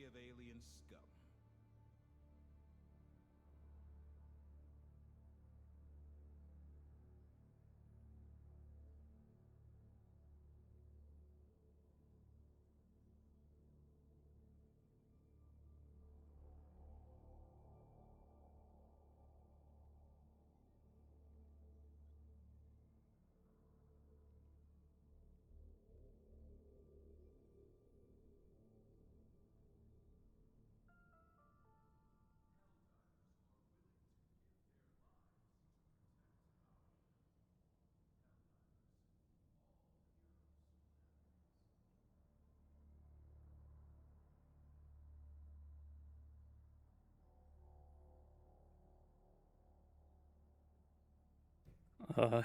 of alien scum.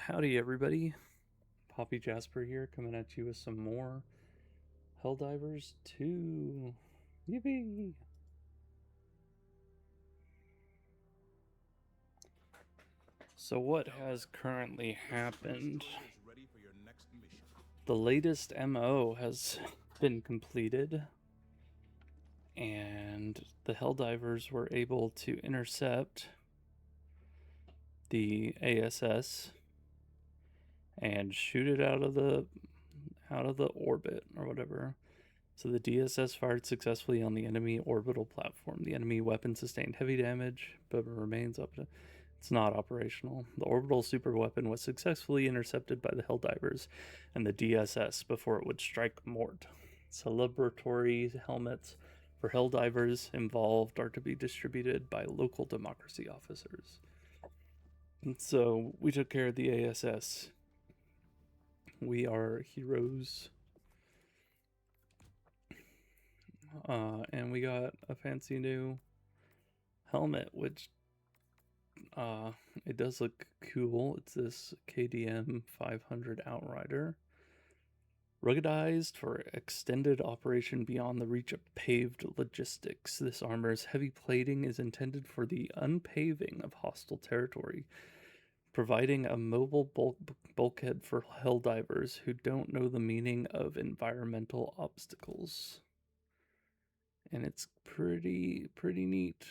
Howdy everybody, Poppy Jasper here, coming at you with some more Helldivers 2. Yippee! So what has currently happened? Ready for your next mission. The latest MO has been completed, and the Helldivers were able to intercept the ASS and shoot it out of the orbit or whatever. So the DSS fired successfully on the enemy orbital platform. The enemy weapon sustained heavy damage, but remains up to. It's not operational. The orbital superweapon was successfully intercepted by the Helldivers and the DSS before it would strike Mort. Celebratory helmets for Helldivers involved are to be distributed by local democracy officers. And so we took care of the ASS. We are heroes. And we got a fancy new helmet, which it does look cool. It's this KDM 500 Outrider. Ruggedized for extended operation beyond the reach of paved logistics. This armor's heavy plating is intended for the unpaving of hostile territory, providing a mobile bulkhead for helldivers who don't know the meaning of environmental obstacles. And it's pretty neat.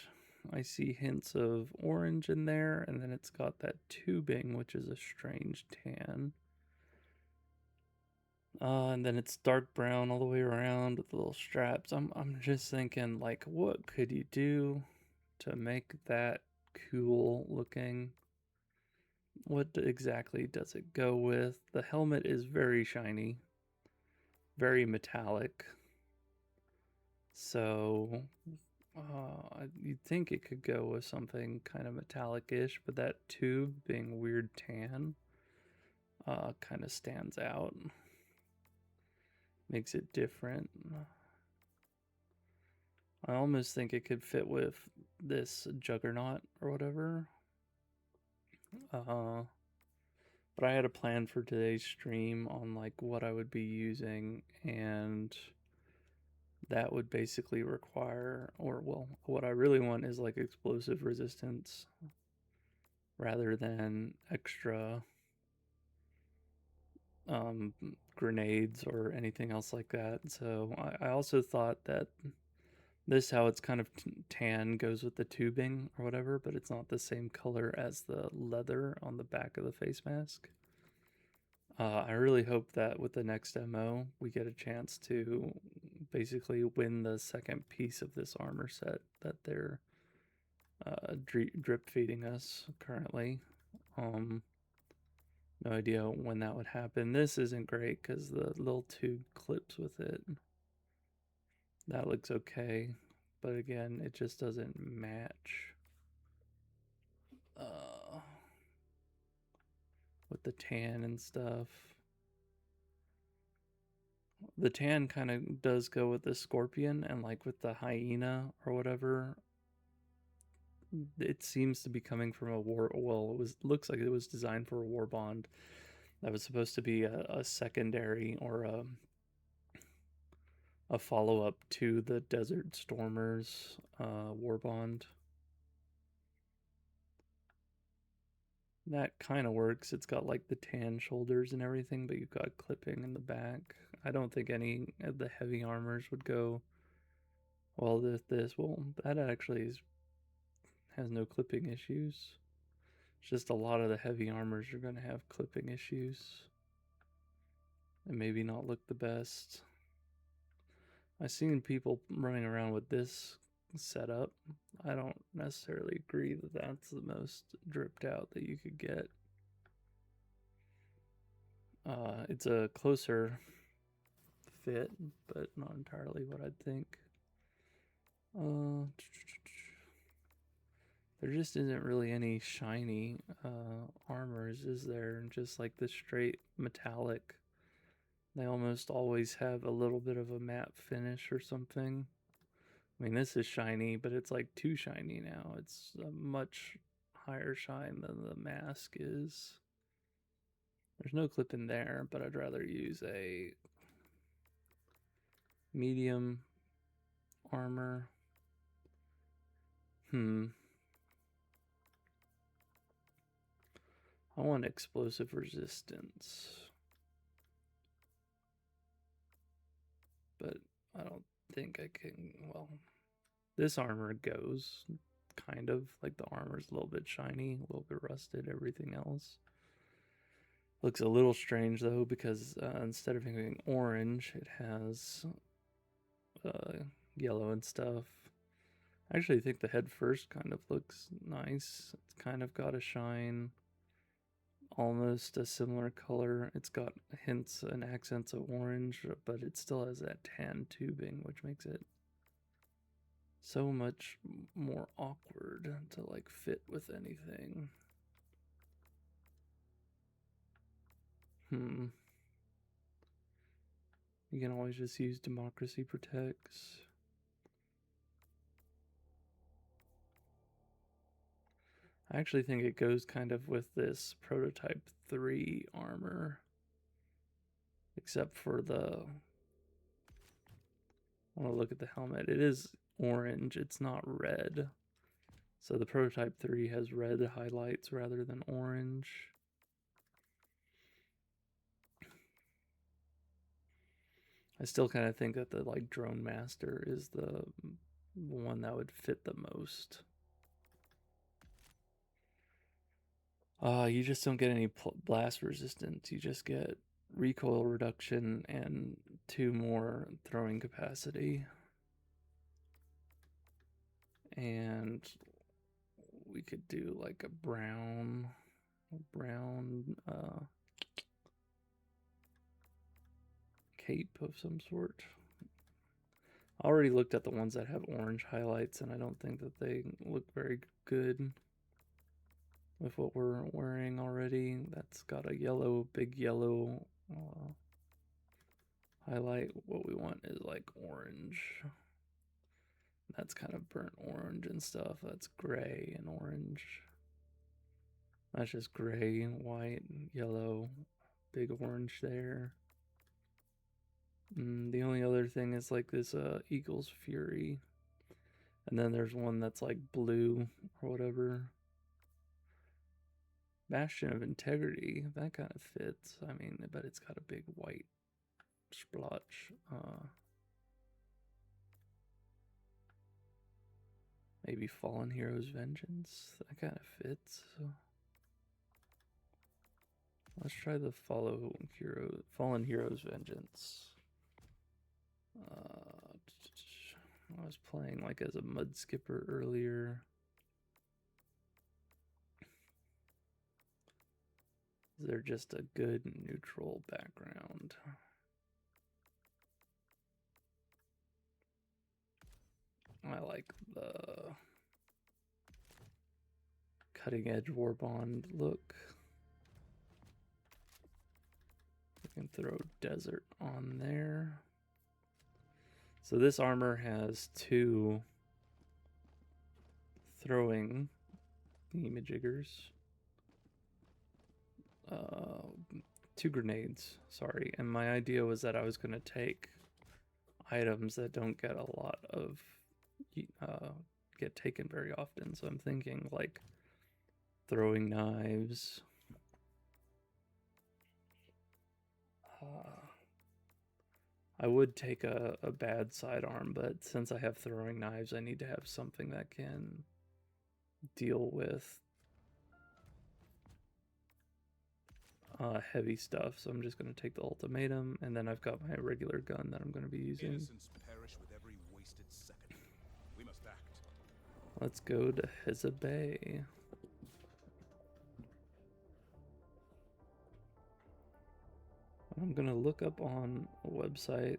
I see hints of orange in there, and then it's got that tubing, which is a strange tan. And then it's dark brown all the way around with the little straps. I'm just thinking, like, what could you do to make that cool looking? What exactly does it go with? The helmet is very shiny, very metallic. So you'd think it could go with something kind of metallic-ish, but that tube being weird tan kind of stands out. Makes it different. I almost think it could fit with this juggernaut or whatever. But I had a plan for today's stream on like what I would be using, and that would basically require, or well, what I really want is like explosive resistance rather than extra grenades or anything else like that. So I also thought that this, how it's kind of tan, goes with the tubing or whatever, but it's not the same color as the leather on the back of the face mask. I really hope that with the next MO, we get a chance to basically win the second piece of this armor set that they're drip feeding us currently. No idea when that would happen. This isn't great because the little tube clips with it. That looks okay, but again, it just doesn't match with the tan and stuff. The tan kind of does go with the scorpion, and like with the hyena or whatever, it seems to be coming from a war. Well, looks like it was designed for a war bond that was supposed to be a secondary or a follow up to the Desert Stormers war bond. That kind of works. It's got like the tan shoulders and everything, but you've got clipping in the back. I don't think any of the heavy armors would go Well, that actually has no clipping issues. It's just a lot of the heavy armors are going to have clipping issues and maybe not look the best. I've seen people running around with this setup. I don't necessarily agree that that's the most dripped out that you could get. It's a closer fit, but not entirely what I'd think. There just isn't really any shiny armors, is there? Just like the straight metallic. They almost always have a little bit of a matte finish or something. I mean, this is shiny, but it's like too shiny now. It's a much higher shine than the mask is. There's no clip in there, but I'd rather use a medium armor. I want explosive resistance. But I don't think I can. Well, this armor goes kind of like the armor's a little bit shiny, a little bit rusted. Everything else looks a little strange though, because instead of having orange, it has yellow and stuff. I actually think the head first kind of looks nice. It's kind of got a shine, almost a similar color. It's got hints and accents of orange, but it still has that tan tubing, which makes it so much more awkward to like fit with anything. You can always just use Democracy Protects. I actually think it goes kind of with this Prototype 3 armor. Except for the... I want to look at the helmet. It is orange, it's not red. So the Prototype 3 has red highlights rather than orange. I still kind of think that the like Drone Master is the one that would fit the most. You just don't get any blast resistance. You just get recoil reduction and 2 more throwing capacity. And we could do like a brown cape of some sort. I already looked at the ones that have orange highlights, and I don't think that they look very good with what we're wearing already. That's got a yellow, big yellow highlight. What we want is like orange. That's kind of burnt orange and stuff. That's gray and orange. That's just gray, white, yellow, big orange there. The only other thing is like this Eagle's Fury. And then there's one that's like blue or whatever. Bastion of Integrity, that kind of fits. I mean, but it's got a big white splotch. Maybe Fallen Hero's Vengeance, that kind of fits. Let's try the Fallen Hero's Vengeance. I was playing like as a mud skipper earlier. They're just a good neutral background. I like the cutting edge war bond look. We can throw desert on there. So this armor has 2 throwing thingamajiggers. 2 grenades, sorry. And my idea was that I was going to take items that don't get a lot of get taken very often. So I'm thinking like throwing knives. I would take a bad sidearm, but since I have throwing knives, I need to have something that can deal with heavy stuff. So I'm just going to take the ultimatum, and then I've got my regular gun that I'm going to be using. Innocents perish with every wasted second. We must act. Let's go to Heze Bay. I'm going to look up on a website.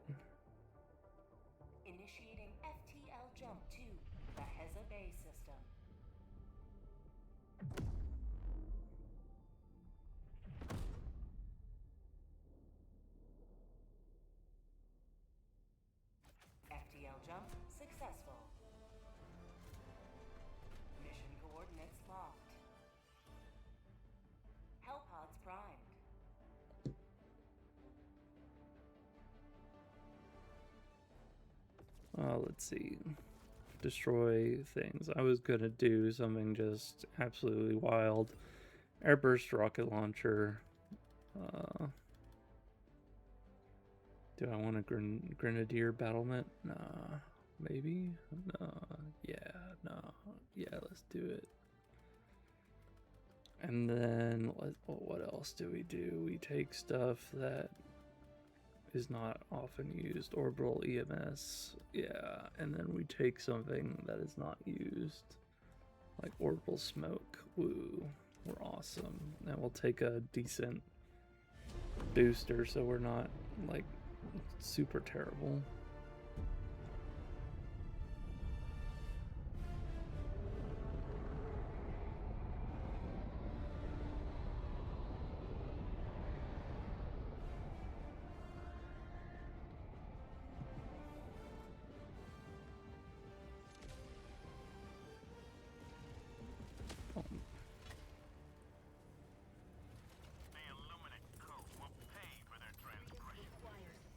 Initiating FTL jump to the Heze Bay system. FTL jump successful. Mission coordinates locked. Hellpods primed. Let's see. Destroy things. I was gonna do something just absolutely wild. Airburst rocket launcher. Do I want a grenadier battlement? Nah. Maybe? Nah. Yeah. Nah. Yeah, let's do it. And then what else do? We take stuff that is not often used. Orbital EMS. Yeah. And then we take something that is not used. Like orbital smoke. Woo. We're awesome. And we'll take a decent booster so we're not like super terrible.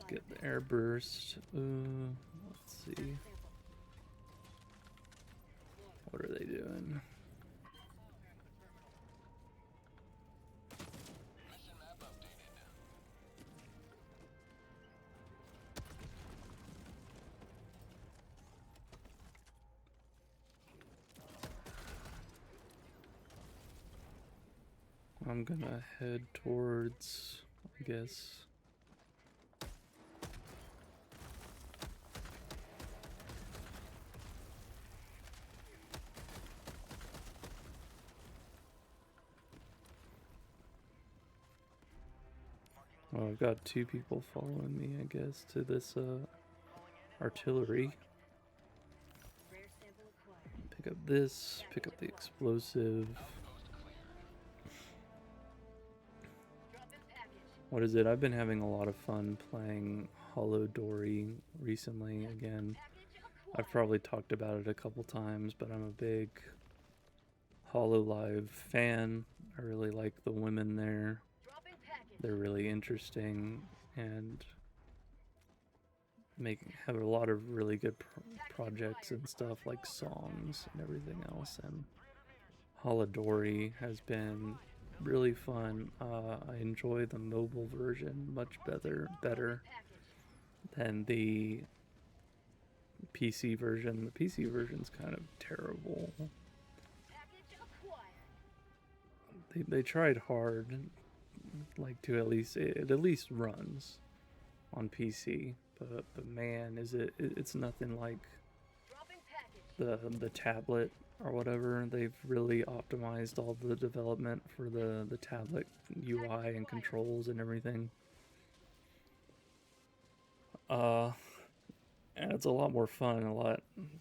Get the air burst. Let's see. What are they doing? I'm gonna head towards, I guess. Well, I've got two people following me, I guess, to this artillery. Pick up this, pick up the explosive. What is it? I've been having a lot of fun playing Hollow Dory recently again. I've probably talked about it a couple times, but I'm a big HoloLive fan. I really like the women there. They're really interesting and have a lot of really good projects and stuff, like songs and everything else. And Holodori has been really fun. I enjoy the mobile version much better than the PC version. The PC version's kind of terrible. They tried hard, like to at least runs on PC, but man, it's nothing like the tablet or whatever. They've really optimized all the development for the tablet UI and controls and everything. And it's a lot more fun,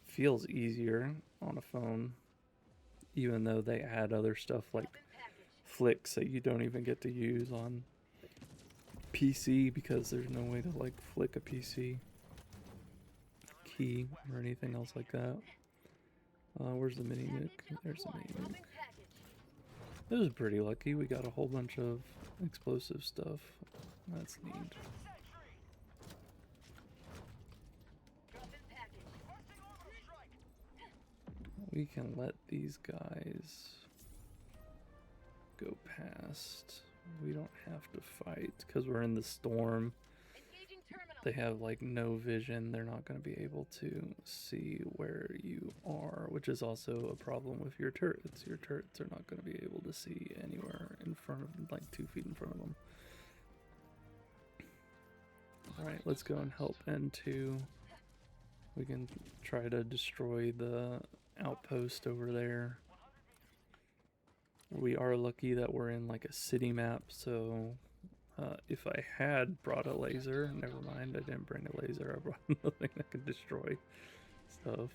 feels easier on a phone, even though they add other stuff like flicks that you don't even get to use on PC because there's no way to like flick a PC key or anything else like that. Where's the mini nuke? There's the mini nuke. It was pretty lucky. We got a whole bunch of explosive stuff. That's neat. We can let these guys go past. We don't have to fight because we're in the storm. they have like no vision. They're not going to be able to see where you are, which is also a problem with your turrets. Your turrets are not going to be able to see anywhere in front of them, like 2 feet in front of them. Alright, let's go and help N2. We can try to destroy the outpost over there. We are lucky that we're in like a city map, so if I had brought a laser, never mind, I didn't bring a laser, I brought nothing that could destroy stuff.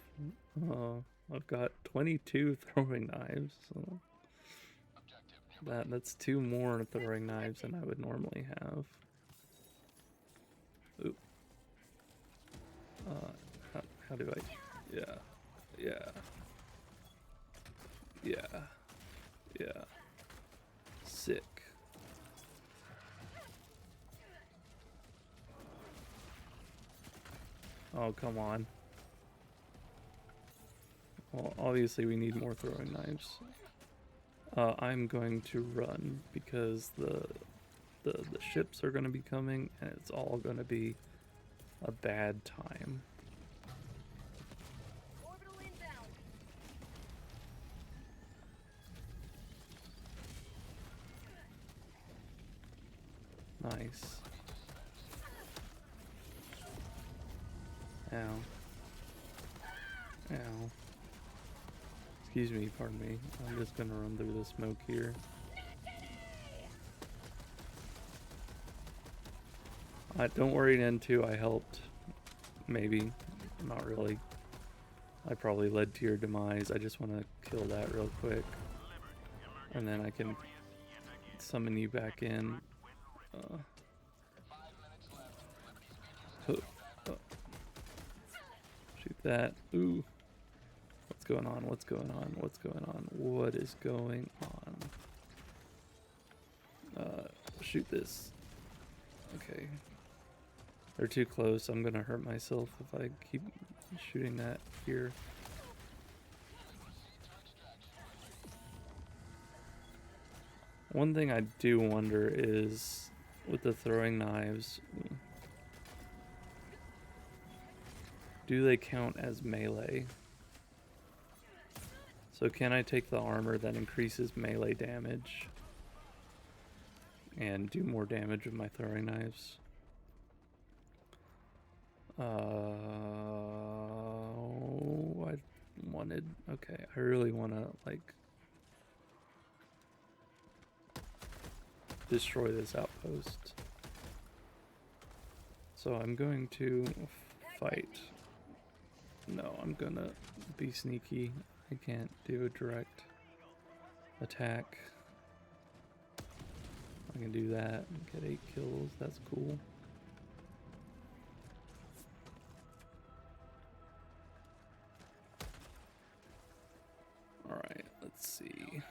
I've got 22 throwing knives, so that's 2 more throwing knives than I would normally have. Oop. How do I? Yeah. Sick. Oh, come on. Well, obviously we need more throwing knives. I'm going to run because the ships are going to be coming and it's all going to be a bad time. Nice. Ow. Ow. Excuse me, pardon me. I'm just gonna run through the smoke here. Don't worry, N2, I helped. Maybe. Not really. I probably led to your demise. I just want to kill that real quick. And then I can summon you back in. Shoot that. Ooh. What's going on? What's going on? What's going on? What is going on? Shoot this. Okay. They're too close. I'm gonna hurt myself if I keep shooting that here. One thing I do wonder is with the throwing knives, do they count as melee? So can I take the armor that increases melee damage and do more damage with my throwing knives? I wanted, okay, I really want to like destroy this outpost. So I'm going to fight. No, I'm gonna be sneaky. I can't do a direct attack. I can do that and get 8 kills. That's cool. Alright, let's see.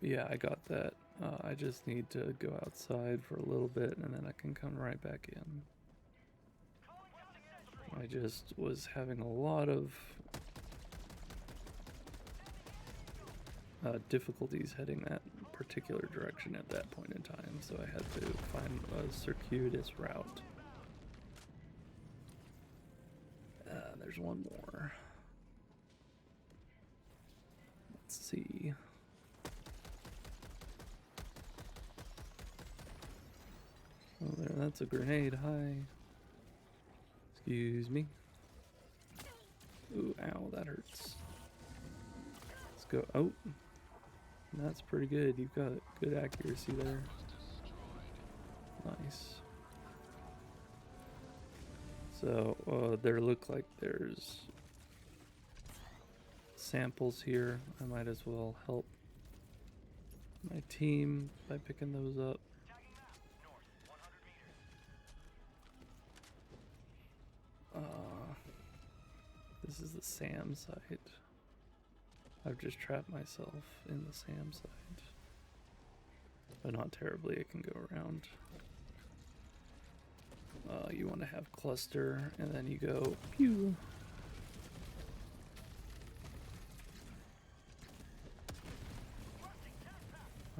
Yeah, I got that. I just need to go outside for a little bit and then I can come right back in. I just was having a lot of difficulties heading that particular direction at that point in time, so I had to find a circuitous route. There's one more. Let's see. Oh, there, that's a grenade. Hi. Excuse me. Ooh, ow, that hurts. Let's go. Oh, that's pretty good. You've got good accuracy there. Nice. So, there look like there's samples here. I might as well help my team by picking those up. This is the SAM site. I've just trapped myself in the SAM site. But not terribly, it can go around. You want to have cluster, and then you go pew.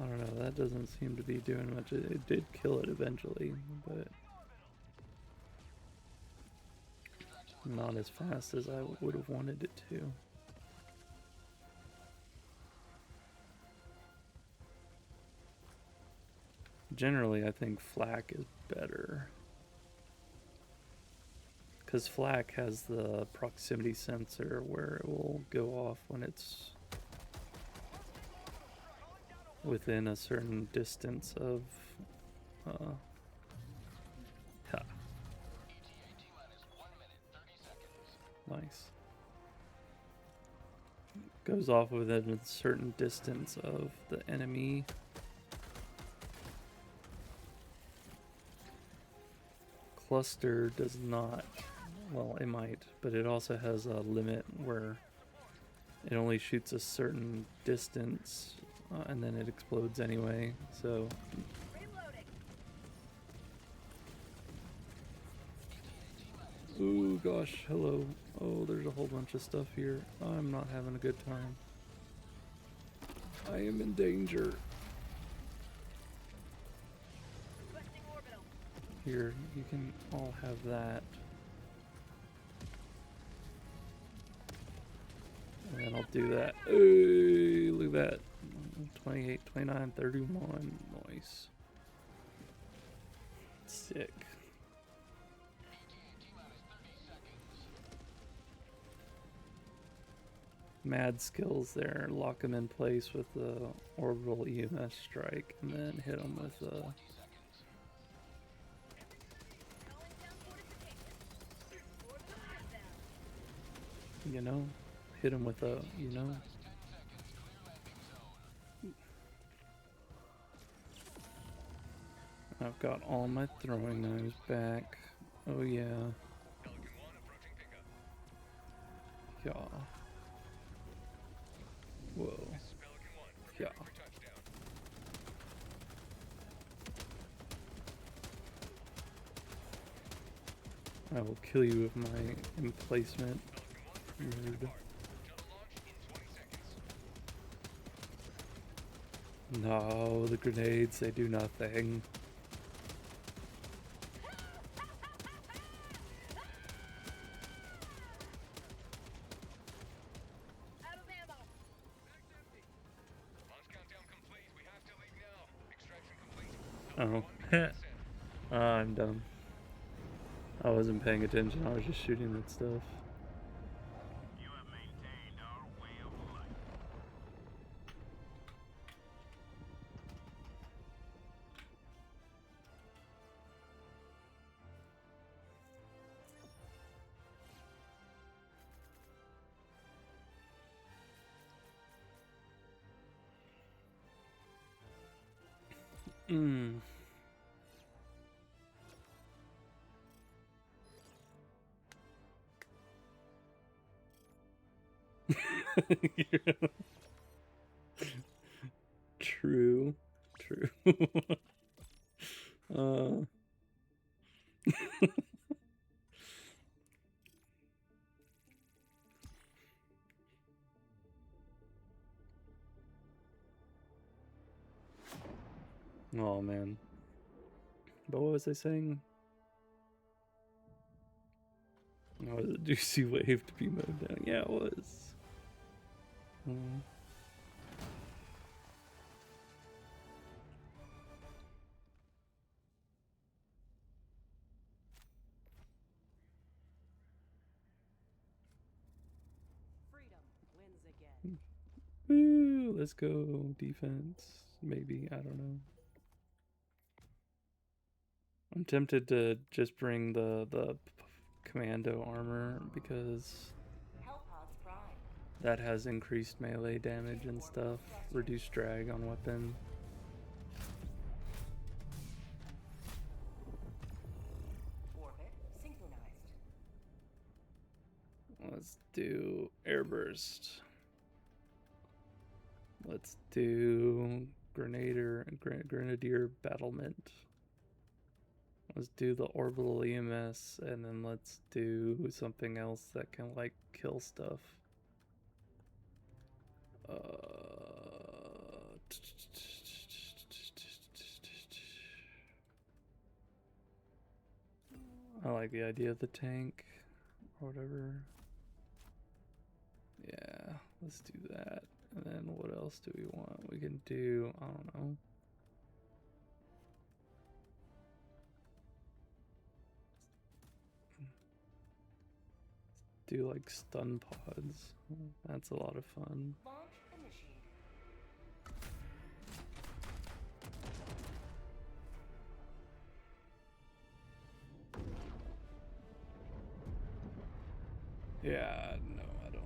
I don't know, that doesn't seem to be doing much. It did kill it eventually, but not as fast as I would have wanted it to. Generally, I think flak is better. Because flak has the proximity sensor where it will go off when it's within a certain distance of ha. Nice. Goes off within a certain distance of the enemy. Cluster does not. Well, it might, but it also has a limit where it only shoots a certain distance and then it explodes anyway. So ooh, gosh, hello. Oh, there's a whole bunch of stuff here. I'm not having a good time. I am in danger. Here, you can all have that. And then I'll do that. Hey, look at that. 28, 29, 31. Nice. Sick. Mad skills there. Lock them in place with the orbital EMS strike and then hit them with a... You know? Hit him with a, you know? I've got all my throwing knives back. Oh yeah. Yeah. Whoa. Yeah. I will kill you with my emplacement. Rude. No, the grenades, they do nothing. Oh. I'm dumb. I wasn't paying attention, I was just shooting that stuff. You have maintained our way of life. Mm. True. True. Oh man. But what was I saying? Oh, was a juicy wave to be mowed down. Yeah, it was. Freedom wins again. Woo, let's go defense. Maybe, I don't know. I'm tempted to just bring the commando armor because Hellpods Prime. that has increased melee damage and stuff, reduced drag on weapon. Orbit synchronized. Let's do airburst. Let's do grenadier battlement. Let's do the orbital EMS, and then let's do something else that can like kill stuff. I like the idea of the tank or whatever. Yeah, let's do that. And then what else do we want? We can do, I don't know. Do like stun pods. That's a lot of fun. Launch initiated. Yeah, no, I don't.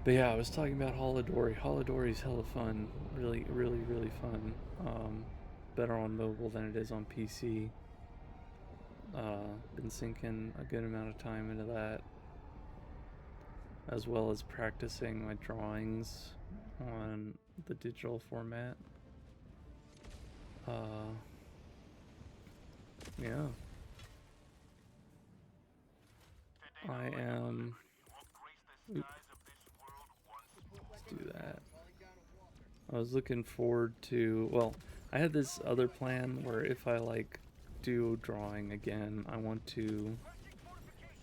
But yeah, I was talking about Holidori. Holidori's hella fun. Really, really, really fun. Better on mobile than it is on PC. Been sinking a good amount of time into that, as well as practicing my drawings on the digital format. Yeah. I am. Oop. Let's do that. I was looking forward to. Well, I had this other plan where if I like do drawing again, I want to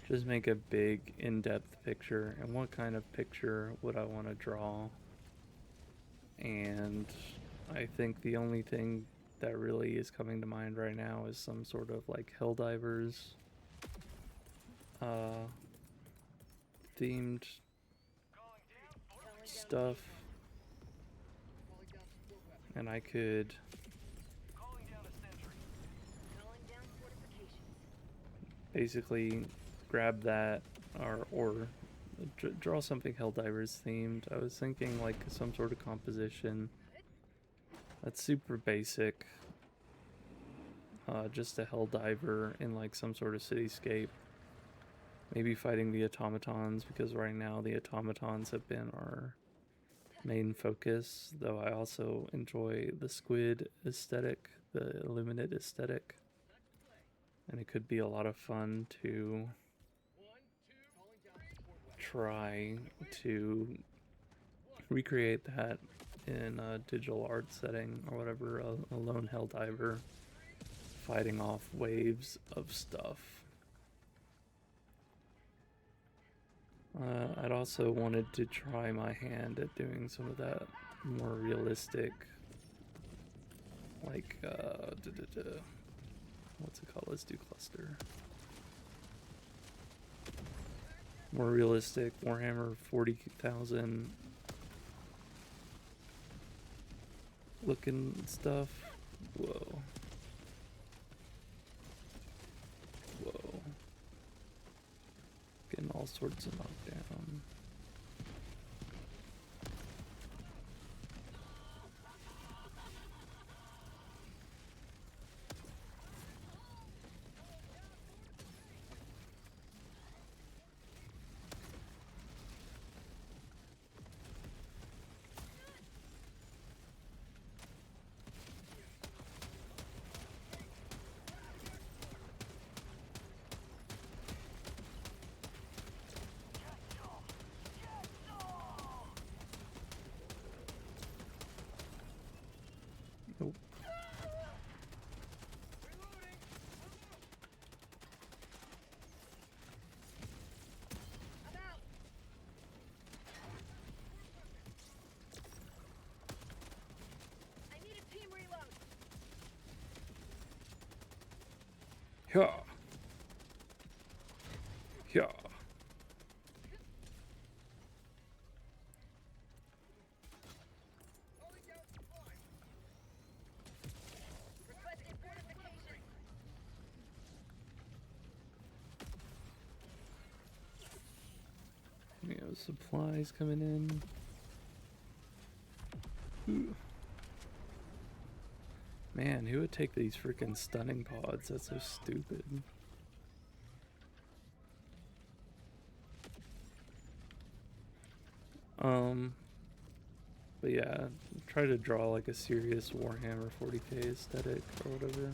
just make a big in-depth picture. And what kind of picture would I want to draw? And I think the only thing that really is coming to mind right now is some sort of like Helldivers themed stuff. And I could basically grab that or draw something Helldivers themed. I was thinking like some sort of composition that's super basic, just a Helldiver in like some sort of cityscape, maybe fighting the automatons, because right now the automatons have been our main focus, though I also enjoy the squid aesthetic, the illuminate aesthetic. And it could be a lot of fun to try to recreate that in a digital art setting or whatever, a lone Helldiver fighting off waves of stuff. I'd also wanted to try my hand at doing some of that more realistic, like, what's it called? Let's do cluster. More realistic Warhammer 40,000 looking stuff. Whoa. Whoa. Getting all sorts of knockdown. Nope. Yeah. Yeah. We have supplies coming in. Ooh. Man, who would take these freaking stunning pods? That's so stupid. But yeah, try to draw like a serious Warhammer 40k aesthetic or whatever.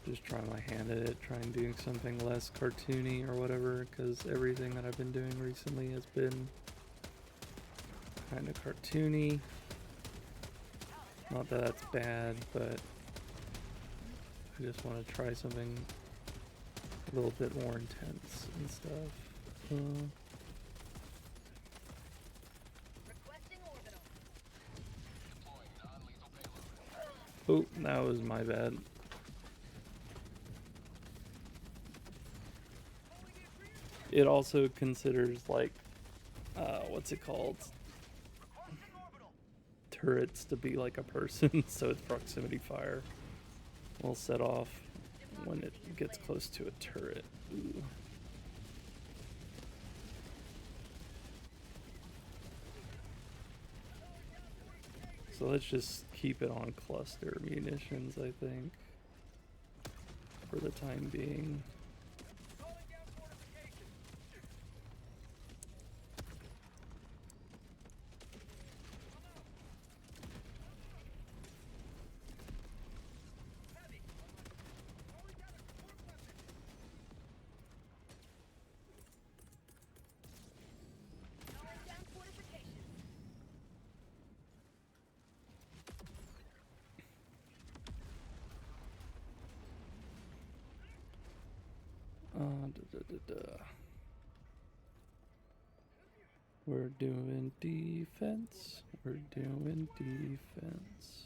Just try my hand at it, trying doing something less cartoony or whatever, because everything that I've been doing recently has been kind of cartoony. Not that that's bad, but I just want to try something a little bit more intense and stuff. Oh, that was my bad. It also considers, like, what's it called? Turrets to be like a person, so it's proximity fire. Will set off when it gets close to a turret. Ooh. So let's just keep it on cluster munitions, I think, for the time being. We're doing defense. We're doing defense.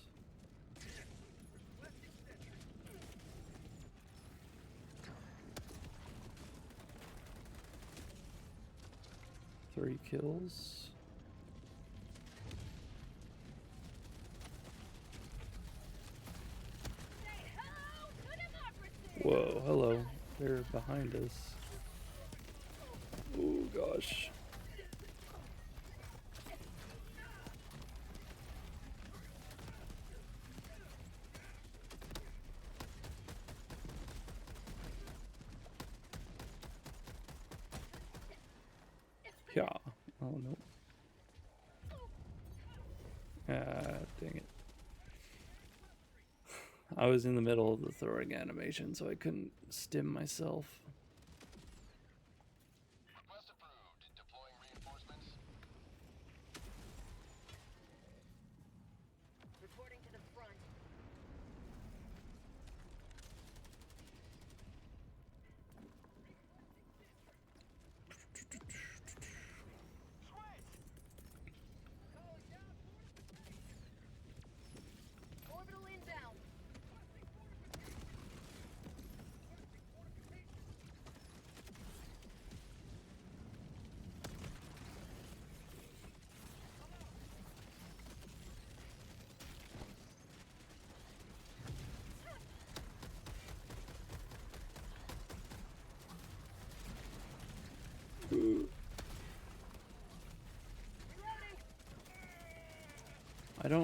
Three kills. Whoa, hello. They're behind us. Oh gosh. Yeah. Oh no. Ah, dang it. I was in the middle of the throwing animation, so I couldn't stim myself. Request approved. Deploying reinforcements. Reporting to the front. Orbital inbound.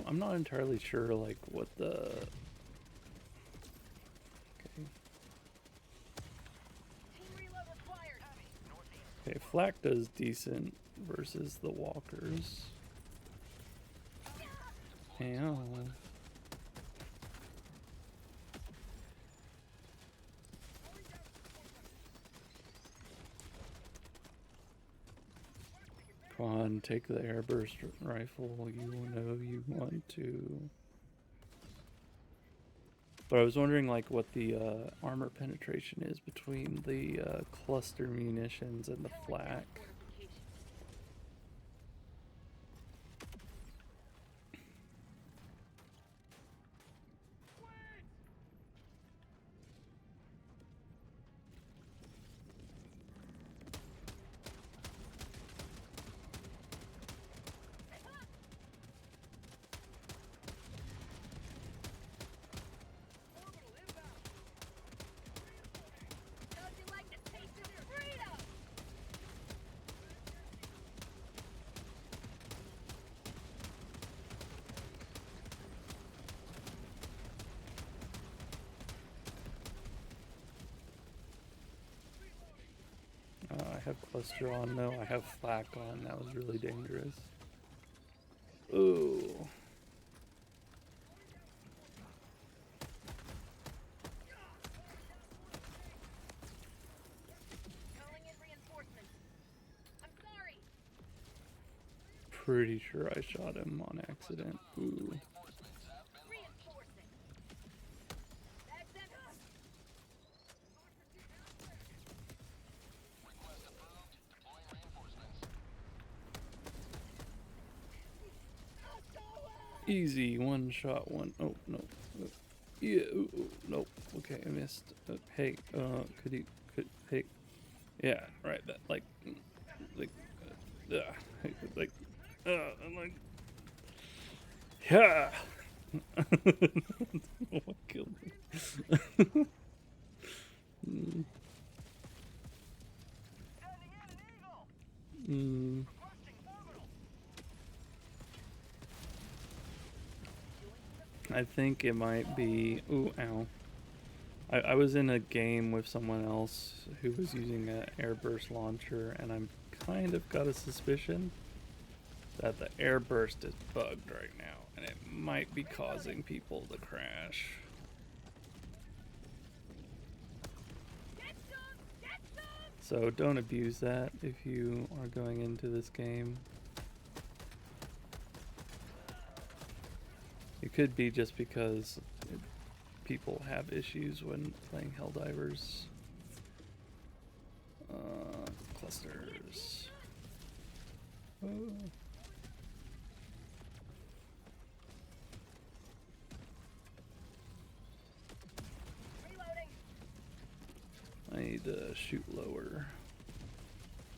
I'm not entirely sure, like, what the... Okay. Team reload required. Okay, Flak does decent versus the walkers. Ow. Come on, take the airburst rifle. You know you want to. But I was wondering, like, what the armor penetration is between the cluster munitions and the flak. Don't you like the taste of freedom? I have cluster on. No, I have flak on. That was really dangerous. Ooh. Calling in reinforcements. I'm sorry. pretty sure I shot him on accident. Ooh. Reinforcing. Back them up. Easy, one shot, one. Oh, no. Yeah, nope. Okay, I missed. Hey, hey. Yeah, right, that, like, I'm like, yeah! Oh, my killed me. Mm. Mm. I think it might be. Ooh, ow. I was in a game with someone else who was using an airburst launcher, and I'm kind of got a suspicion that the airburst is bugged right now, and it might be causing people to crash. So don't abuse that if you are going into this game. It could be just because people have issues when playing Helldivers. Clusters. Oh. I need to shoot lower.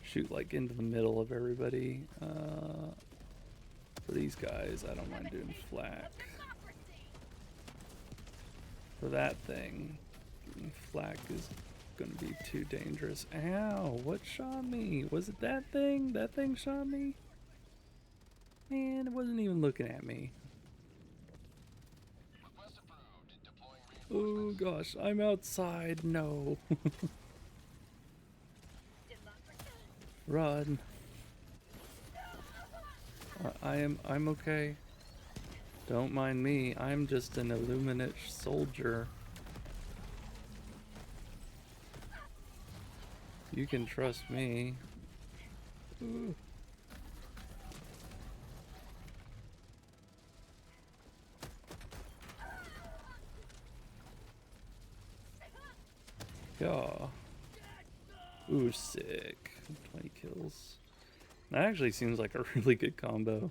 Shoot like into the middle of everybody. For these guys, I don't mind doing flak. For that thing, flak is gonna be too dangerous. Ow, what shot me? Was it that thing? That thing shot me? Man, it wasn't even looking at me. Oh gosh, I'm outside. No. Run. I'm okay. Don't mind me. I'm just an Illuminate soldier. You can trust me. Ooh. Yeah. Ooh, sick. 20 kills. That actually seems like a really good combo.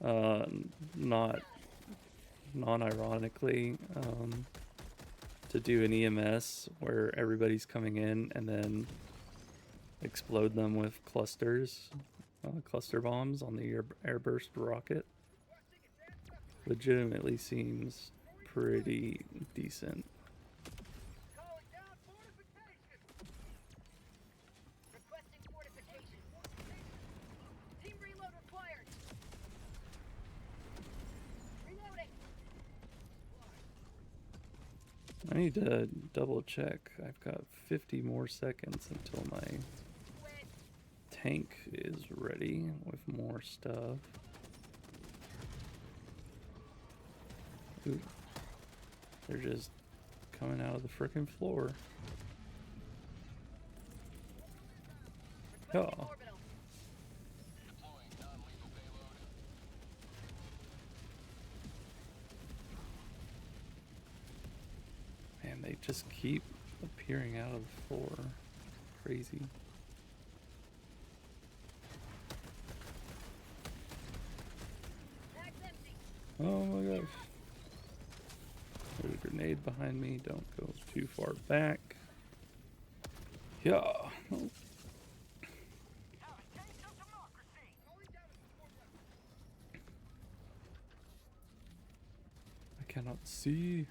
Not non-ironically, to do an EMS where everybody's coming in and then explode them with clusters, cluster bombs on the airburst rocket. Legitimately seems pretty decent. I need to double check. I've got 50 more seconds until my tank is ready with more stuff. Ooh. They're just coming out of the frickin' floor. Oh. Man, they just keep appearing out of the floor. Crazy. Oh my gosh. There's a grenade behind me. Don't go too far back. Yeah. Oh. I cannot see.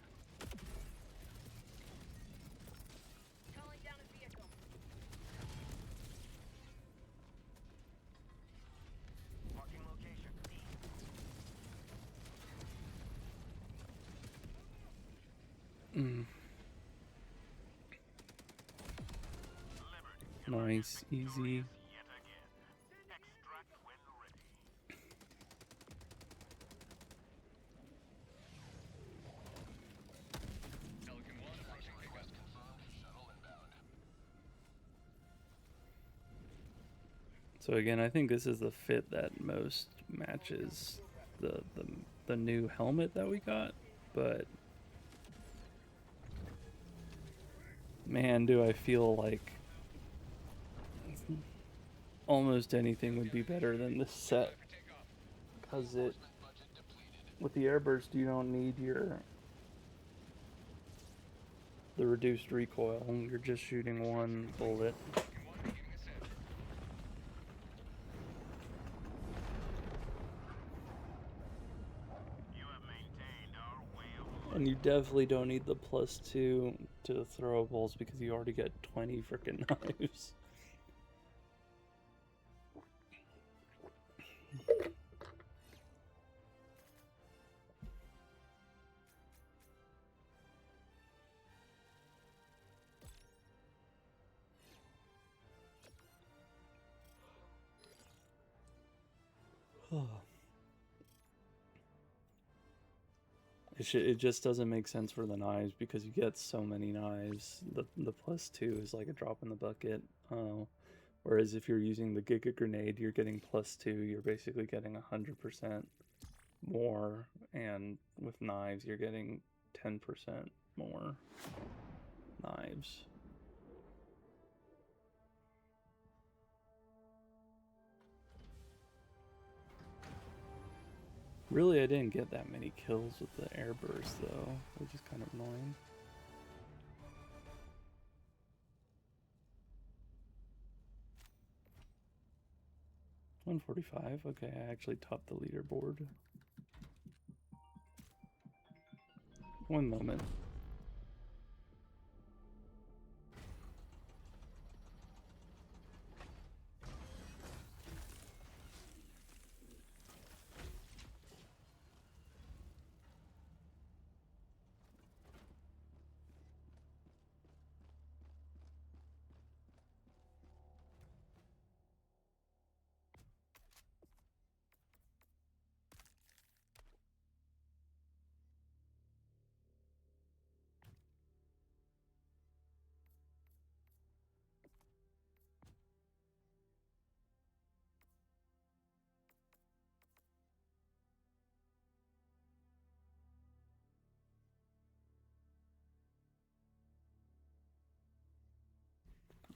Nice, easy. So again, I think this is the fit that most matches the new helmet that we got, but man, do I feel like almost anything would be better than this set, because it, with the airburst, you don't need the reduced recoil. You're just shooting one bullet. You have maintained our way of life. And you definitely don't need the +2 to throwables because you already get 20 freaking knives. It just doesn't make sense for the knives because you get so many knives. The +2 is like a drop in the bucket. Whereas if you're using the Giga Grenade, you're getting +2. You're basically getting 100% more, and with knives, you're getting 10% more knives. Really, I didn't get that many kills with the airburst though, which is kind of annoying. $145. Okay, I actually topped the leaderboard. One moment.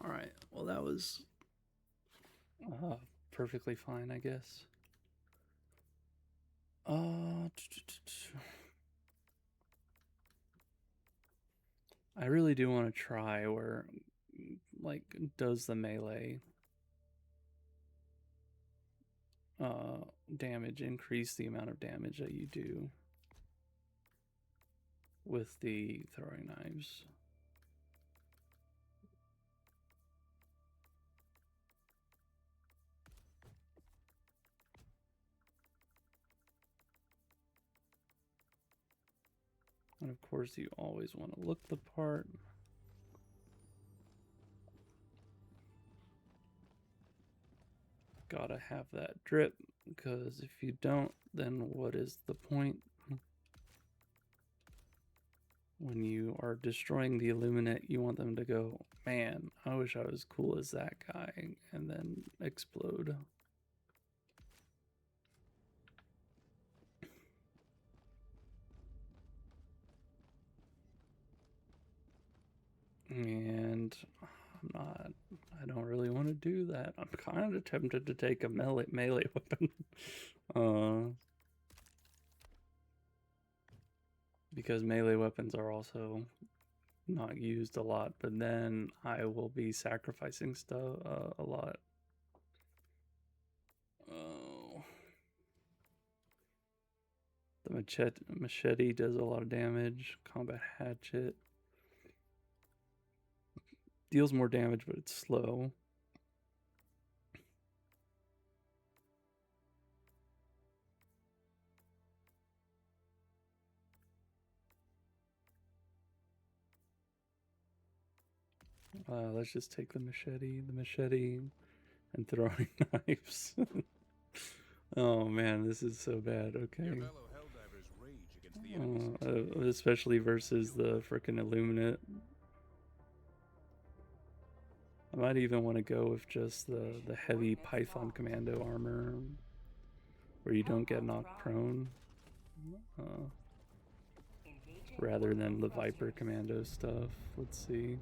Alright, well that was perfectly fine, I guess. I really do want to try where, like, does the melee damage increase the amount of damage that you do with the throwing knives? And of course, you always want to look the part. Gotta have that drip, because if you don't, then what is the point? When you are destroying the Illuminate, you want them to go, man, I wish I was cool as that guy, and then explode. And I don't really want to do that. I'm kind of tempted to take a melee weapon. Because melee weapons are also not used a lot, but then I will be sacrificing stuff a lot. Oh. The machete does a lot of damage. Combat hatchet deals more damage, but it's slow. Let's just take the machete and throwing knives. Oh man, this is so bad. Okay. Your fellow Helldivers rage against the enemy's Especially versus the frickin' Illuminate. I'm might even want to go with just the heavy Python commando armor, where you don't get knocked prone, rather than the Viper commando stuff. Let's see.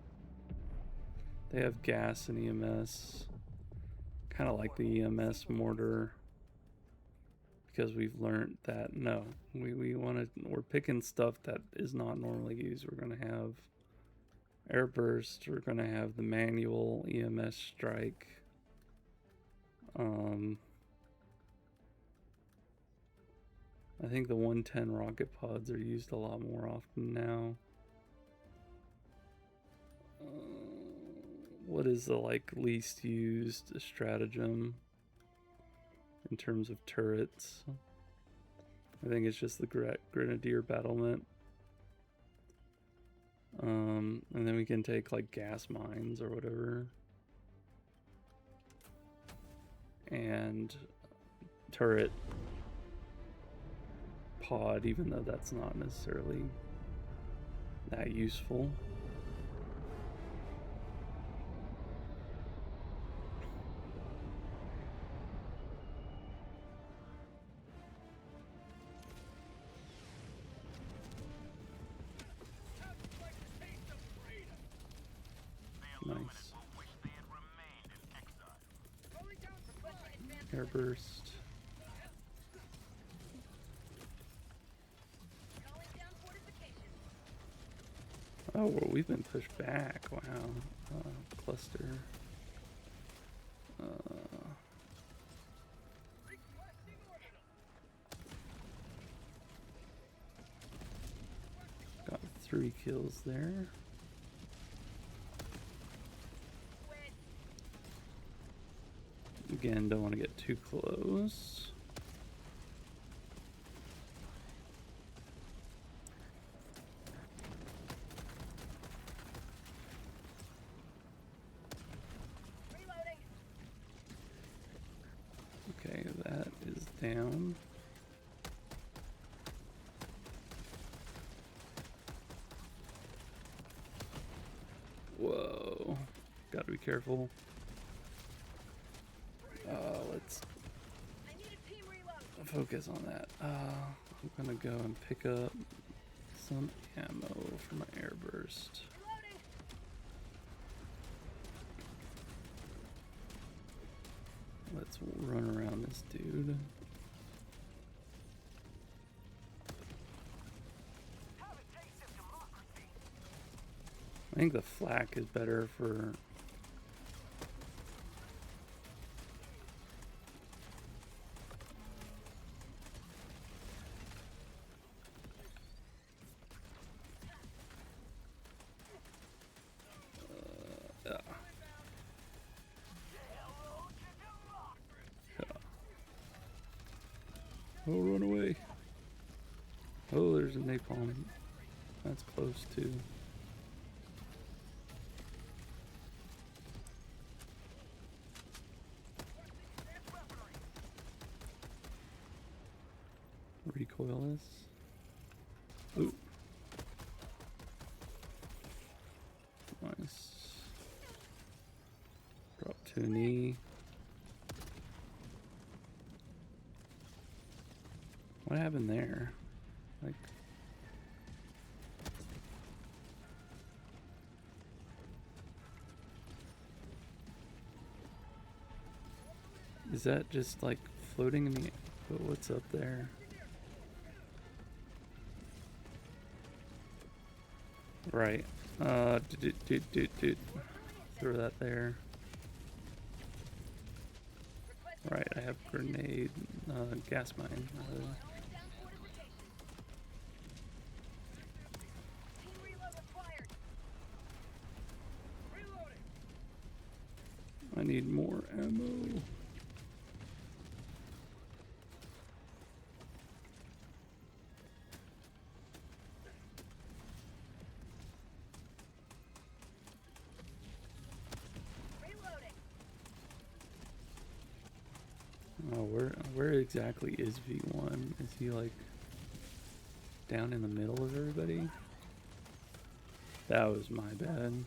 They have gas and EMS. Kind of like the EMS mortar, because we've learned that no, we're picking stuff that is not normally used. We're gonna have airburst. We're gonna have the manual EMS strike. I think the 110 rocket pods are used a lot more often now. What is the least used stratagem in terms of turrets? I think it's just the Grenadier battlement. And then we can take gas mines or whatever. And turret pod, even though that's not necessarily that useful. Nice. Airburst. Oh, well, we've been pushed back. Wow. Cluster. Got 3 kills there. Again, don't want to get too close. Okay, that is down. Whoa. Gotta be careful. Let's focus on that. I'm gonna go and pick up some ammo for my airburst. Let's run around this dude. I think the flak is better for oh, run away. Oh, there's a napalm. That's close too. Recoilless. Ooh. Nice. Drop to a knee. What happened there? Is that just floating in the air? But what's up there? Right. Throw that there. Right, I have grenade, gas mine. I need more ammo. Oh, where exactly is V1? Is he down in the middle of everybody? That was my bad.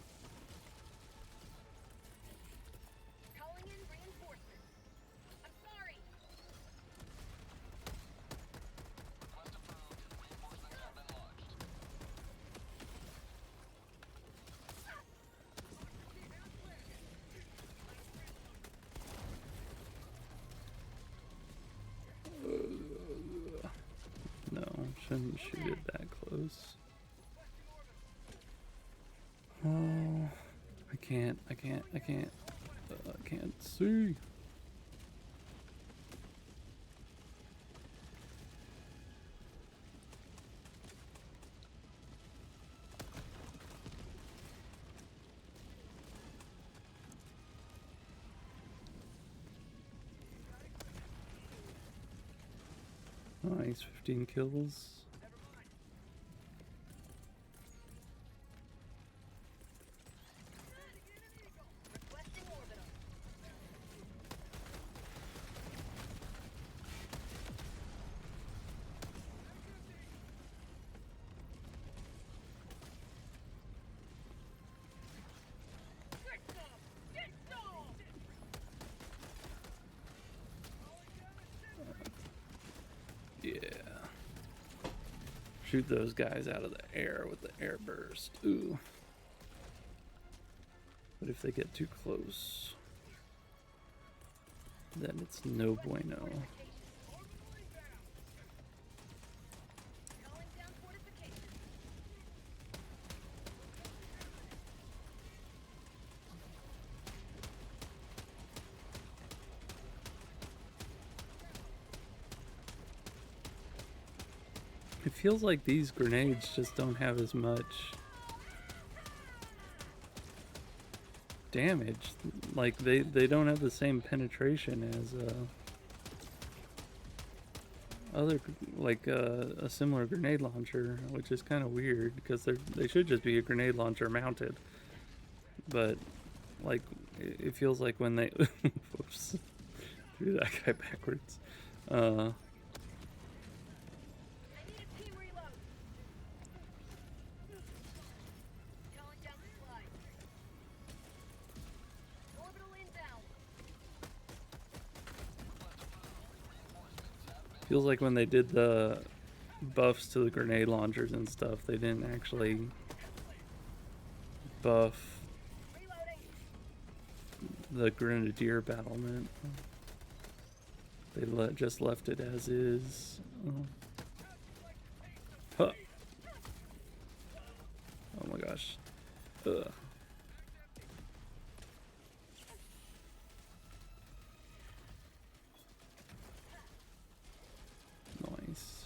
shouldn't shoot it that close. Oh, I can't see. Nice, 15 kills. Requesting orbital. Get some! Get some! Yeah. Shoot those guys out of the air with the air burst. Ooh. But if they get too close, then it's no bueno. Calling down fortifications. It feels like these grenades just don't have as much damage. Like they don't have the same penetration as other, like a similar grenade launcher, which is kind of weird because they should just be a grenade launcher mounted. But like it feels like when they whoops, threw that guy backwards. I need a team reload. Calling down supplies. Orbital inbound. Feels like when they did the buffs to the grenade launchers and stuff, they didn't actually buff Reloading. the grenadier battlement. They just left it as is. Huh. Oh my gosh. Ugh. Nice.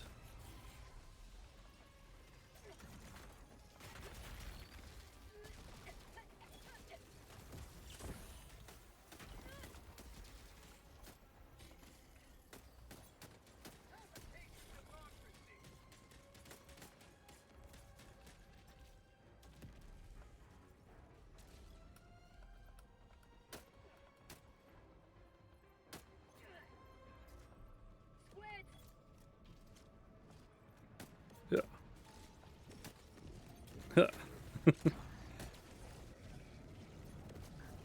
Squids. Yeah. Huh.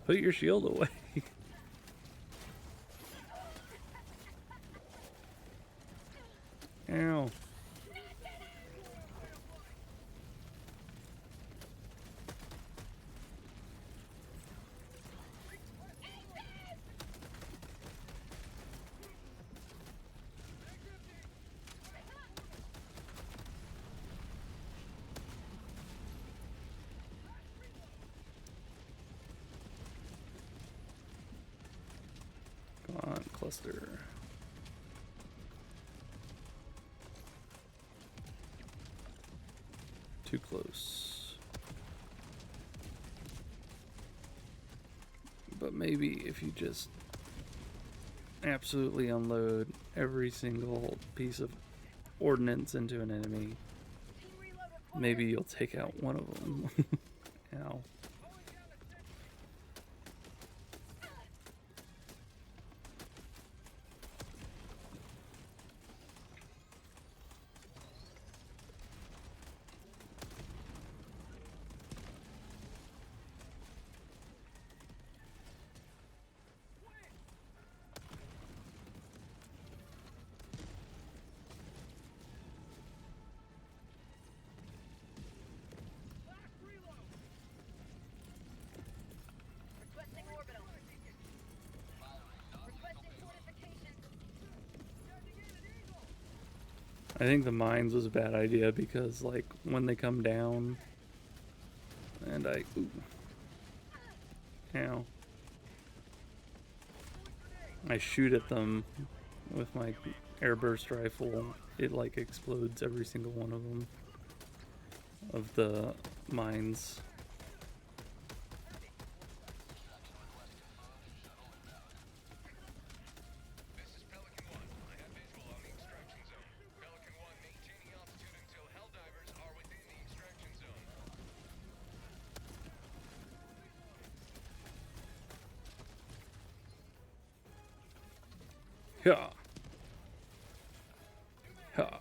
Put your shield away. Ow. Come on, cluster. Too close. But maybe if you just absolutely unload every single piece of ordnance into an enemy, Team reload required. maybe you'll take out one of them. Ow. I think the mines was a bad idea because, like, when they come down, and ooh, ow, I shoot at them with my airburst rifle, it like explodes every single one of them, of the mines. This is Pelican 1. I have visual on the extraction zone. Pelican 1 maintaining altitude until Helldivers are within the extraction zone. Yeah. Yeah.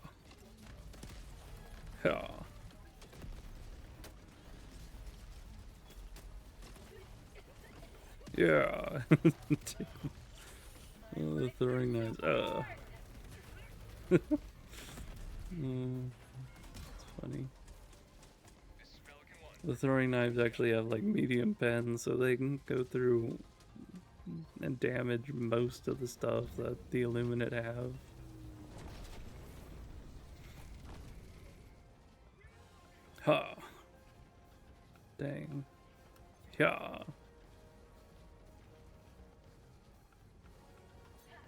Yeah. Yeah. Oh, throwing knives. It's funny. This is Pelican 1. The throwing knives actually have like medium pens, so they can go through and damage most of the stuff that the Illuminate have. Ha! Dang. Yeah.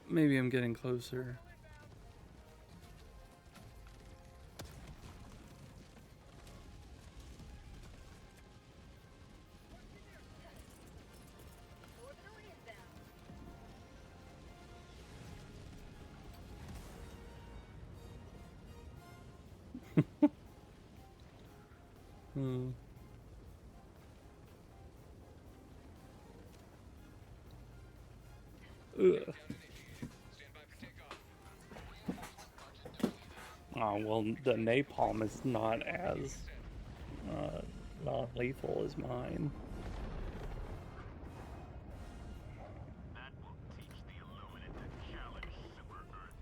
Maybe I'm getting closer. Orbital inbound. Hmm. Ugh. Stand by for takeoff. Oh, well, the napalm is not as non-lethal as mine. That will teach the Illuminate to challenge Super Earth.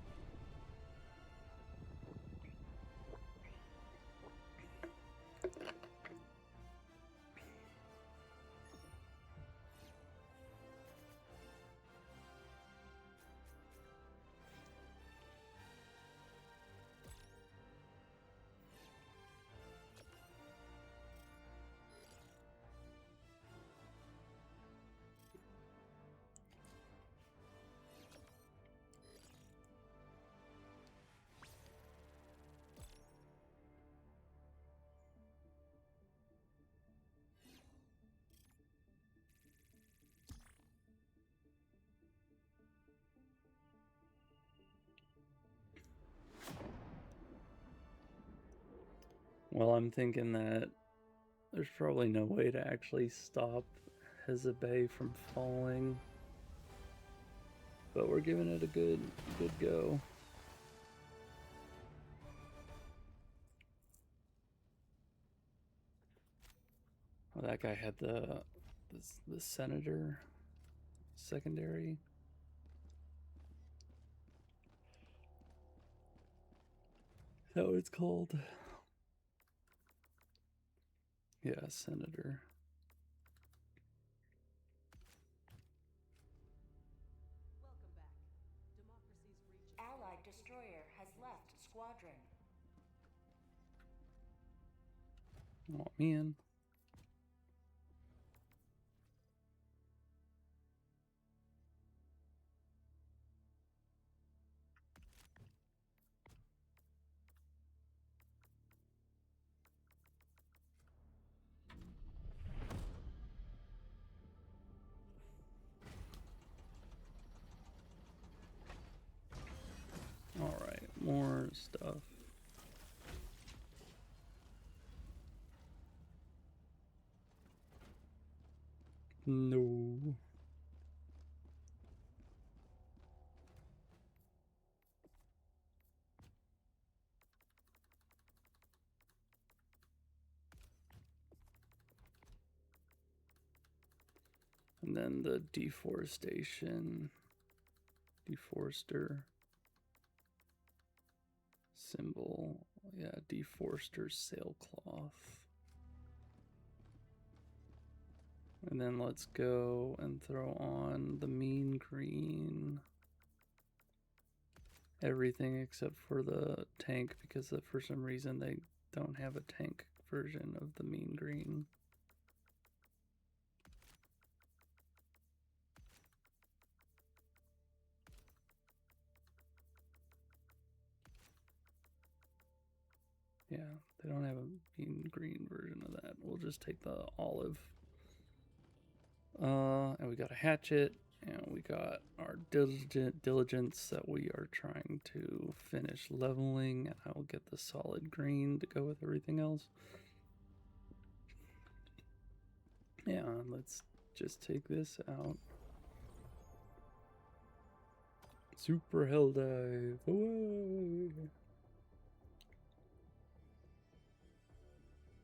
Well, I'm thinking that there's probably no way to actually stop Heze Bay from falling, but we're giving it a good go. Oh, that guy had the senator secondary. Is that what it's called? Yeah, senator. Allied destroyer has left squadron. Want me in? All right, more stuff. No. And then the deforestation, deforester symbol. Yeah, deforester sailcloth. And then let's go and throw on the mean green. everything except for the tank because for some reason they don't have a tank version of the Mean Green. Yeah, they don't have a Mean Green version of that. We'll just take the olive. And we got a hatchet, and we got our diligence that we are trying to finish leveling, and I will get the solid green to go with everything else. Yeah, let's just take this out. Super Hell Dive, away!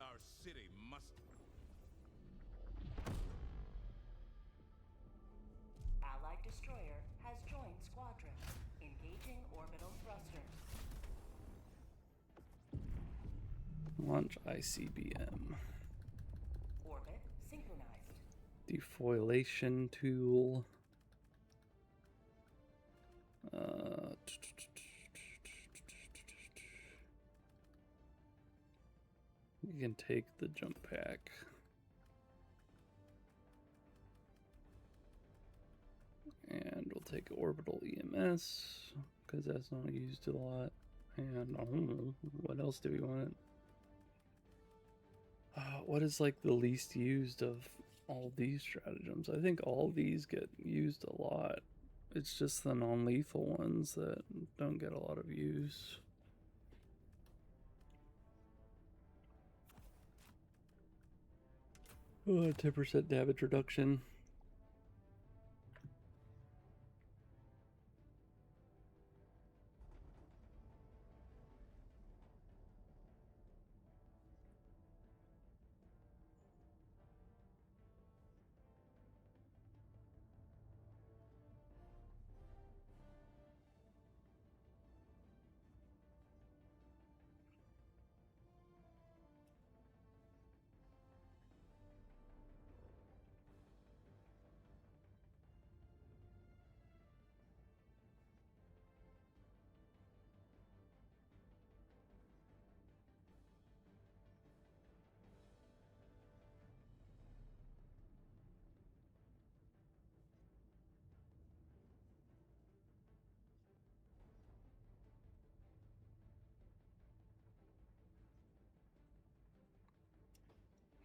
Our city must. Allied destroyer has joined squadron. Engaging orbital thrusters. Launch ICBM. Orbit synchronized. Defoilation tool. You can take the jump pack. And we'll take orbital EMS because that's not used a lot. And I don't know, what else do we want? What is like the least used of all these stratagems? I think all these get used a lot. It's just the non-lethal ones that don't get a lot of use. Oh, 10% damage reduction.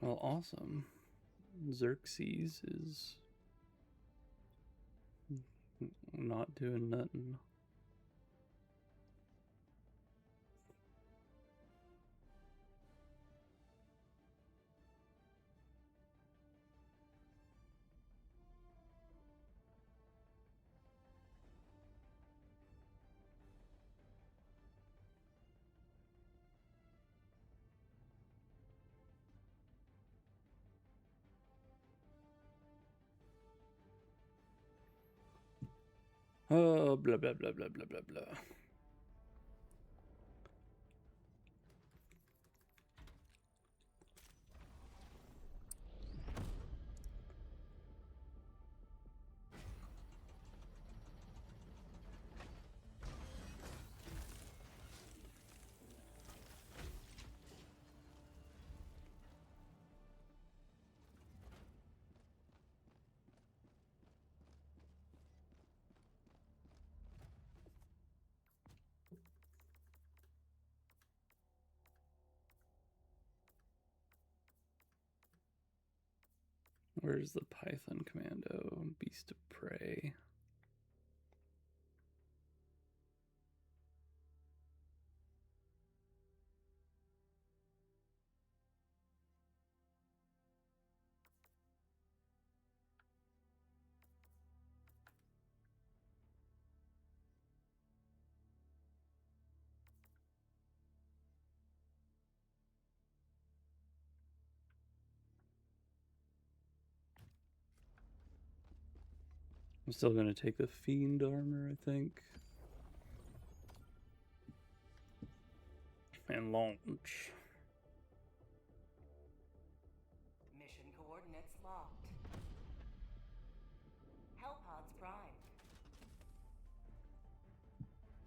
Well, awesome. Xerxes is not doing nothing. Oh, blah, blah, blah, blah, blah, blah, blah. Where's the Python Commando? Beast of Prey. I'm still going to take the Fiend armor, I think. And launch. Mission coordinates locked. Hellpods primed.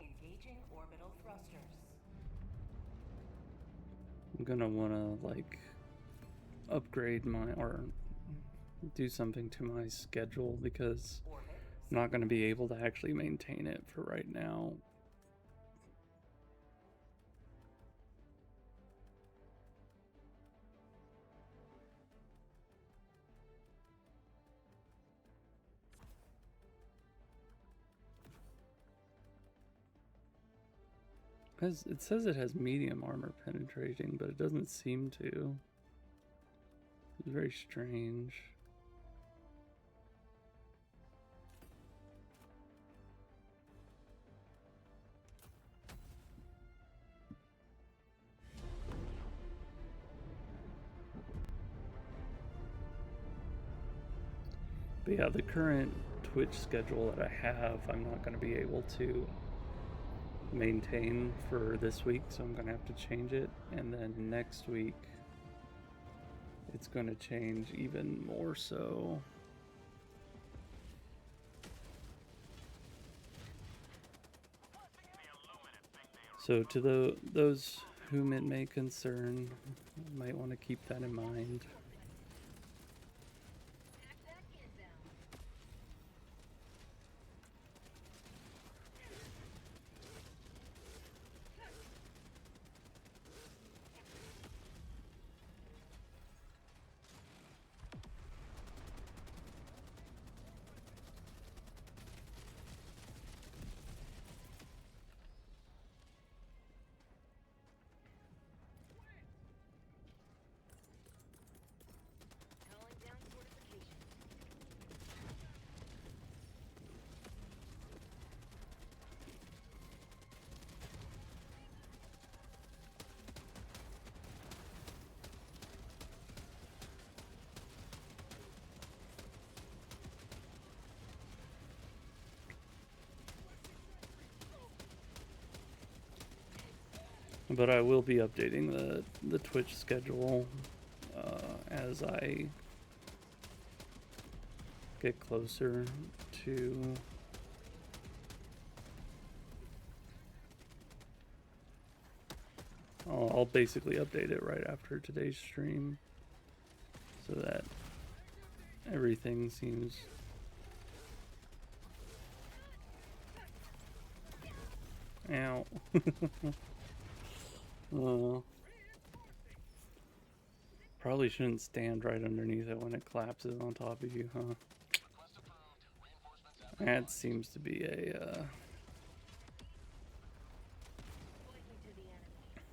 Engaging Engaging orbital thrusters. I'm gonna wanna like upgrade my or do something to my schedule because Orbit. I'm not gonna be able to actually maintain it for right now. It says it has medium armor penetrating, but it doesn't seem to. It's very strange. But yeah, the current Twitch schedule that I have, I'm not going to be able to maintain for this week, so I'm going to have to change it. And then next week, it's going to change even more so. So to those whom it may concern, you might want to keep that in mind. Pack that inbound. Calling down fortifications. But I will be updating the Twitch schedule as I get closer to I'll basically update it right after today's stream so that everything seems ow. Probably shouldn't stand right underneath it when it collapses on top of you, huh? That seems to be a Pointing to the enemy.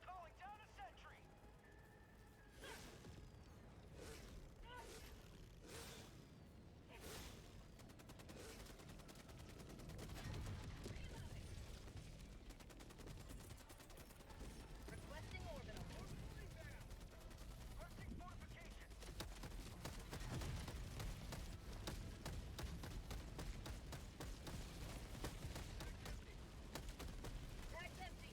Calling down a sentry. Requesting orbital. Arctic fortification. Bag's empty.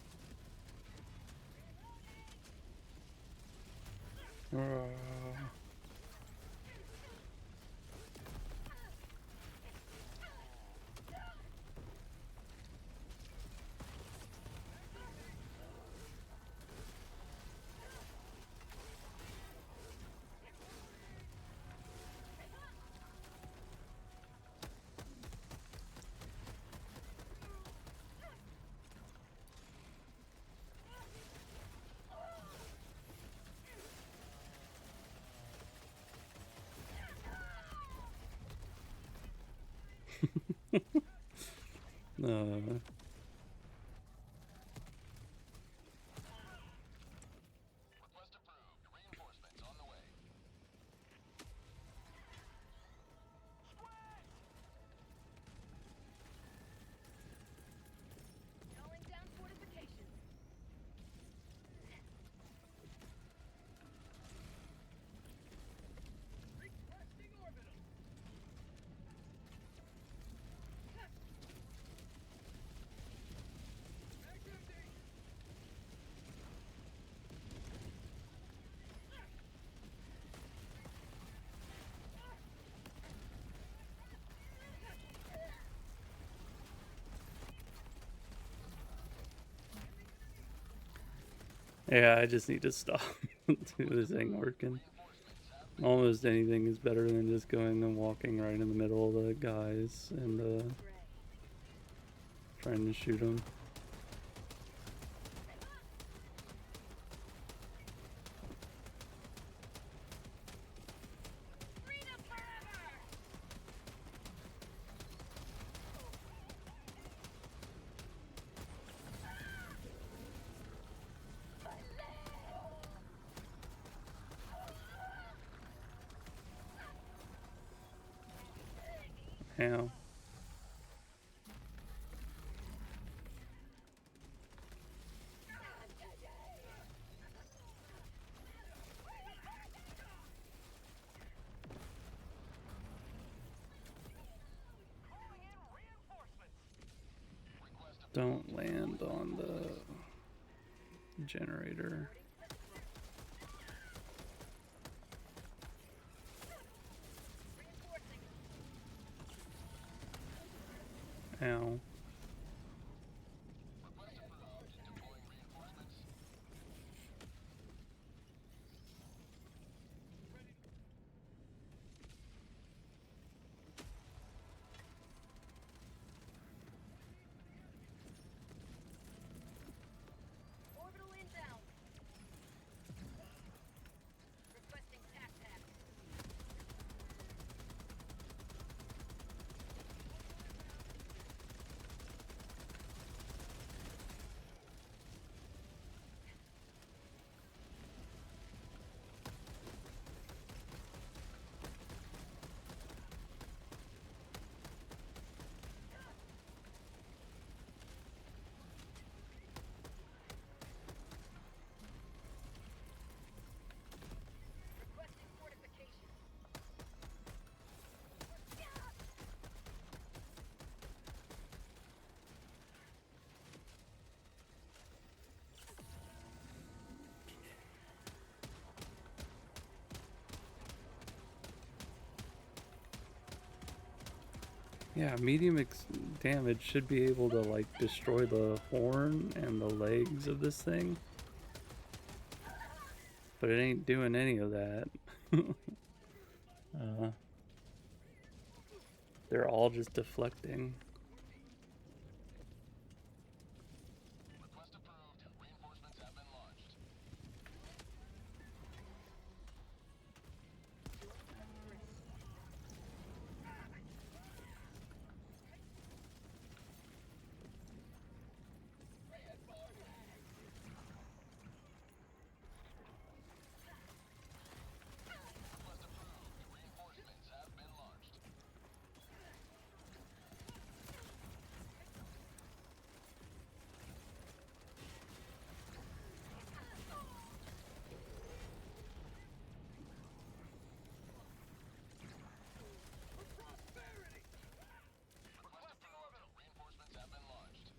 Request approved. Reinforcements on the way. Calling down fortifications. Requesting orbital. Yeah, I just need to stop to this thing working. Almost anything is better than just going and walking right in the middle of the guys and trying to shoot them. Freedom forever! Ow. Calling in reinforcements. Don't land on the generator. Ow. Orbital inbound. Requesting TAC. Requesting fortifications. Yeah, medium damage should be able to like destroy the horn and the legs of this thing. But it ain't doing any of that. They're all just deflecting. Request approved. Reinforcements have been launched. Request approved. Reinforcements have been launched. Requesting orbital. Reinforcements have been launched.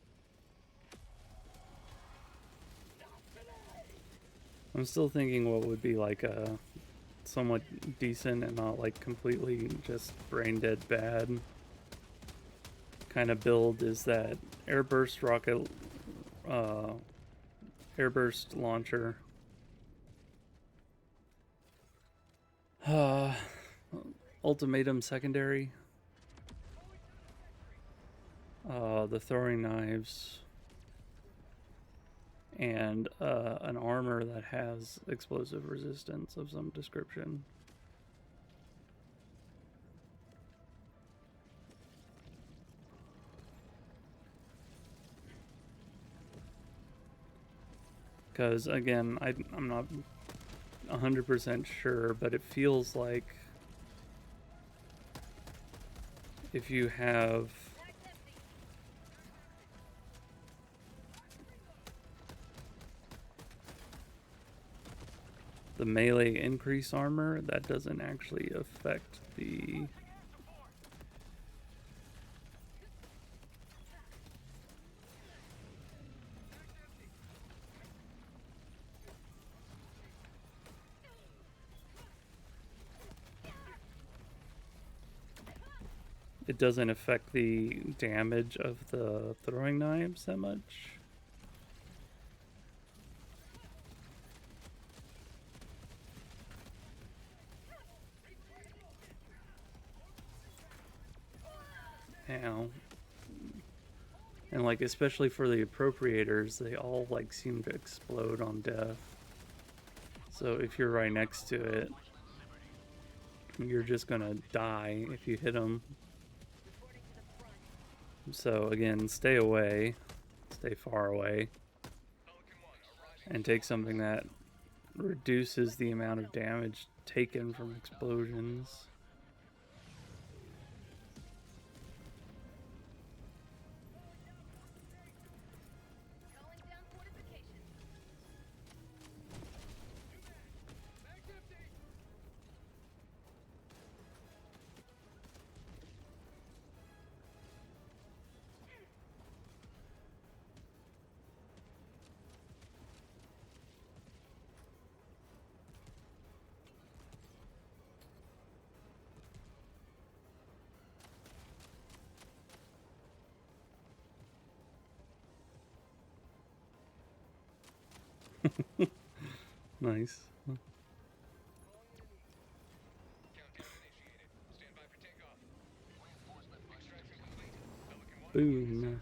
I'm still thinking what would be like a somewhat decent and not like completely just brain dead bad kind of build is that airburst rocket airburst launcher. Ultimatum secondary. The throwing knives. And an armor that has explosive resistance of some description. Because again, I'm not 100% sure, but it feels like if you have the melee increase armor, that doesn't actually affect the it doesn't affect the damage of the throwing knives that much. now. And like, especially for the appropriators, they all like seem to explode on death. So if you're right next to it, you're just gonna die if you hit them. Reporting to the front. So again, stay away, stay far away, Pelican 1, arriving. and take something that reduces the amount of damage taken from explosions. Calling down fortifications. Mag's empty. Nice. Countdown initiated. Stand by for takeoff. Extraction complete. Pelican 1. Boom.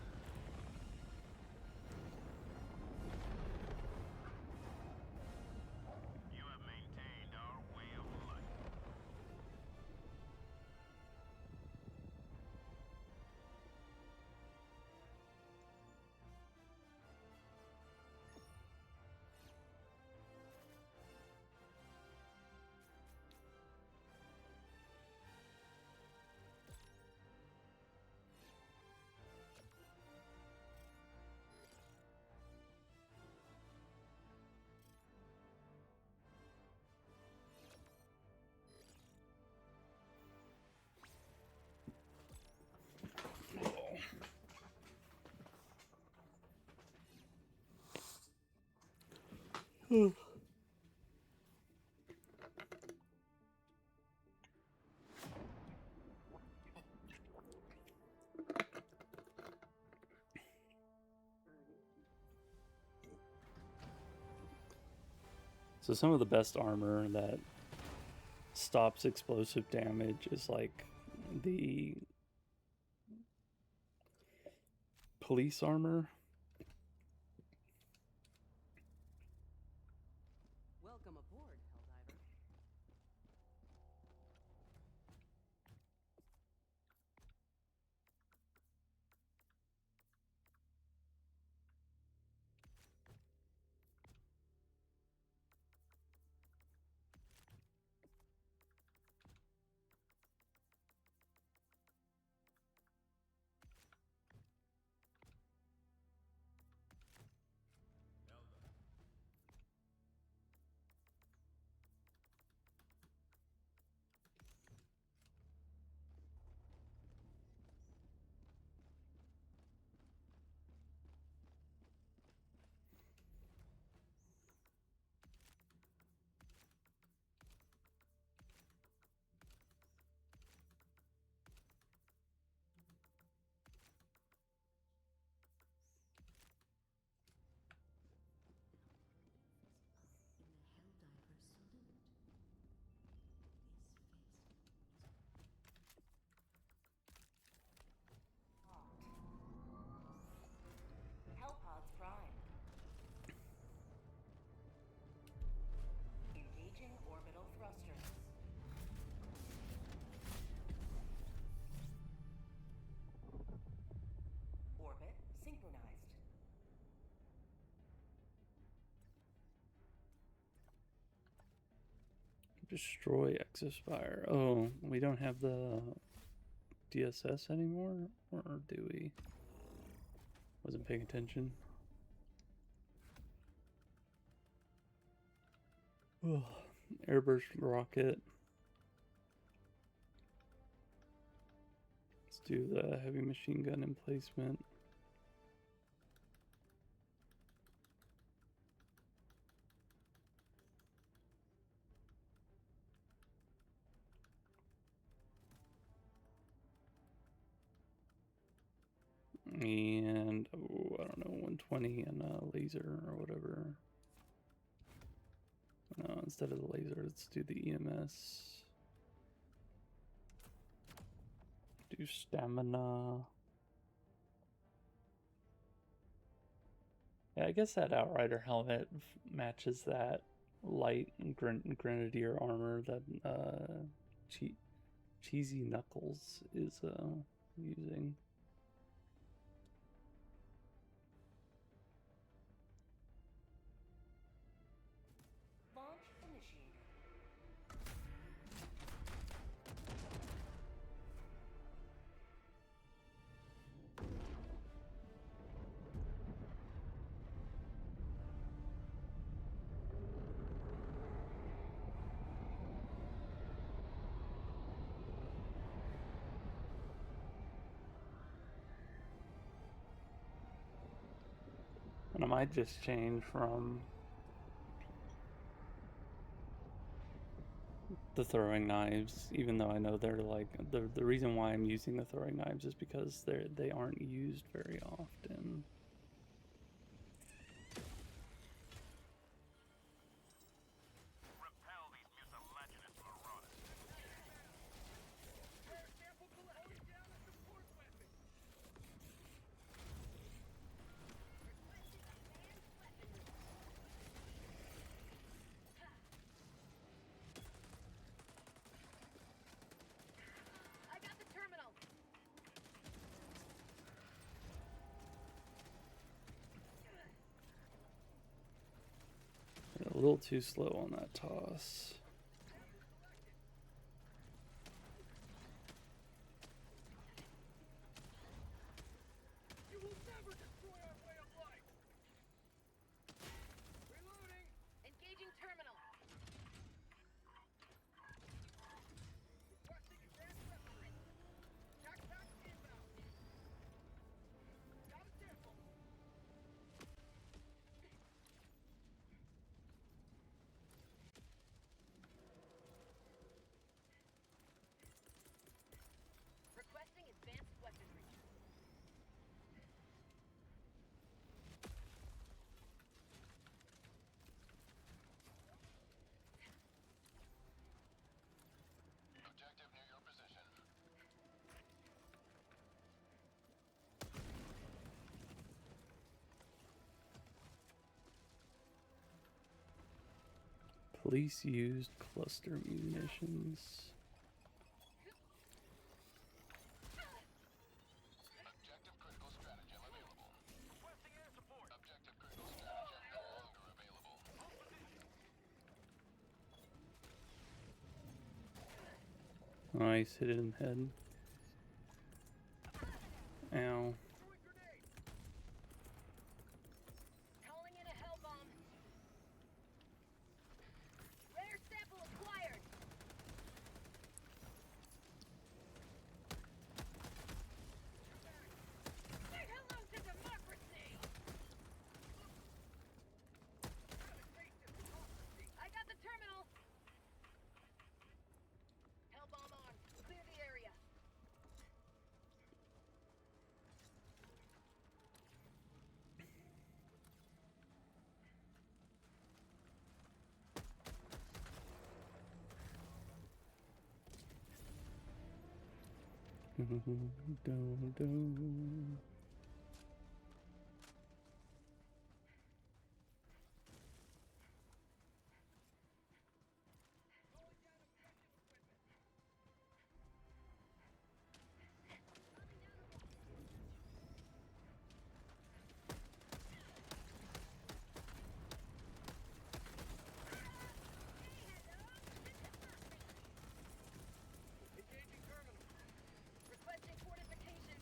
You have maintained our way of life. So some of the best armor that stops explosive damage is like the police armor. Welcome aboard, Helldiver. Hellpods prime. Engaging orbital thrusters. Orbit synchronized. Destroy Exospire. Oh, we don't have the DSS anymore? Or do we? Wasn't paying attention. Oh, airburst rocket. Let's do the heavy machine gun emplacement. And, oh, I don't know, 120 and a laser or whatever. No, instead of the laser, let's do the EMS. Do stamina. Yeah, I guess that Outrider helmet matches that light grenadier armor that Cheesy Knuckles is using. Launch initiated. And I might just change from the throwing knives, even though I know they're like the reason why I'm using the throwing knives is because they aren't used very often. Repel these mucilaginous marauders. Rare sample collected down a support weapon. I got the terminal. A little too slow on that toss. You will never destroy our way of life. Reloading. Engaging terminal. Requesting advanced weaponry. Backpack inbound. Got a sample. Requesting advanced weaponry. Objective near your position. Police used cluster munitions. Objective critical stratagem available. Requesting air support. Objective critical stratagem no longer available. Nice, hit it in the head. Ow. Throwing grenade. Calling in a hell bomb. Rare sample acquired. Say hello to democracy. I got the terminal. Hell bomb on. Clear the area. Engaging terminal. Requesting fortification.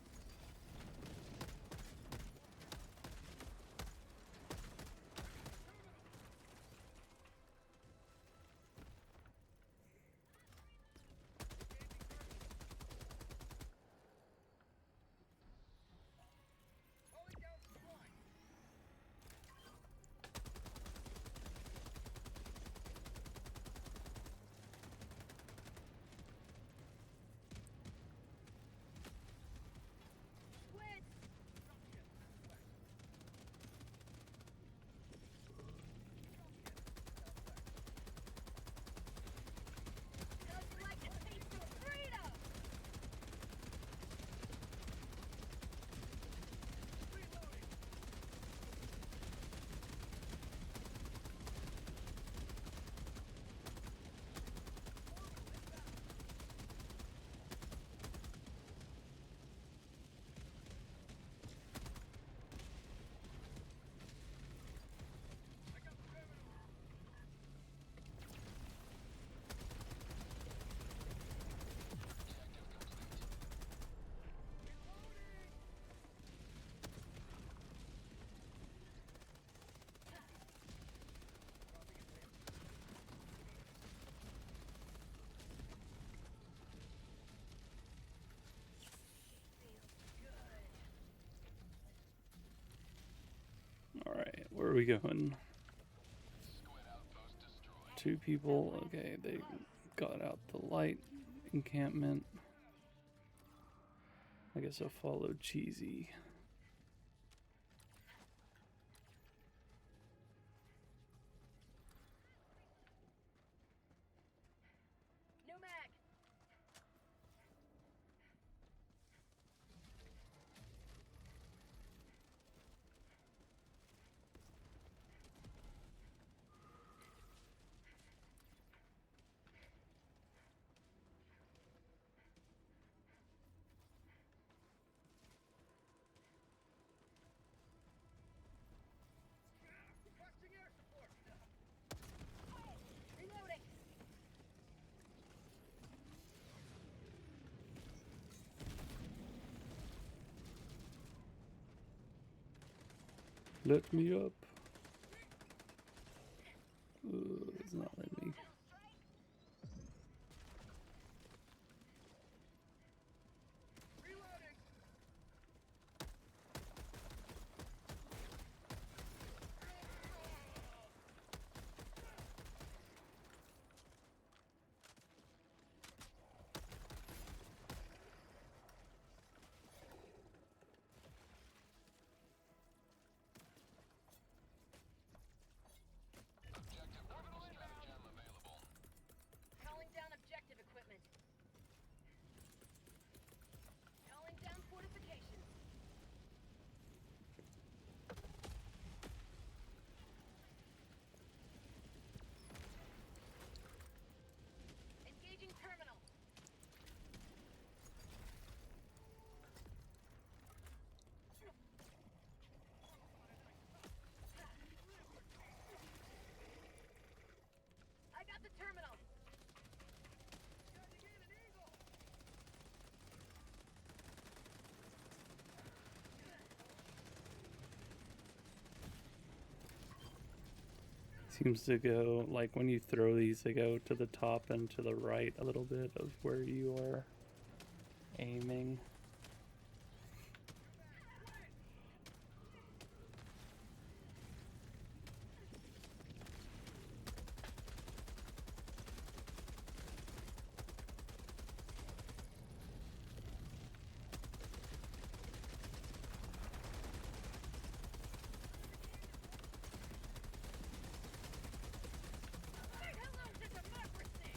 we going? 2 people. Okay, they got out the light encampment. I guess I'll follow Cheesy. No mag. Requesting air support. Reloading. Let me up. It's not letting me. Reloading. Objective orbital stratagem available. Calling down objective equipment. Calling down fortifications. Engaging terminal. I got the terminal. Seems to go, like when you throw these, they go to the top and to the right a little bit of where you are aiming. Say hello to democracy.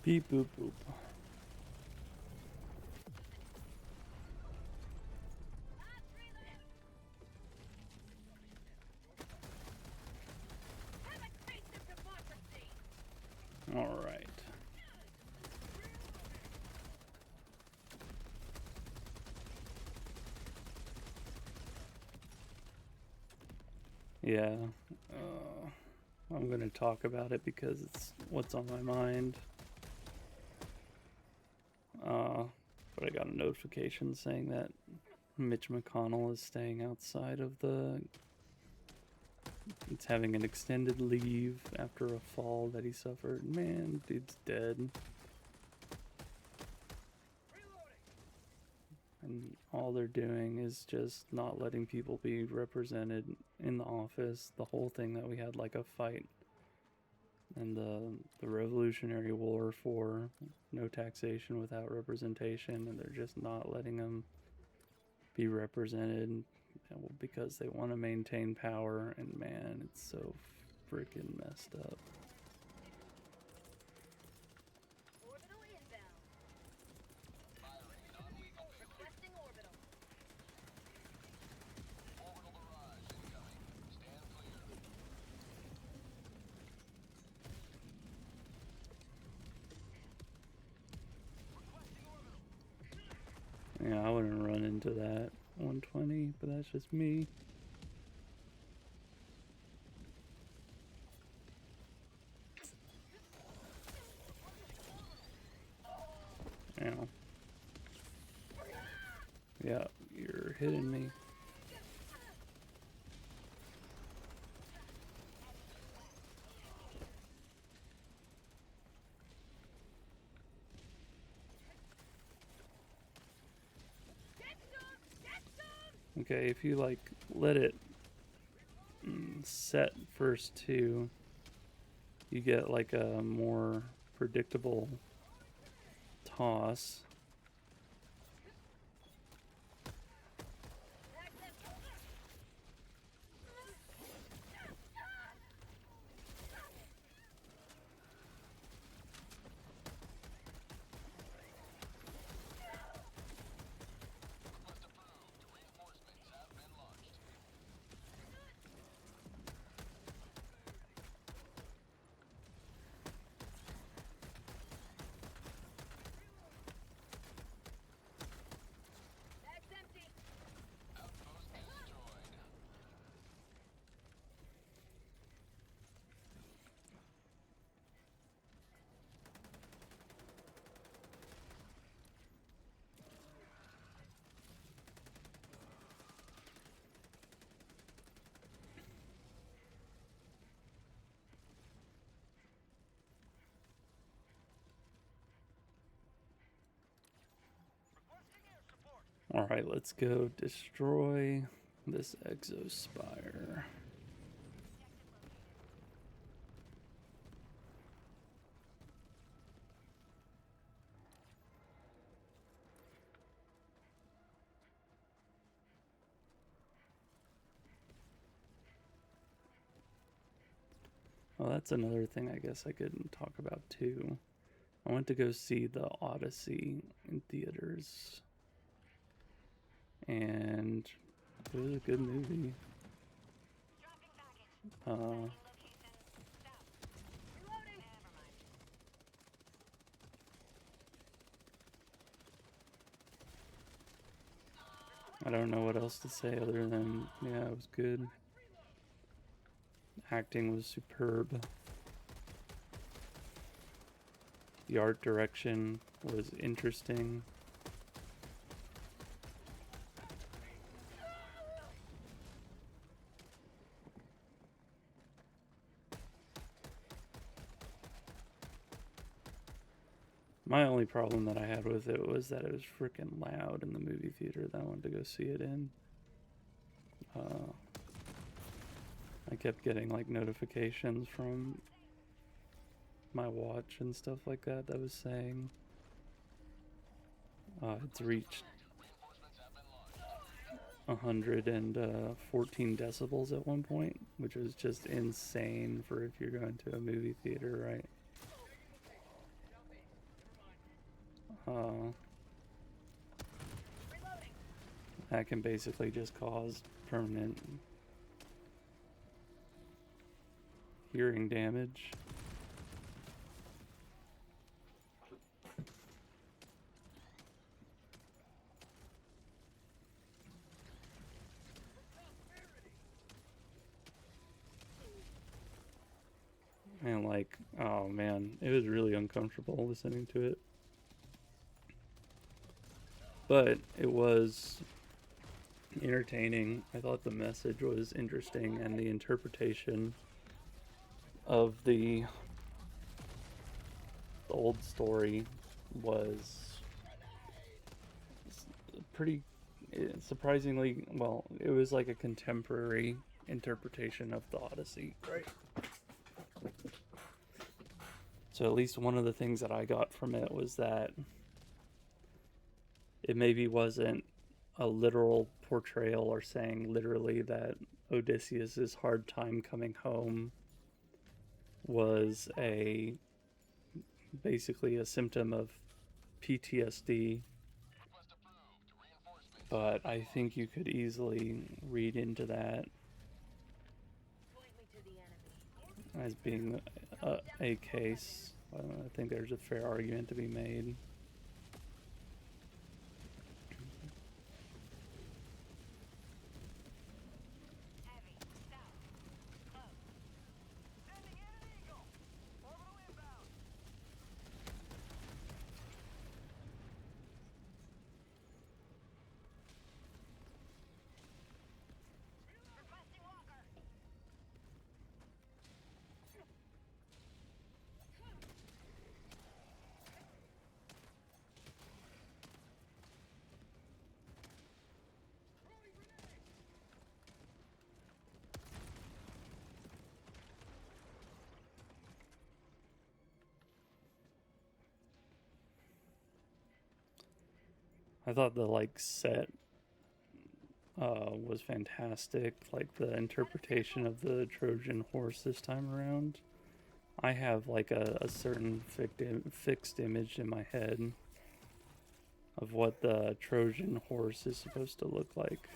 Beep boop boop. Have a taste of democracy! All right. Yeah, I'm gonna talk about it because it's what's on my mind. But I got a notification saying that Mitch McConnell is staying outside of the. It's having an extended leave after a fall that he suffered. Man, dude's dead. And all they're doing is just not letting people be represented in the office. The whole thing that we had like a fight and the Revolutionary War for no taxation without representation, and they're just not letting them be represented because they want to maintain power. And man, it's so freaking messed up. Orbital inbound. Requesting orbital. Orbital barrage incoming. Stand clear. Yeah, I wouldn't run into that 120, but that's just me. Yeah. Yeah, you're hitting me. Okay, if you like let it set first too, you get like a more predictable toss. Request approved. Reinforcements have been launched. Bag's empty. Outpost destroyed. Alright, let's go destroy this exospire. Well, that's another thing I guess I could talk about too. I went to go see the Odyssey in theaters, and it was a good movie. Reloading. I don't know what else to say other than, yeah, it was good. Acting was superb. The art direction was interesting. My only problem that I had with it was that it was freaking loud in the movie theater that I wanted to go see it in. I kept getting like notifications from my watch and stuff like that that was saying it's reached 114 decibels at one point, which was just insane for if you're going to a movie theater, right? That can basically just cause permanent hearing damage. And like, oh man, it was really uncomfortable listening to it. But it was entertaining. I thought the message was interesting, and the interpretation of the old story was pretty surprisingly well. It was like a contemporary interpretation of the Odyssey, right? So at least one of the things that I got from it was that it maybe wasn't a literal portrayal or saying literally that Odysseus's hard time coming home was basically a symptom of PTSD. But I think you could easily read into that as being a case. I think there's a fair argument to be made. I thought the like set was fantastic. Like the interpretation of the Trojan horse this time around. I have like a certain fixed image in my head of what the Trojan horse is supposed to look like.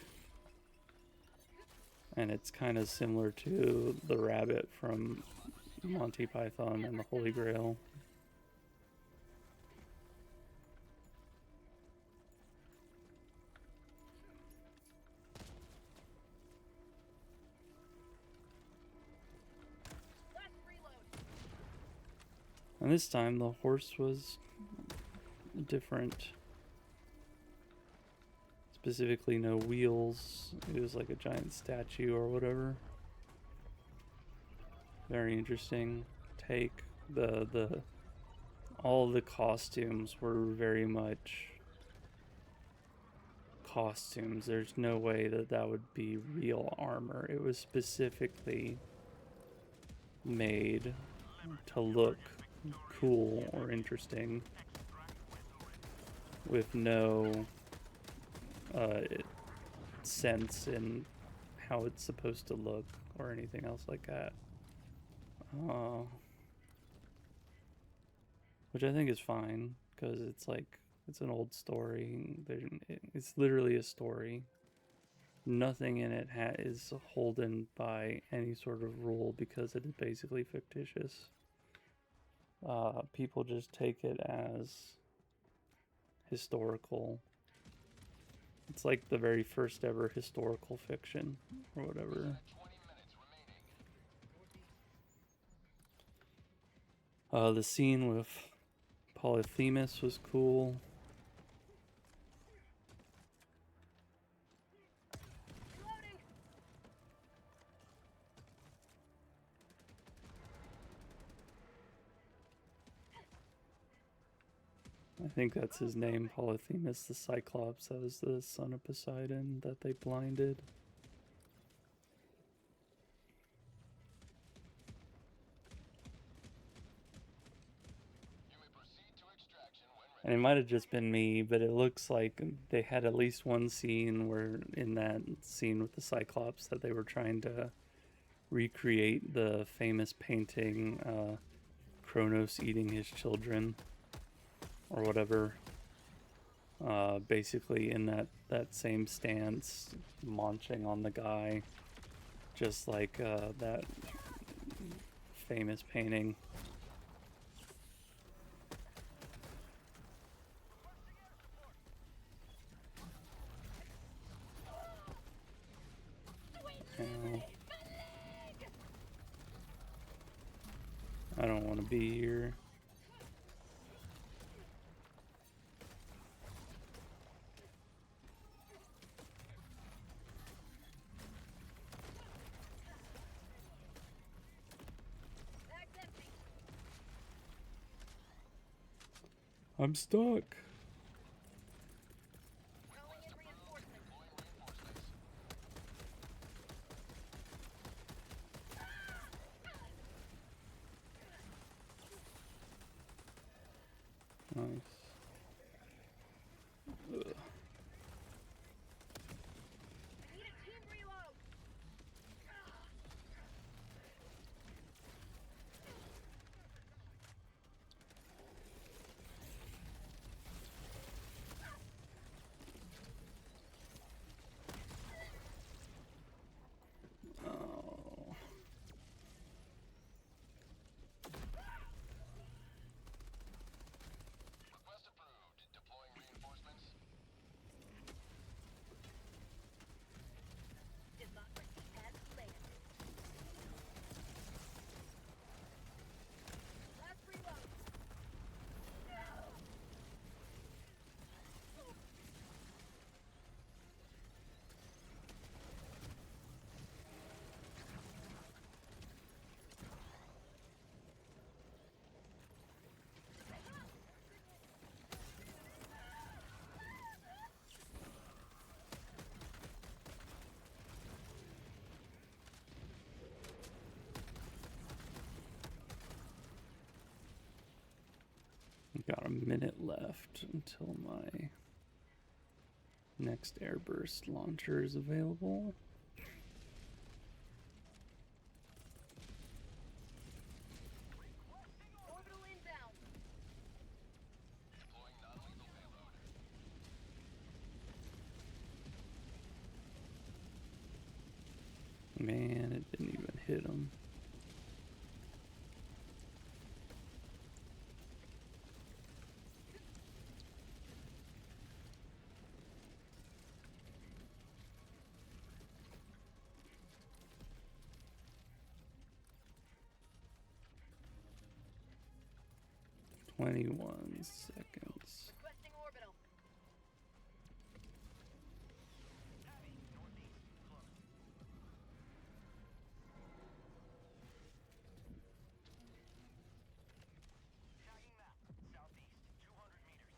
And it's kind of similar to the rabbit from Monty Python and the Holy Grail. And this time the horse was different. Specifically no wheels. It was like a giant statue or whatever. Very interesting take. All the costumes were very much costumes. There's no way that would be real armor. It was specifically made to look cool or interesting with no sense in how it's supposed to look or anything else like that. Which I think is fine, because it's like, it's an old story. It's literally a story. Nothing in it is holden by any sort of rule because it is basically fictitious. People just take it as historical. It's like the very first ever historical fiction or whatever. The scene with Polyphemus was cool. I think that's his name, Polyphemus the Cyclops. That was the son of Poseidon that they blinded. And it might have just been me, but it looks like they had at least one scene where, in that scene with the Cyclops, that they were trying to recreate the famous painting, Kronos eating his children, or whatever. basically in that same stance, munching on the guy, just like that famous painting. Ow. I don't want to be here. Bag's empty. I'm stuck. Calling in reinforcements. Nice. Ugh. I need a team reload. Oh. Request approved. Deploying reinforcements. Democracy has landed. Last reload. Got a minute left until my next airburst launcher is available. Orbital inbound. Deploying non-lethal payload. Man, it didn't even hit him. "21 seconds. Requesting orbital. Tagging map. Southeast, 200 meters.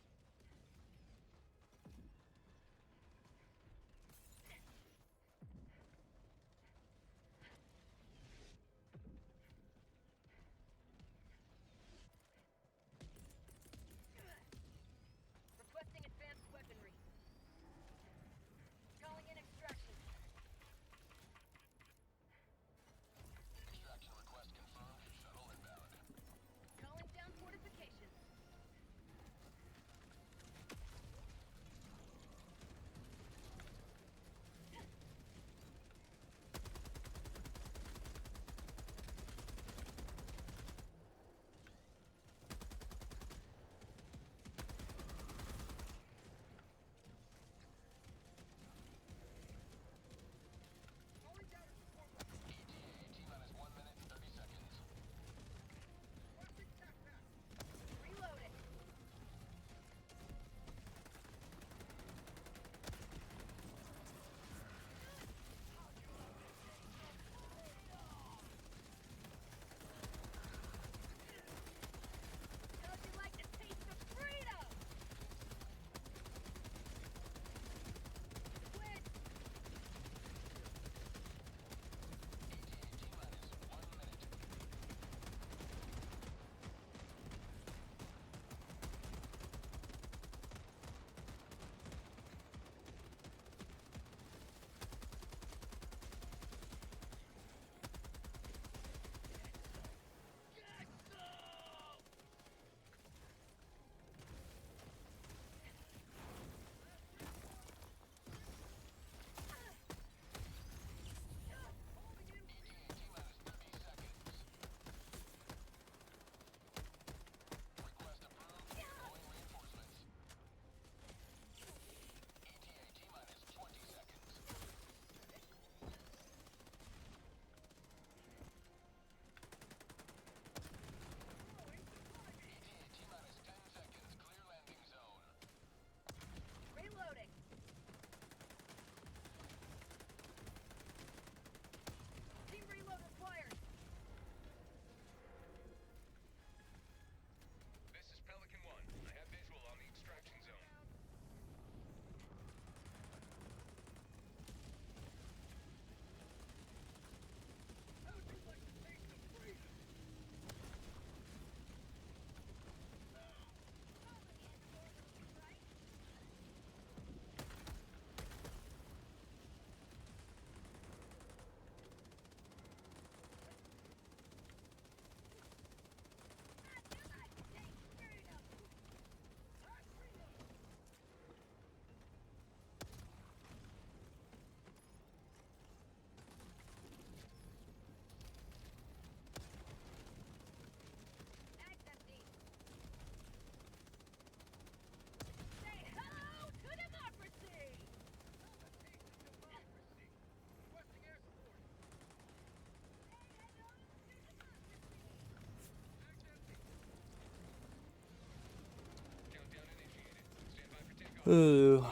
Ugh.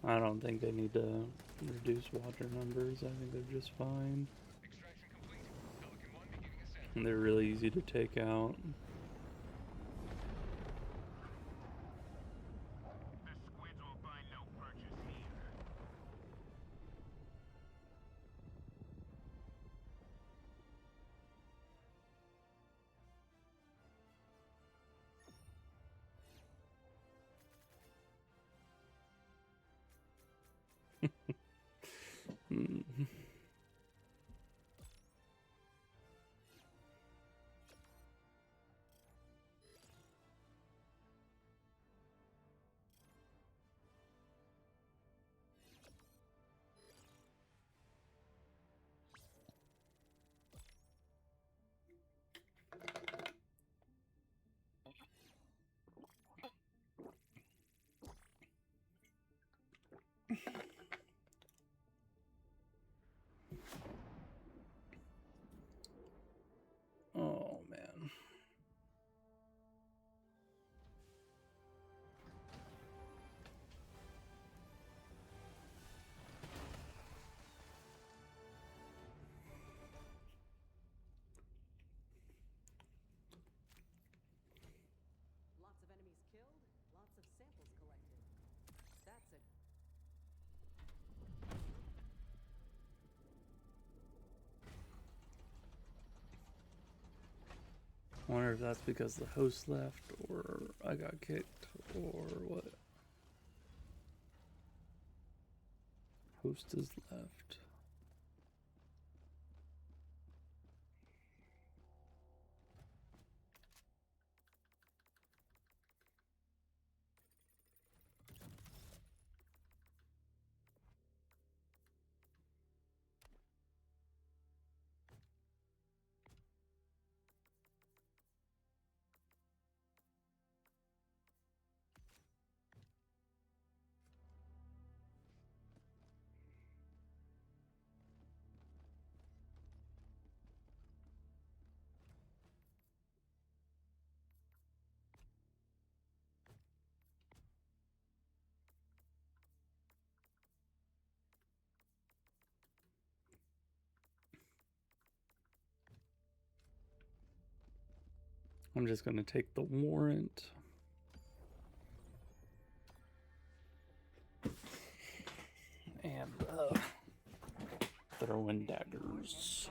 I don't think they need to reduce water numbers. I think they're just fine. Extraction complete. Pelican 1 beginning ascent. And they're really easy to take out. The squids will find no purchase here. Hmm. Oh man. Lots of enemies killed, lots of samples collected. That's a I wonder if that's because the host left or I got kicked or what. Host is left. I'm just gonna take the warrant. And throw in daggers.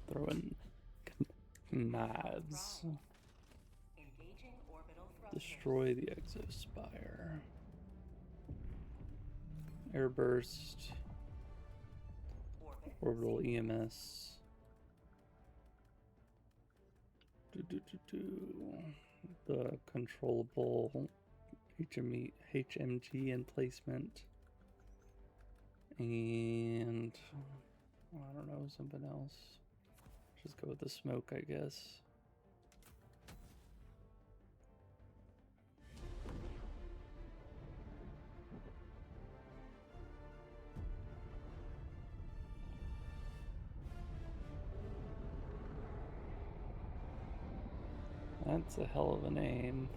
Throw in knives. Engaging orbital thrusters. Destroy the exospire. Airburst. Orbit. Orbital EMS. The controllable HMG emplacement. And I don't know, something else. Just go with the smoke, I guess. That's a hell of a name.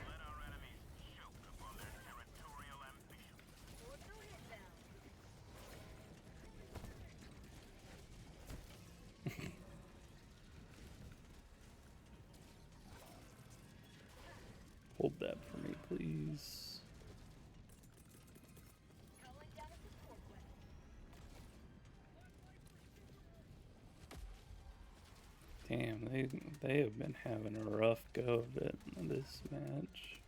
Let our enemies choke upon their territorial ambitions. Orbital inbound. Hold that for me, please. Calling down a support weapon. Damn, they have been having a rough go of it in this match.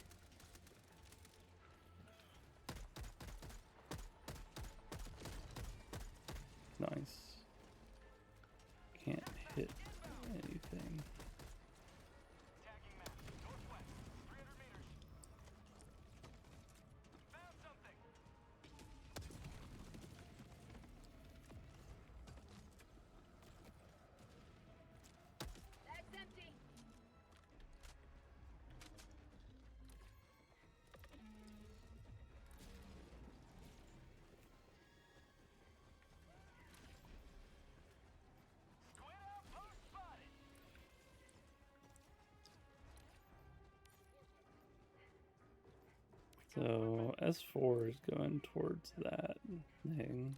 Nice. Can't hit anything. Tagging map. Northwest. 300 meters. Found something. Bag's empty. So S4 is going towards that thing.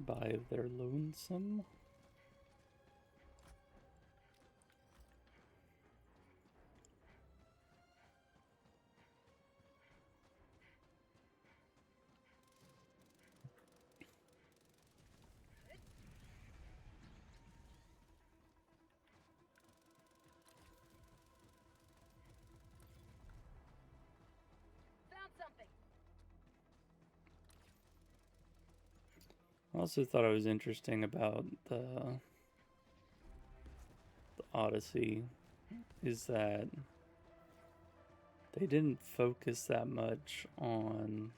By their lonesome. Found something. I also thought it was interesting about the Odyssey is that they didn't focus that much on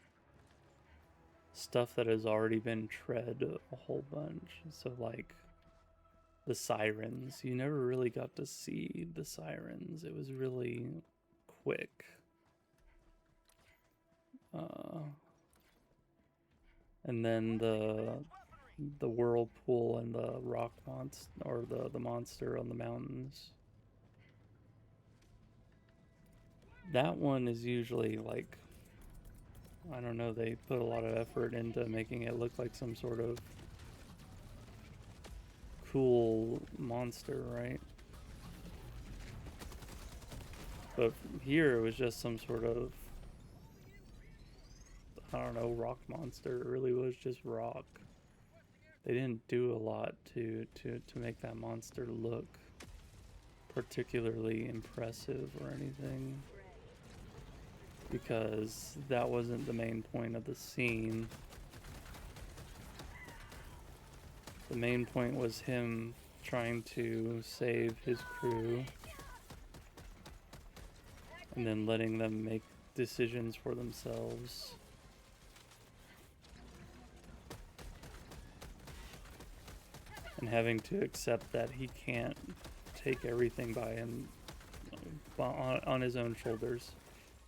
stuff that has already been tread a whole bunch. So like the sirens, you never really got to see the sirens. It was really quick. And then the whirlpool and the rock monster, or the monster on the mountains. That one is usually like, I don't know, they put a lot of effort into making it look like some sort of cool monster, right? But here it was just some sort of, I don't know, rock monster. It really was just rock. They didn't do a lot to make that monster look particularly impressive or anything, because that wasn't the main point of the scene. The main point was him trying to save his crew and then letting them make decisions for themselves. And having to accept that he can't take everything by him on his own shoulders,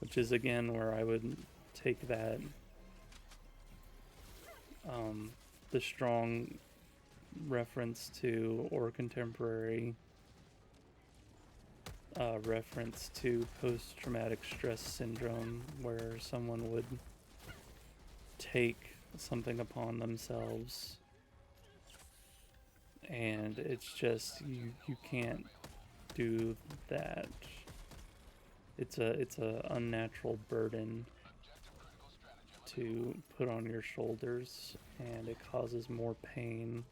which is again where I would take that the strong reference to, or contemporary reference to, post-traumatic stress syndrome, where someone would take something upon themselves and it's just you can't do that. It's a unnatural burden to put on your shoulders, and it causes more pain.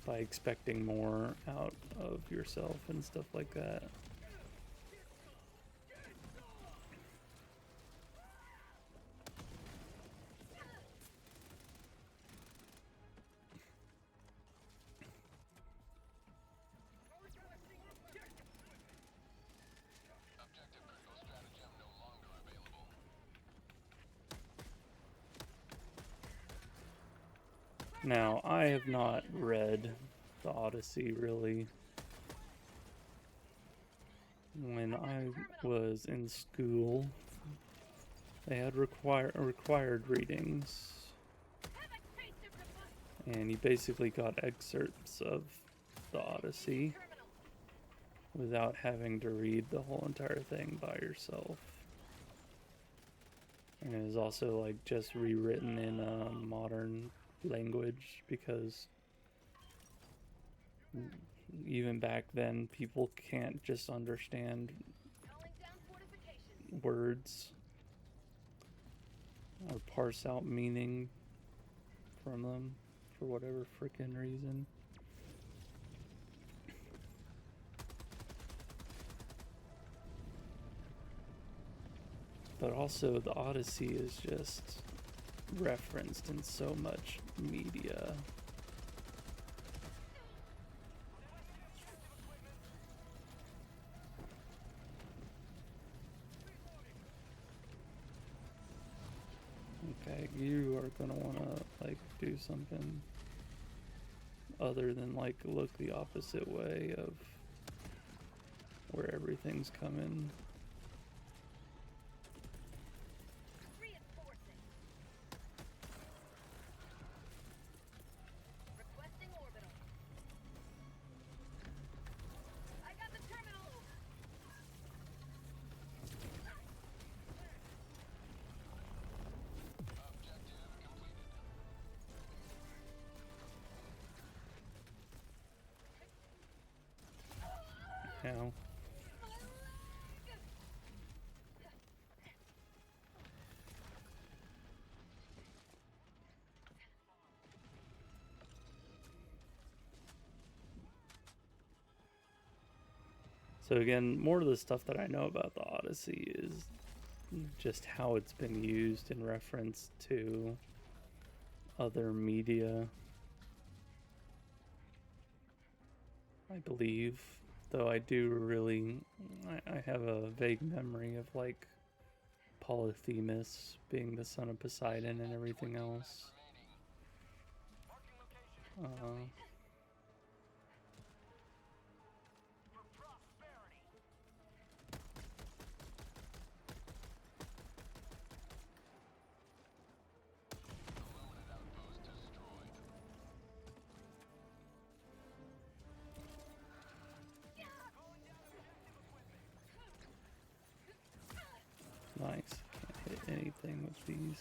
By expecting more out of yourself and stuff like that. Now, I have not read the Odyssey, really. When I was in school, they had required readings, and you basically got excerpts of the Odyssey without having to read the whole entire thing by yourself. And it was also like just rewritten in a modern language, because even back then people can't just understand words or parse out meaning from them for whatever frickin' reason. But also the Odyssey is just referenced in so much media. Okay, you are gonna wanna like do something other than like look the opposite way of where everything's coming. now. So again, more of the stuff that I know about the Odyssey is just how it's been used in reference to other media, I believe. Though I do really, I have a vague memory of like Polyphemus being the son of Poseidon and everything else. Nice. Can't hit anything with these.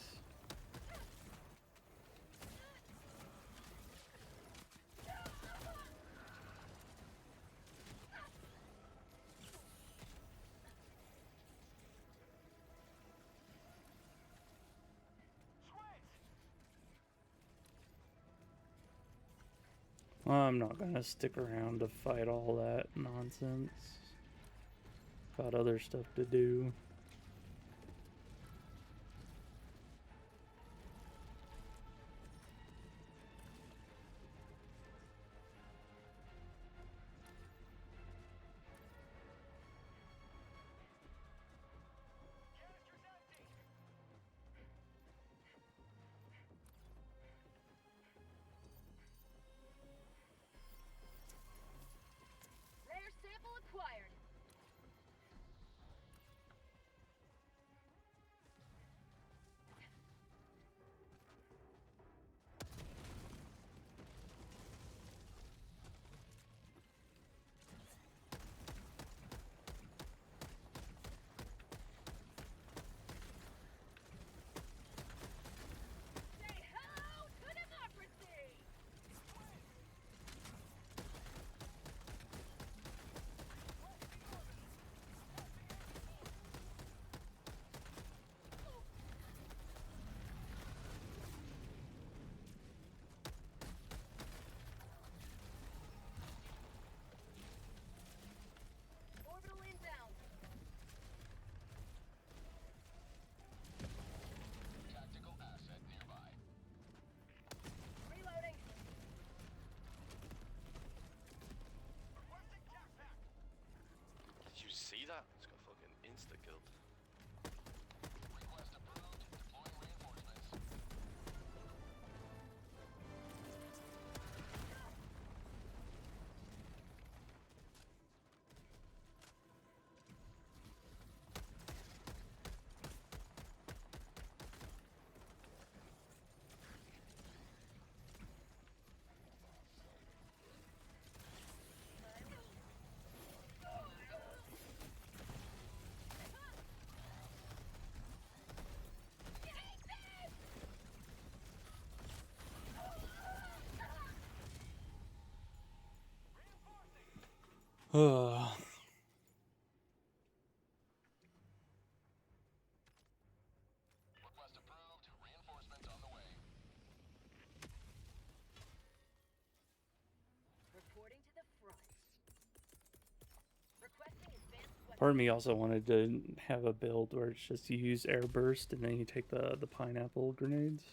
I'm not gonna stick around to fight all that nonsense. Got other stuff to do. Rare sample acquired. Say hello to democracy! Orbital inbound. Tactical asset nearby. Reloading. Did you see that? It's got fucking insta-killed. Request approved. Deploying reinforcements. Request approved. Reinforcements on the way. Reporting to the front. Requesting advanced weapons. Part of me also wanted to have a build where it's just you use airburst and then you take the pineapple grenades.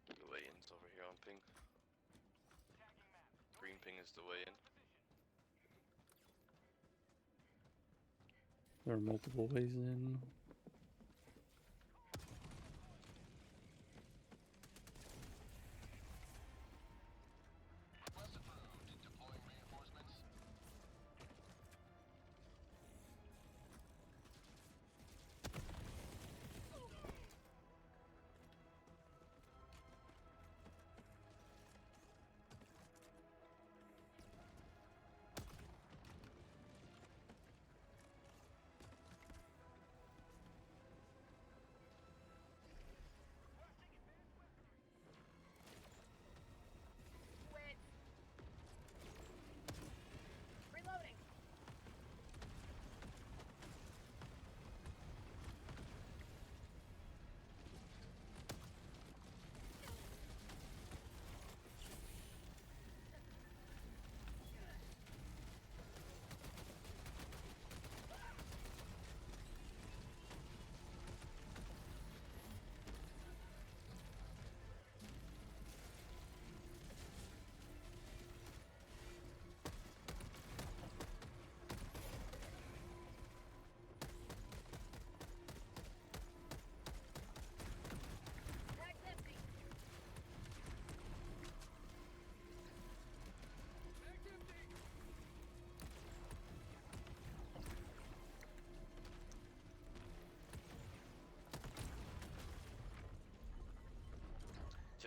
The way-in's over here on ping. Green ping is the way in. There are multiple ways in. Request approved. Deploying reinforcements.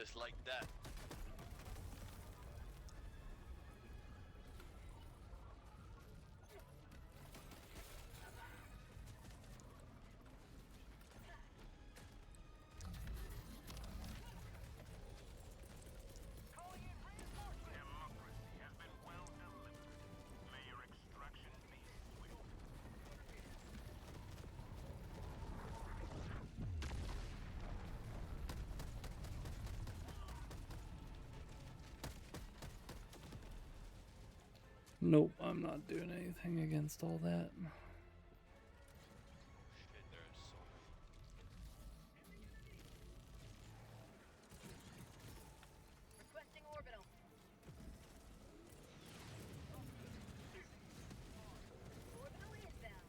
Just like that. Democracy has been well delivered. May your extraction be swift. Nope, I'm not doing anything against all that. Shit, there's so many. Requesting orbital. Orbital inbound.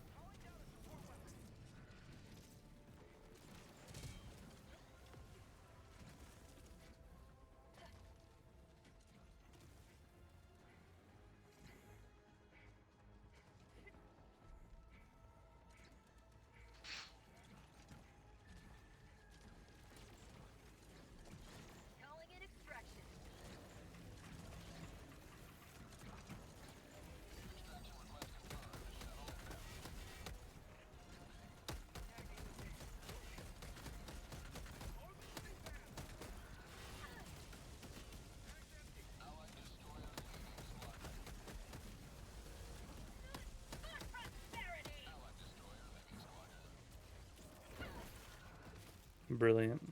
Calling in extraction. For prosperity. Brilliant.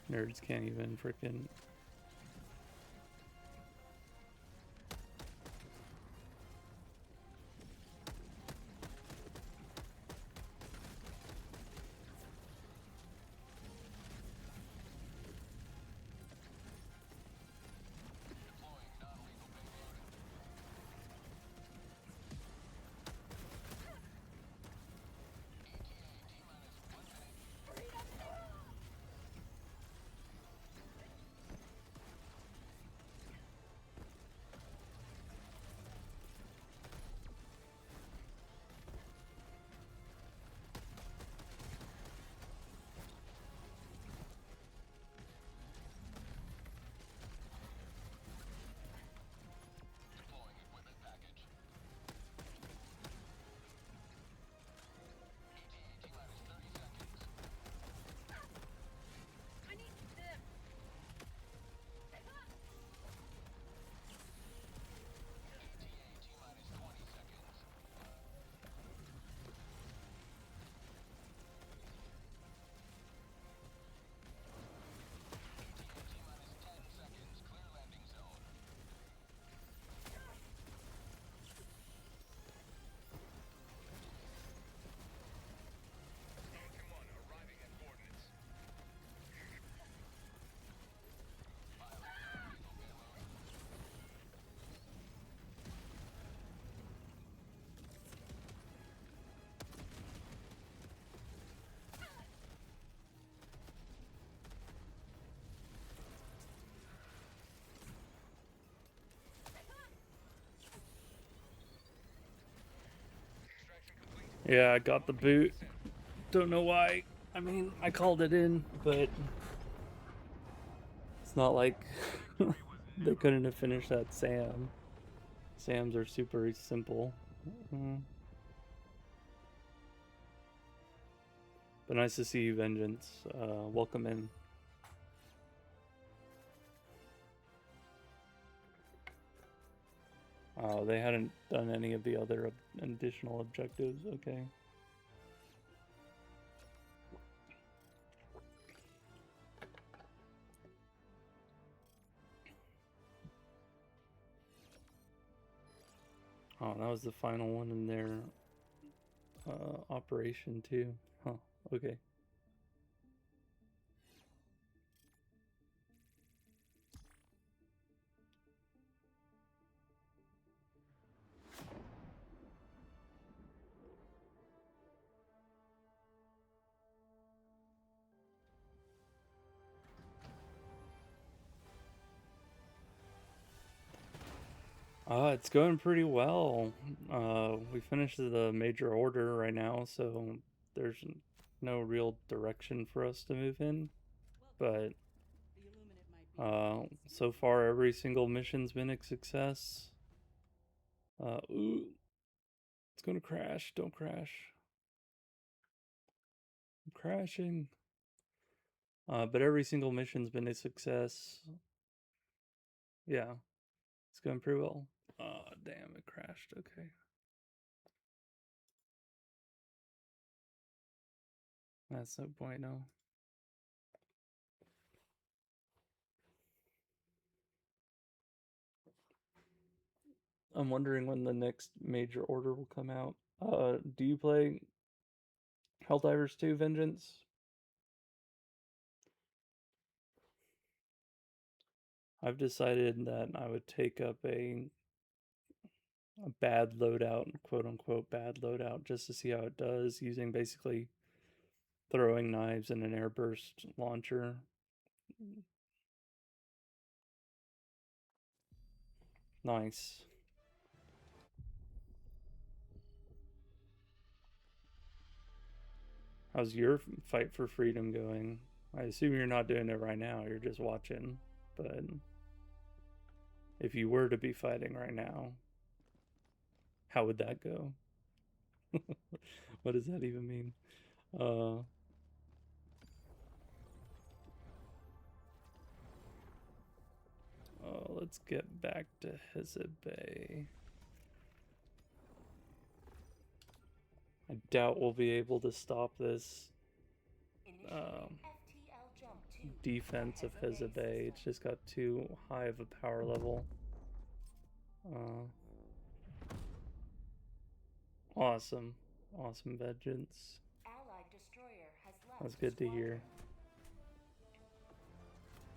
Nerds can't even frickin' I need them. Pelican 1 arriving at coordinates. Extraction complete. Yeah, I got the boot. Don't know why. I mean, I called it in, but it's not like they couldn't have finished that Sam. Sams are super simple. Mhm. But nice to see you, Vengeance. Welcome in. Oh, they hadn't done any of the other additional objectives. Okay. Oh, that was the final one in their operation too. Huh. Okay. It's going pretty well. We finished the major order right now, so there's no real direction for us to move in. But The Illuminate might be so far every single mission's been a success. Ooh, it's gonna crash. Don't crash. I'm crashing. But every single mission's been a success. Yeah, it's going pretty well. Damn, it crashed. Okay. That's no bueno. I'm wondering when the next major order will come out. Do you play Helldivers 2 Vengeance? I've decided that I would take up a bad loadout, quote unquote bad loadout, just to see how it does, using basically throwing knives and an airburst launcher. Nice. How's your fight for freedom going? I assume you're not doing it right now, you're just watching. But if you were to be fighting right now, how would that go? What does that even mean? Let's get back to Heze Bay. I doubt we'll be able to stop this Initiating FTL jump 2 defense of at Heze Bay. It's just got too high of a power level. Awesome. Awesome vengeance. Allied destroyer has left That's good to hear.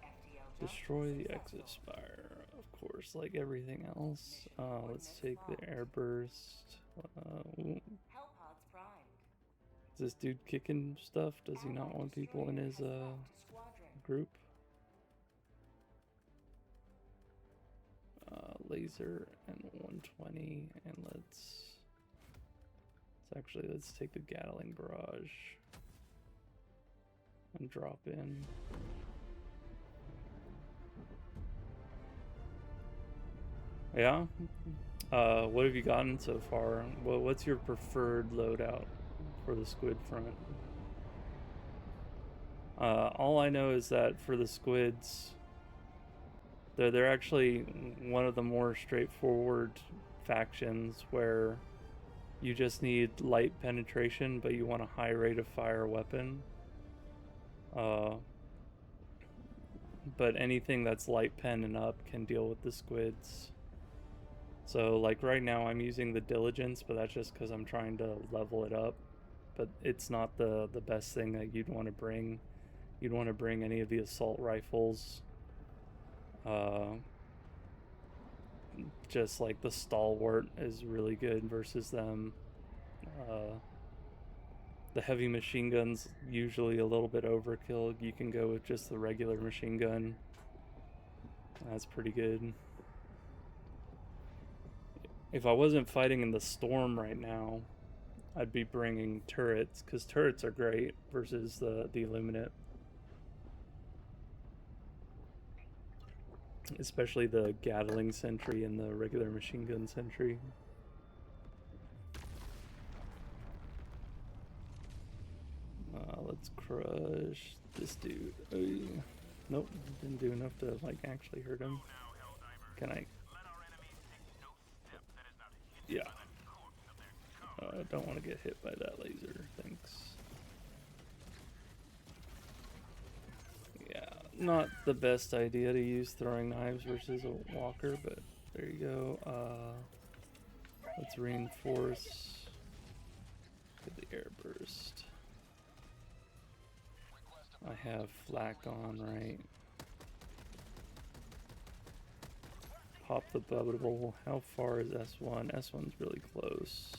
FTL jump Destroy the successful. Exospire, of course, like everything else. Let's take the airburst. Ooh. Hellpods primed. Is this dude kicking stuff? Does he not want people in his group? Laser and 120, and let's take the Gatling barrage and drop in. Yeah. What have you gotten so far? What's your preferred loadout for the squid front? All I know is that for the squids, they're actually one of the more straightforward factions where you just need light penetration, but you want a high rate of fire weapon. But anything that's light pen and up can deal with the squids. So like right now I'm using the Diligence, but that's just because I'm trying to level it up. But it's not the best thing that you'd want to bring. You'd want to bring any of the assault rifles. Just like the Stalwart is really good versus them. The heavy machine gun's usually a little bit overkill. You can go with just the regular machine gun. That's pretty good. If I wasn't fighting in the storm right now, I'd be bringing turrets, because turrets are great versus the Illuminate. Especially the Gatling sentry and the regular machine gun sentry. Let's crush this dude. Nope, didn't do enough to like actually hurt him. Can I? Yeah. Don't want to get hit by that laser. Thanks. Yeah, not the best idea to use throwing knives versus a walker, but there you go. Let's reinforce. Get the airburst. I have flak on, right? Pop the bubble. How far is S1? S1's really close.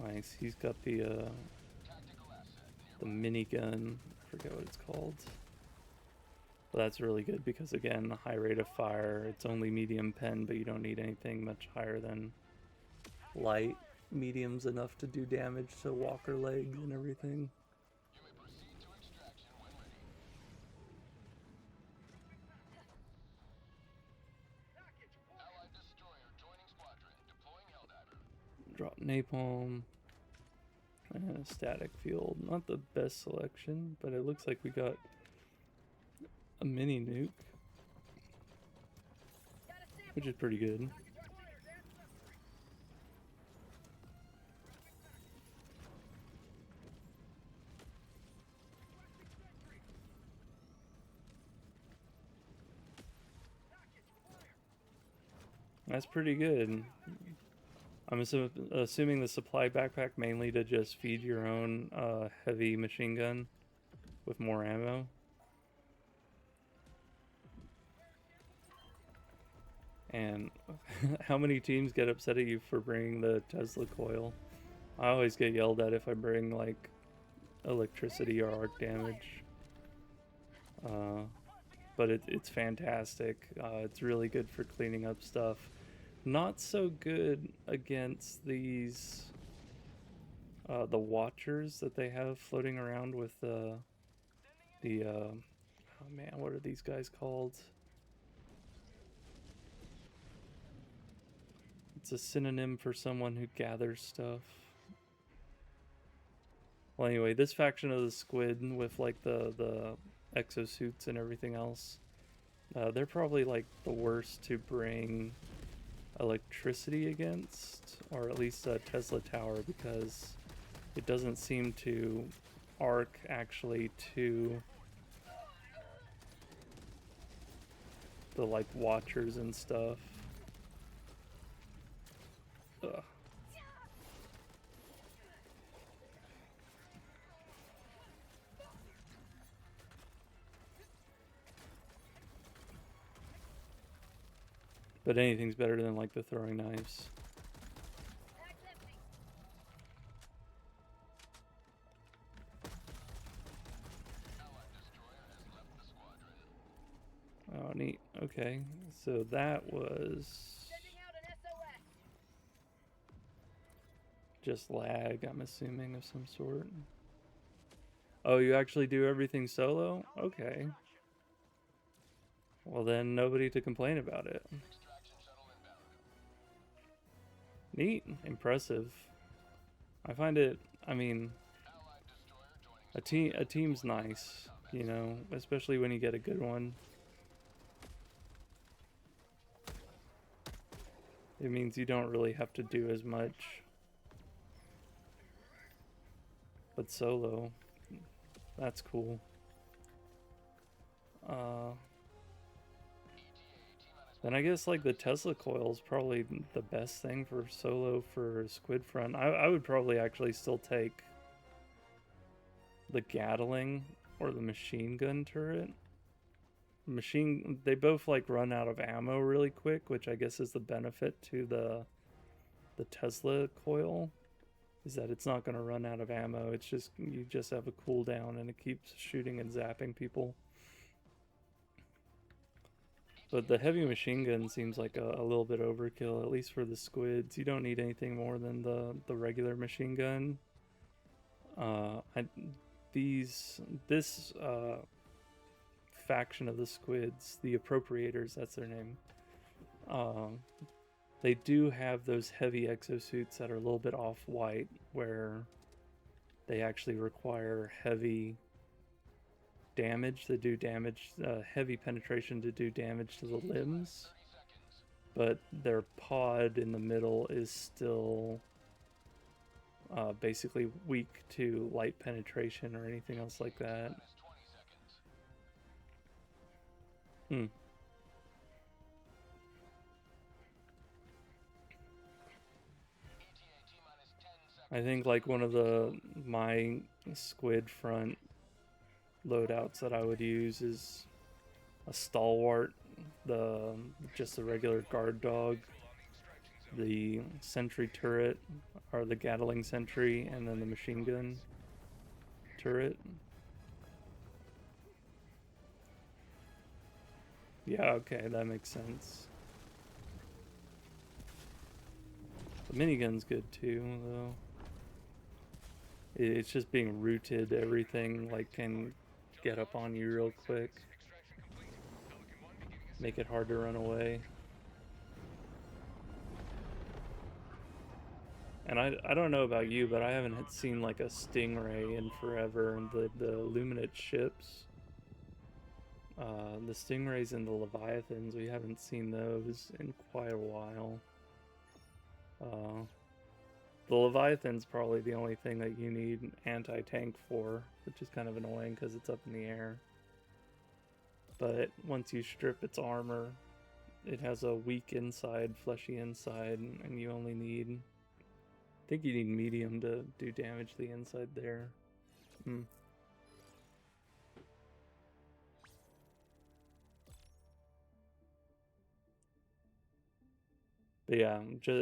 Nice. He's got the minigun. I forget what it's called. But that's really good because again, high rate of fire. It's only medium pen, but you don't need anything much higher than light. Medium's enough to do damage to walker legs and everything. You may proceed to extraction when ready. Allied destroyer joining squadron. Deploying Helldiver. Drop napalm. And a static field. Not the best selection, but it looks like we got a mini nuke, which is pretty good. That's pretty good. I'm assuming the supply backpack mainly to just feed your own heavy machine gun with more ammo. And how many teams get upset at you for bringing the Tesla coil? I always get yelled at if I bring like electricity or arc damage. But it's fantastic. It's really good for cleaning up stuff. Not so good against these the watchers that they have floating around with oh man, what are these guys called? It's a synonym for someone who gathers stuff. Well, anyway, this faction of the squid with like the exosuits and everything else, they're probably like the worst to bring electricity against, or at least a Tesla tower, because it doesn't seem to arc actually to the like watchers and stuff. Ugh. But anything's better than like the throwing knives. Oh, neat. Okay, so that was just lag, I'm assuming, of some sort. Oh, you actually do everything solo? Okay. Well, then nobody to complain about it. Neat. Impressive. I find it, I mean, a team's nice, you know, especially when you get a good one. It means you don't really have to do as much. But solo, that's cool. Then I guess like the Tesla coil is probably the best thing for solo for Squid Front. I would probably actually still take the Gatling or the machine gun turret. They both like run out of ammo really quick, which I guess is the benefit to the Tesla coil, is that it's not going to run out of ammo. It's just, you just have a cooldown and it keeps shooting and zapping people. But the heavy machine gun seems like a little bit overkill, at least for the squids. You don't need anything more than the regular machine gun. This faction of the squids, the appropriators, that's their name. They do have those heavy exosuits that are a little bit off-white, where they actually require heavy damage to do damage, heavy penetration to do damage to the limbs, but their pod in the middle is still basically weak to light penetration or anything else like that. I think like one of my Squid Front loadouts that I would use is a stalwart, just the regular guard dog, the sentry turret, or the Gatling sentry, and then the machine gun turret. Yeah, okay, that makes sense. The minigun's good too, though. It's just being rooted, everything like can get up on you real quick. Extraction complete. Pelican 1 beginning ascent. Make it hard to run away. And I don't know about you, but I haven't seen like a Stingray in forever. And the Illuminate ships, the Stingrays and the Leviathans, we haven't seen those in quite a while. The Leviathan's probably the only thing that you need anti-tank for, which is kind of annoying because it's up in the air. But once you strip its armor, it has a weak inside, fleshy inside, and you only need... I think you need medium to do damage to the inside there. But yeah,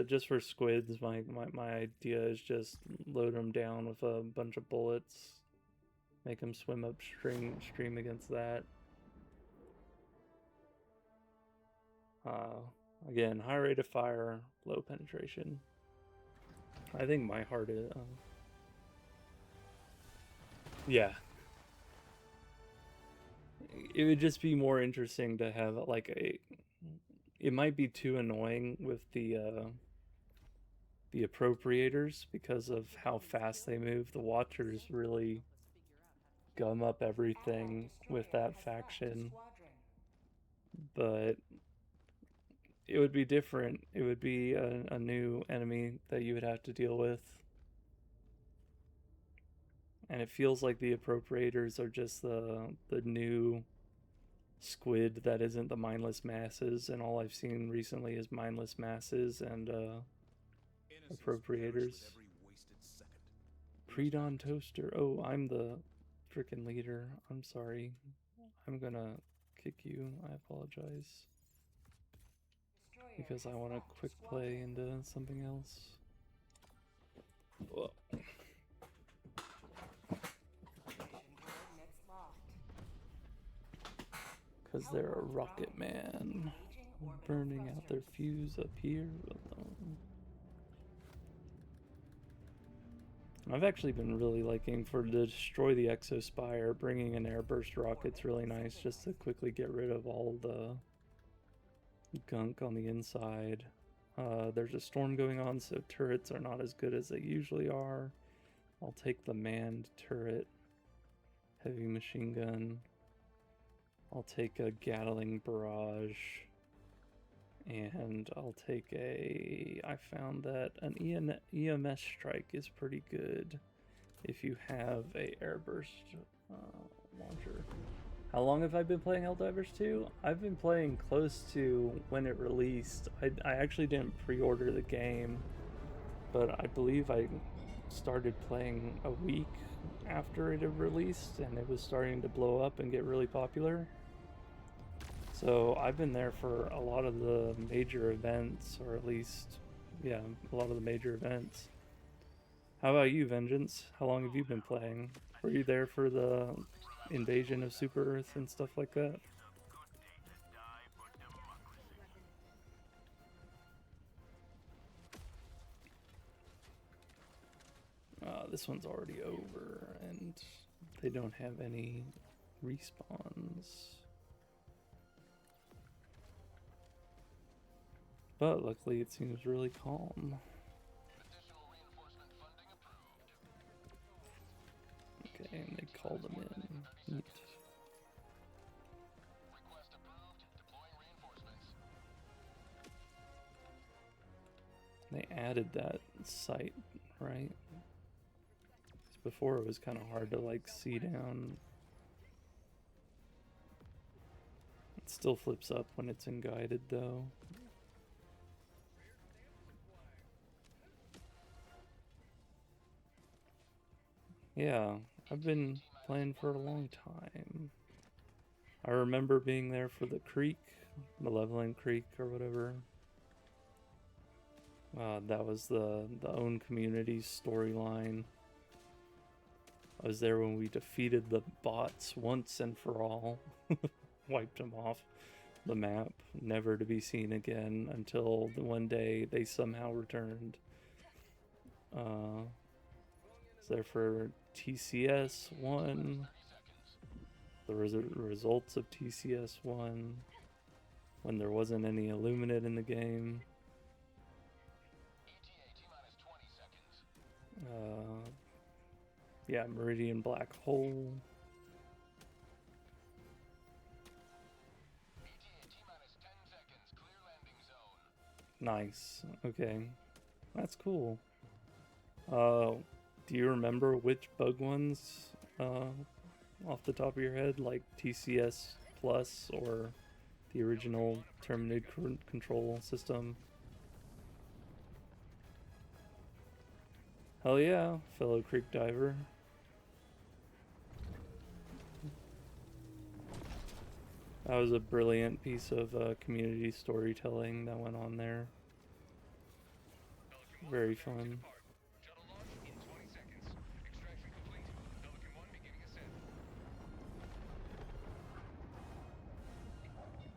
just for squids, my idea is just load them down with a bunch of bullets, make them swim upstream against that. Again, high rate of fire, low penetration. I think my heart is... yeah. It would just be more interesting to have like a... It might be too annoying with the appropriators because of how fast they move. The Watchers really gum up everything with that faction. But it would be different. It would be a new enemy that you would have to deal with. And it feels like the appropriators are just the new squid that isn't the mindless masses, and all I've seen recently is mindless masses and appropriators. Pre-dawn toaster. Oh, I'm the frickin' leader. I'm sorry. I'm gonna kick you. I apologize. Because I want to quick play into something else. Whoa. Because they're a rocket man. Burning out their fuse up here alone. I've actually been really liking for to destroy the Exospire, bringing an airburst rocket's really nice just to quickly get rid of all the gunk on the inside. There's a storm going on, so turrets are not as good as they usually are. I'll take the manned turret, heavy machine gun. I'll take a Gatling barrage, and I'll take a... I found that an EMS strike is pretty good if you have a airburst launcher. How long have I been playing Helldivers 2? I've been playing close to when it released. I actually didn't pre-order the game, but I believe I started playing a week after it had released, and it was starting to blow up and get really popular. So I've been there for a lot of the major events, or at least, yeah, a lot of the major events. How about you, Vengeance? How long have you been playing? Were you there for the invasion of Super Earth and stuff like that? This one's already over, and they don't have any respawns. But luckily it seems really calm. Additional reinforcement funding approved. Okay, and they called them in. Neat. Request approved. Deploying reinforcements. They added that site, right? 'Cause before it was kind of hard to like see down. It still flips up when it's in guided though. Yeah, I've been playing for a long time. I remember being there for the Creek, Malevolent Creek or whatever. That was the own community storyline. I was there when we defeated the bots once and for all. Wiped them off the map, never to be seen again until the one day they somehow returned. It's there for TCS 1. The results of TCS 1. When there wasn't any Illuminate in the game. Yeah, Meridian Black Hole. Nice. Okay. That's cool. Do you remember which bug ones off the top of your head? Like TCS Plus or the original terminated control system? Hell yeah, fellow creek diver. That was a brilliant piece of community storytelling that went on there. Very fun. Shuttle launch in 20 seconds. Extraction complete. Pelican 1 beginning ascent.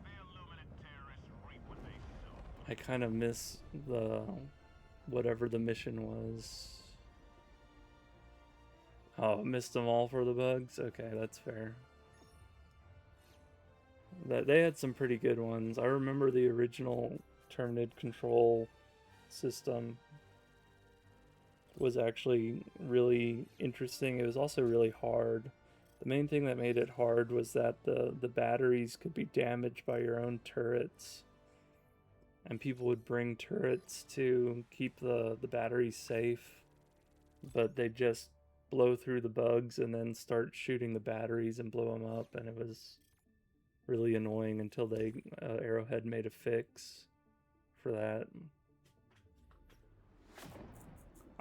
The Illuminate terrorists reap what they sow. I kind of miss the whatever the mission was. Oh, missed them all for the bugs? Okay, that's fair. That they had some pretty good ones. I remember the original terminated control system was actually really interesting. It was also really hard. The main thing that made it hard was that the batteries could be damaged by your own turrets. And people would bring turrets to keep the batteries safe, but they just blow through the bugs and then start shooting the batteries and blow them up, and it was really annoying until Arrowhead made a fix for that.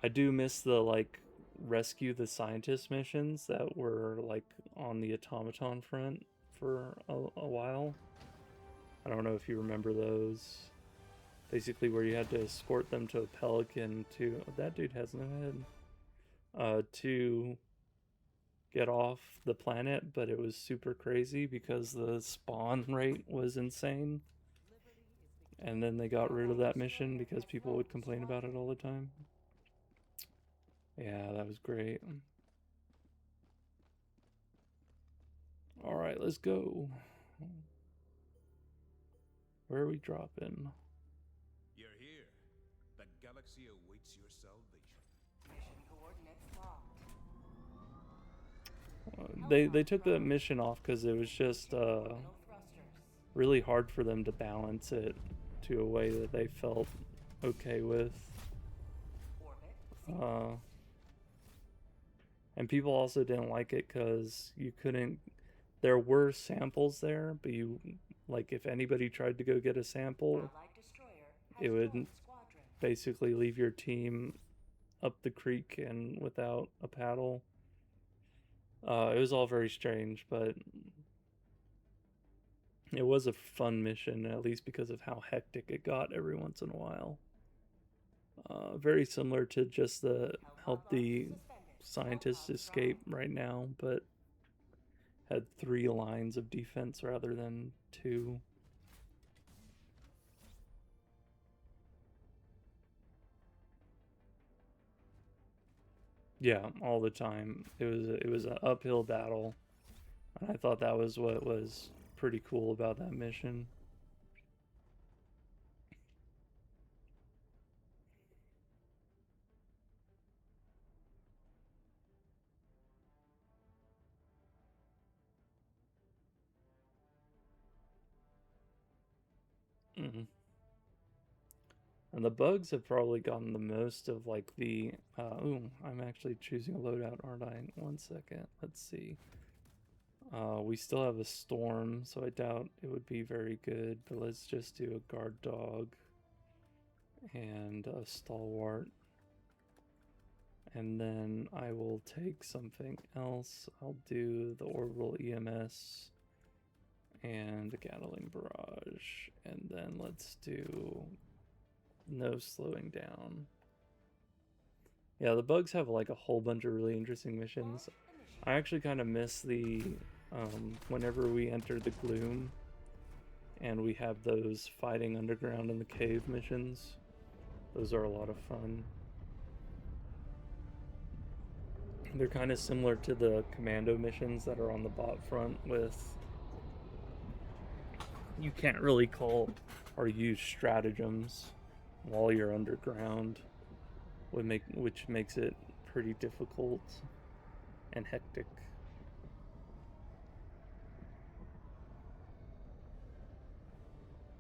I do miss the like rescue the scientist missions that were like on the automaton front for a while. I don't know if you remember those. Basically where you had to escort them to a pelican to... Oh, that dude has no head. To get off the planet, but it was super crazy because the spawn rate was insane. And then they got rid of that mission because people would complain about it all the time. Yeah, that was great. Alright, let's go. Where are we dropping? You're here. The galaxy awaits your salvation. Mission coordinates locked. They took the mission off because it was just Orbital thrusters. really hard for them to balance it to a way that they felt okay with. Orbit. And people also didn't like it because you couldn't... There were samples there, but you... Like, if anybody tried to go get a sample, Allied destroyer has it would joined squadron. basically leave your team up the creek and without a paddle. It was all very strange, but it was a fun mission, at least because of how hectic it got every once in a while. Very similar to just the help the scientists escape right now, but had 3 lines of defense rather than 2. Yeah, all the time. It was an uphill battle, and I thought that was what was pretty cool about that mission. Mm. And the bugs have probably gotten the most of like the ooh, I'm actually choosing a loadout, aren't I? 1 second. Let's see. We still have a storm, so I doubt it would be very good, but let's just do a guard dog and a stalwart. And then I will take something else. I'll do the orbital EMS and a Gatling barrage, and then let's do No slowing down. Yeah, the bugs have like a whole bunch of really interesting missions. I actually kind of miss the whenever we enter the gloom and we have those fighting underground in the cave missions. Those are a lot of fun. They're kind of similar to the commando missions that are on the bot front with you can't really call or use stratagems while you're underground, which makes it pretty difficult and hectic.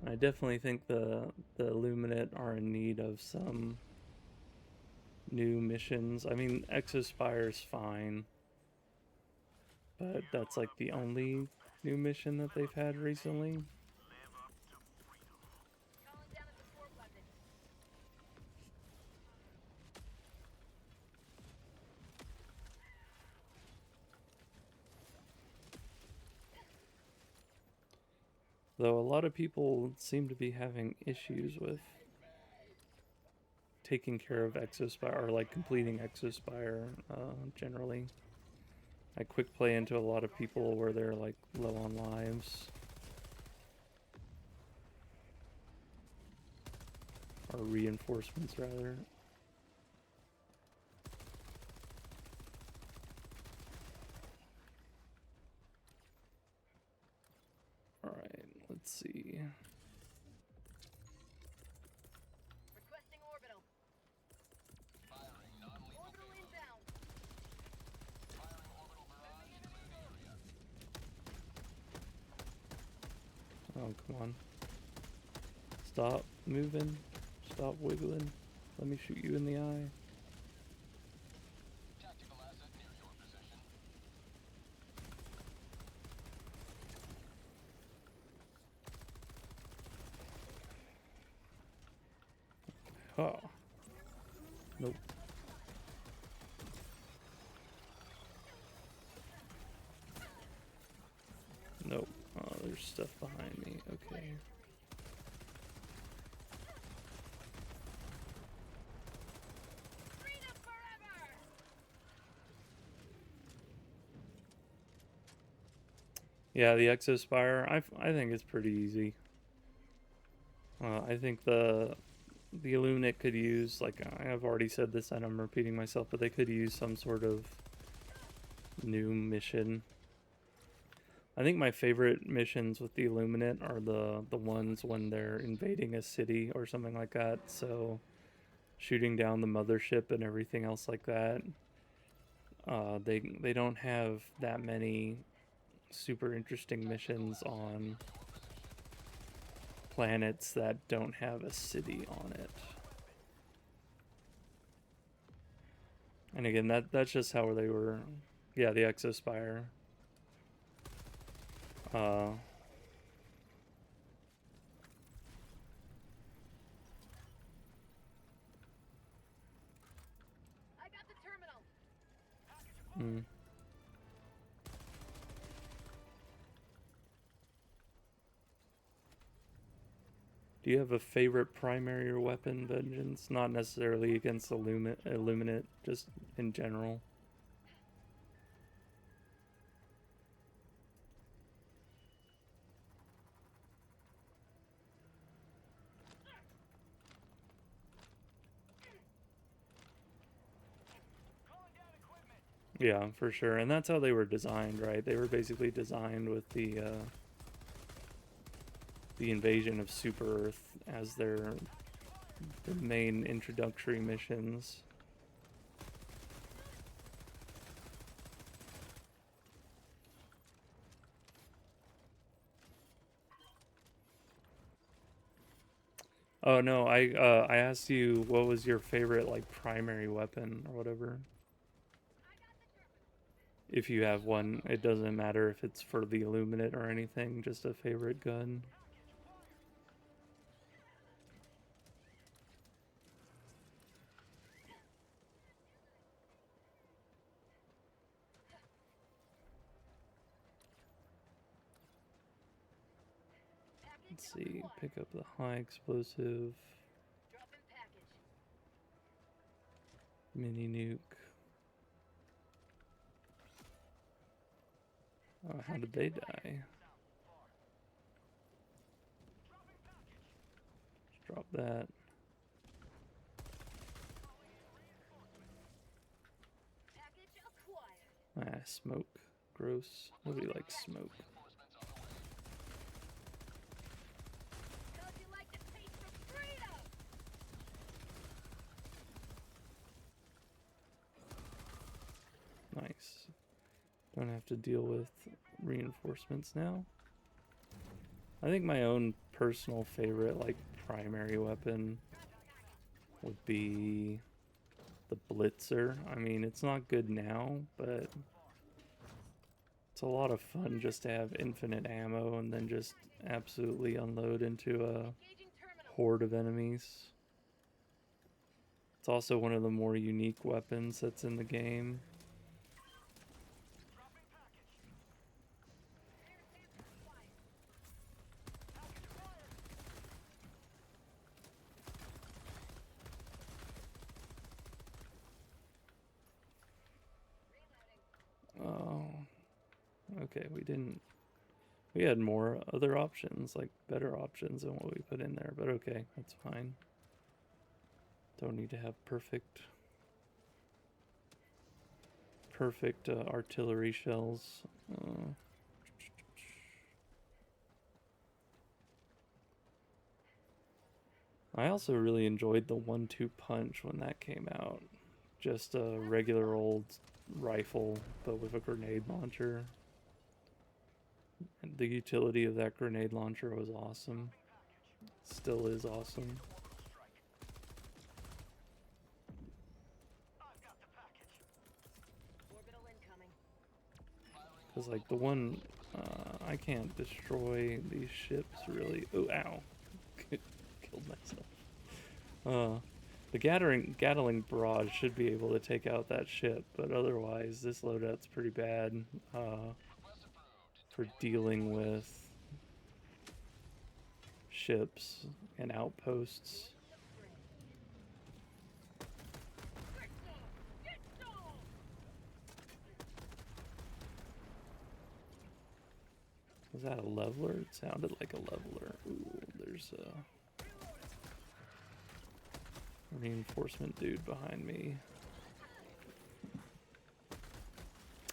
I definitely think the Illuminate are in need of some new missions. I mean, Exospire's fine, but that's like the only new mission that they've had recently. Calling down a support weapon. Though a lot of people seem to be having issues with taking care of Exospire or like completing Exospire generally. I quick play into a lot of people where they're like low on lives. Or reinforcements rather. Alright, let's see. Requesting orbital. Firing non-lethal Orbital payload. inbound. Firing orbital barrage to move the area. Oh, come on. Stop moving. Stop wiggling. Let me shoot you in the eye. Tactical asset near your position. Oh. Nope. Nope. Oh, there's stuff behind me. Okay. Freedom forever! Yeah, the Exospire, I think it's pretty easy. I think the Illuminate could use, like I have already said this and I'm repeating myself, but they could use some sort of new mission. I think my favorite missions with the Illuminate are the ones when they're invading a city or something like that. So shooting down the mothership and everything else like that. They don't have that many super interesting missions on planets that don't have a city on it. And again, that's just how they were. Yeah, the Exospire. I got the terminal. Mm. Do you have a favorite primary or weapon, Vengeance? Not necessarily against Illuminate, just in general. Yeah, for sure. And that's how they were designed, right? They were basically designed with the invasion of Super Earth as the main introductory missions. Oh no, I asked you what was your favorite like primary weapon or whatever. If you have one, it doesn't matter if it's for the Illuminate or anything, just a favorite gun. Let's see, pick up the high explosive. Dropping Mini nuke. Oh, how did they die? Just drop that. Package acquired. Ah, smoke. Gross. Nobody likes smoke. How'd you like the taste of freedom? Nice. Don't have to deal with reinforcements now. I think my own personal favorite, like, primary weapon would be the Blitzer. I mean, it's not good now, but it's a lot of fun just to have infinite ammo and then just absolutely unload into a Engaging terminal. horde of enemies. It's also one of the more unique weapons that's in the game. Oh, okay, we had more other options, like better options than what we put in there, but okay, that's fine. Don't need to have perfect artillery shells. I also really enjoyed the 1-2 punch when that came out. Just a regular old rifle, but with a grenade launcher. And the utility of that grenade launcher was awesome. Still is awesome. Orbital incoming. Because, like, the one, I can't destroy these ships, really. Oh, ow. Killed myself. The Gatling barrage should be able to take out that ship, but otherwise, this loadout's pretty bad, for dealing with ships and outposts. Was that a leveler? It sounded like a leveler. Ooh, there's a reinforcement dude behind me.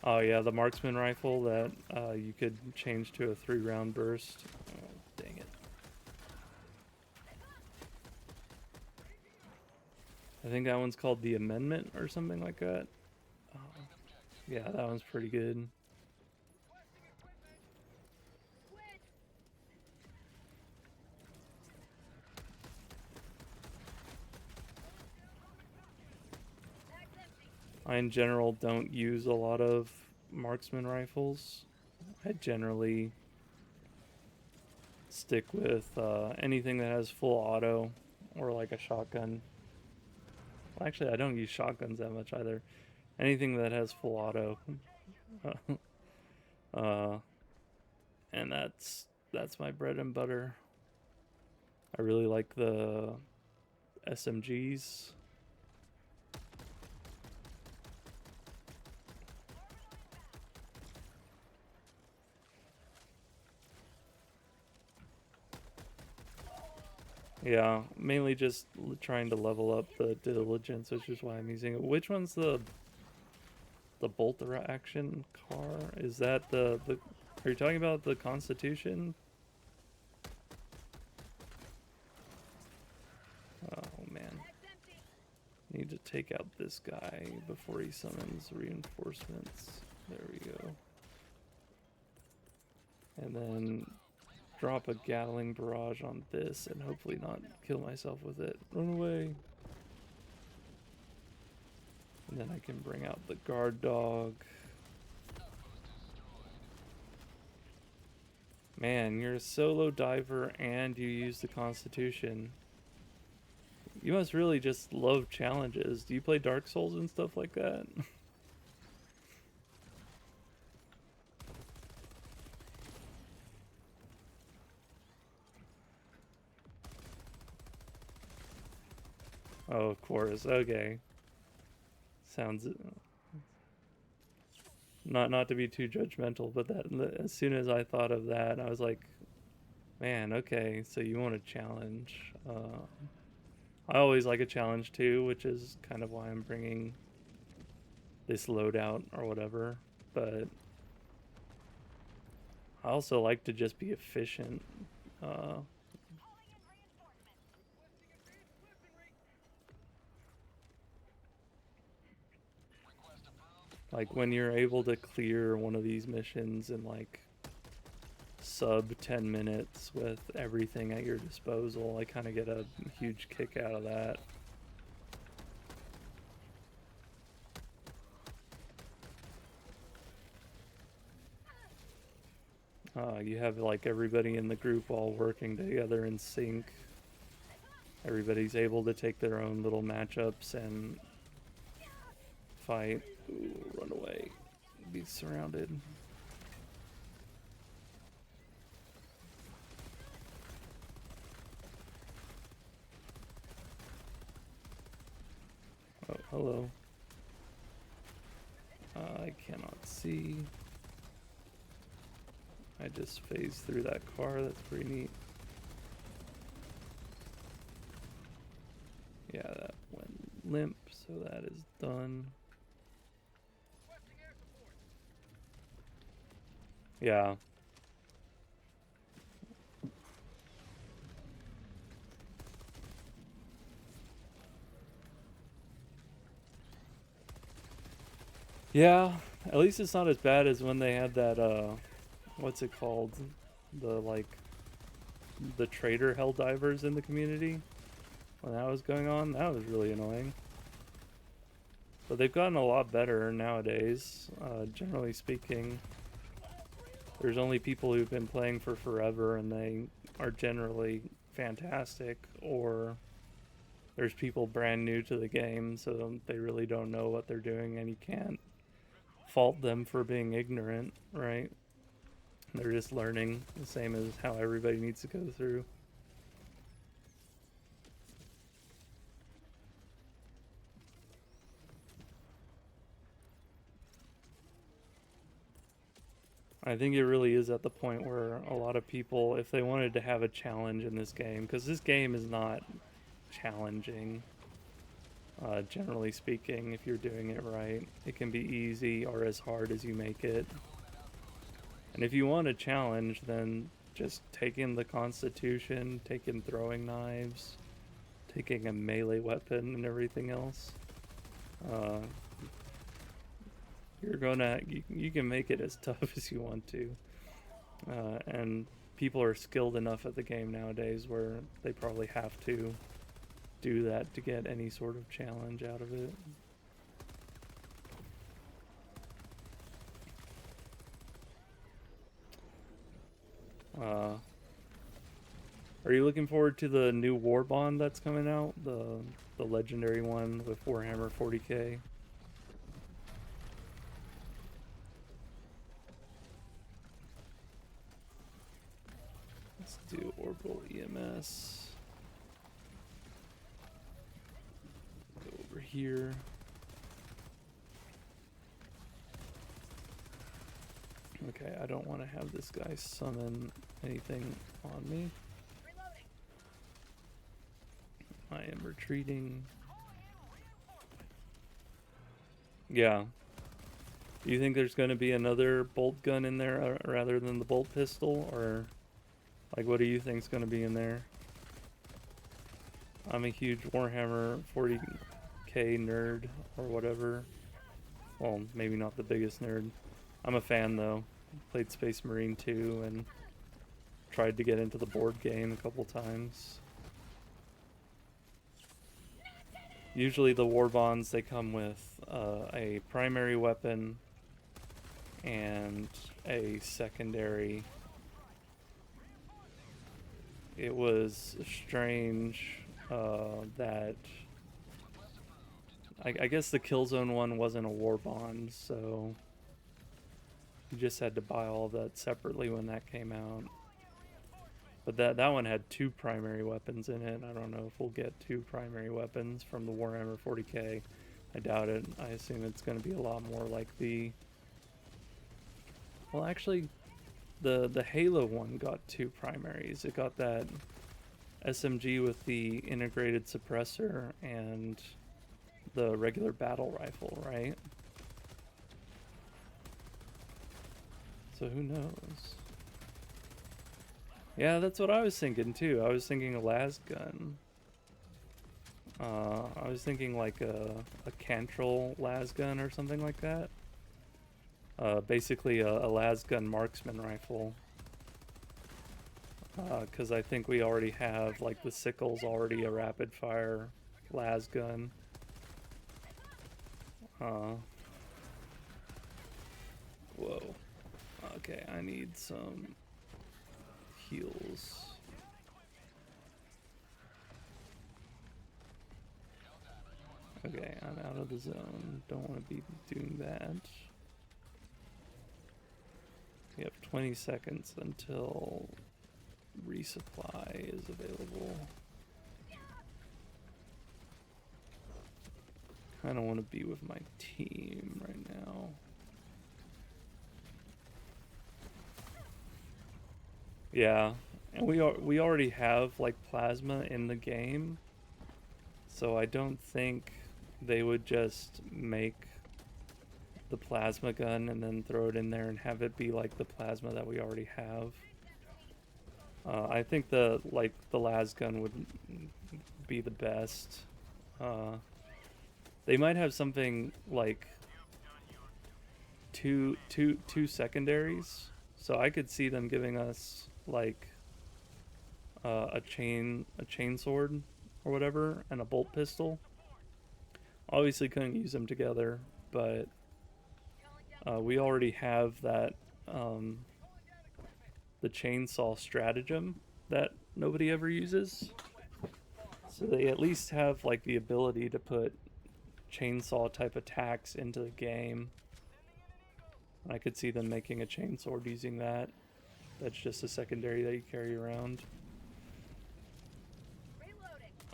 Oh yeah, the marksman rifle that you could change to a 3-round burst. Oh, dang it. I think that one's called the Amendment or something like that. Yeah, that one's pretty good. I, in general, don't use a lot of marksman rifles. I generally stick with anything that has full auto or like a shotgun. Well, actually, I don't use shotguns that much either. Anything that has full auto. And that's my bread and butter. I really like the SMGs. Yeah, mainly just trying to level up the diligence, which is why I'm using it. Which one's the bolt action car? Is that the are you talking about the Constitution? Oh man. Need to take out this guy before he summons reinforcements. There we go. And then drop a Gatling barrage on this and hopefully not kill myself with it. Run away. And then I can bring out the guard dog. Man, you're a solo diver and you use the Constitution. You must really just love challenges. Do you play Dark Souls and stuff like that? Oh, of course. Okay. sounds not to be too judgmental, but as soon as I thought of that, I was like, man, okay, so you want a challenge. I always like a challenge too, which is kind of why I'm bringing this loadout or whatever, but I also like to just be efficient. Like when you're able to clear one of these missions in like sub 10 minutes with everything at your disposal, I kind of get a huge kick out of that. You have like everybody in the group all working together in sync. Everybody's able to take their own little matchups and fight. Ooh, run away. Be surrounded. Oh, hello. I cannot see. I just phased through that car. That's pretty neat. Yeah, that went limp, so that is done. Yeah. Yeah, at least it's not as bad as when they had that, what's it called? The traitor Helldivers in the community. When that was going on, that was really annoying. But they've gotten a lot better nowadays, generally speaking. There's only people who've been playing for forever and they are generally fantastic, or there's people brand new to the game, so they really don't know what they're doing, and you can't fault them for being ignorant, right? They're just learning, the same as how everybody needs to go through. I think it really is at the point where a lot of people, if they wanted to have a challenge in this game, because this game is not challenging, generally speaking, if you're doing it right. It can be easy or as hard as you make it. And if you want a challenge, then just taking the Constitution, taking throwing knives, taking a melee weapon and everything else, you can make it as tough as you want to. And people are skilled enough at the game nowadays where they probably have to do that to get any sort of challenge out of it. Are you looking forward to the new War Bond that's coming out? The legendary one with Warhammer 40k? Let's do Orbital EMS. Go over here. Okay, I don't want to have this guy summon anything on me. I am retreating. Yeah. Do you think there's going to be another bolt gun in there rather than the bolt pistol? Or, like, what do you think's going to be in there? I'm a huge Warhammer 40k nerd, or whatever. Well, maybe not the biggest nerd. I'm a fan, though. Played Space Marine 2 and tried to get into the board game a couple times. Usually the war bonds, they come with a primary weapon and a secondary. It was strange that I guess the Killzone one wasn't a war bond, so you just had to buy all of that separately when that came out. But that one had 2 primary weapons in it. I don't know if we'll get 2 primary weapons from the Warhammer 40k. I doubt it. I assume it's going to be a lot more like the... Well, actually, the Halo one got 2 primaries. It got that SMG with the integrated suppressor and the regular battle rifle, right? So who knows? Yeah, that's what I was thinking too. I was thinking a las gun. I was thinking like a Cantrell las gun or something like that. Basically a las gun marksman rifle. Because I think we already have, like, the sickle's already a rapid fire las gun. Whoa. Okay, I need some heals. Okay, I'm out of the zone. Don't want to be doing that. We have 20 seconds until resupply is available. Kind of want to be with my team right now. Yeah, and we already have like plasma in the game, so I don't think they would just make the plasma gun and then throw it in there and have it be like the plasma that we already have. I think the las gun would be the best. They might have something like two secondaries, so I could see them giving us like a chain sword or whatever and a bolt pistol. Obviously couldn't use them together, but we already have that the chainsaw stratagem that nobody ever uses. So they at least have like the ability to put chainsaw type attacks into the game. I could see them making a chainsword using that. That's just a secondary that you carry around.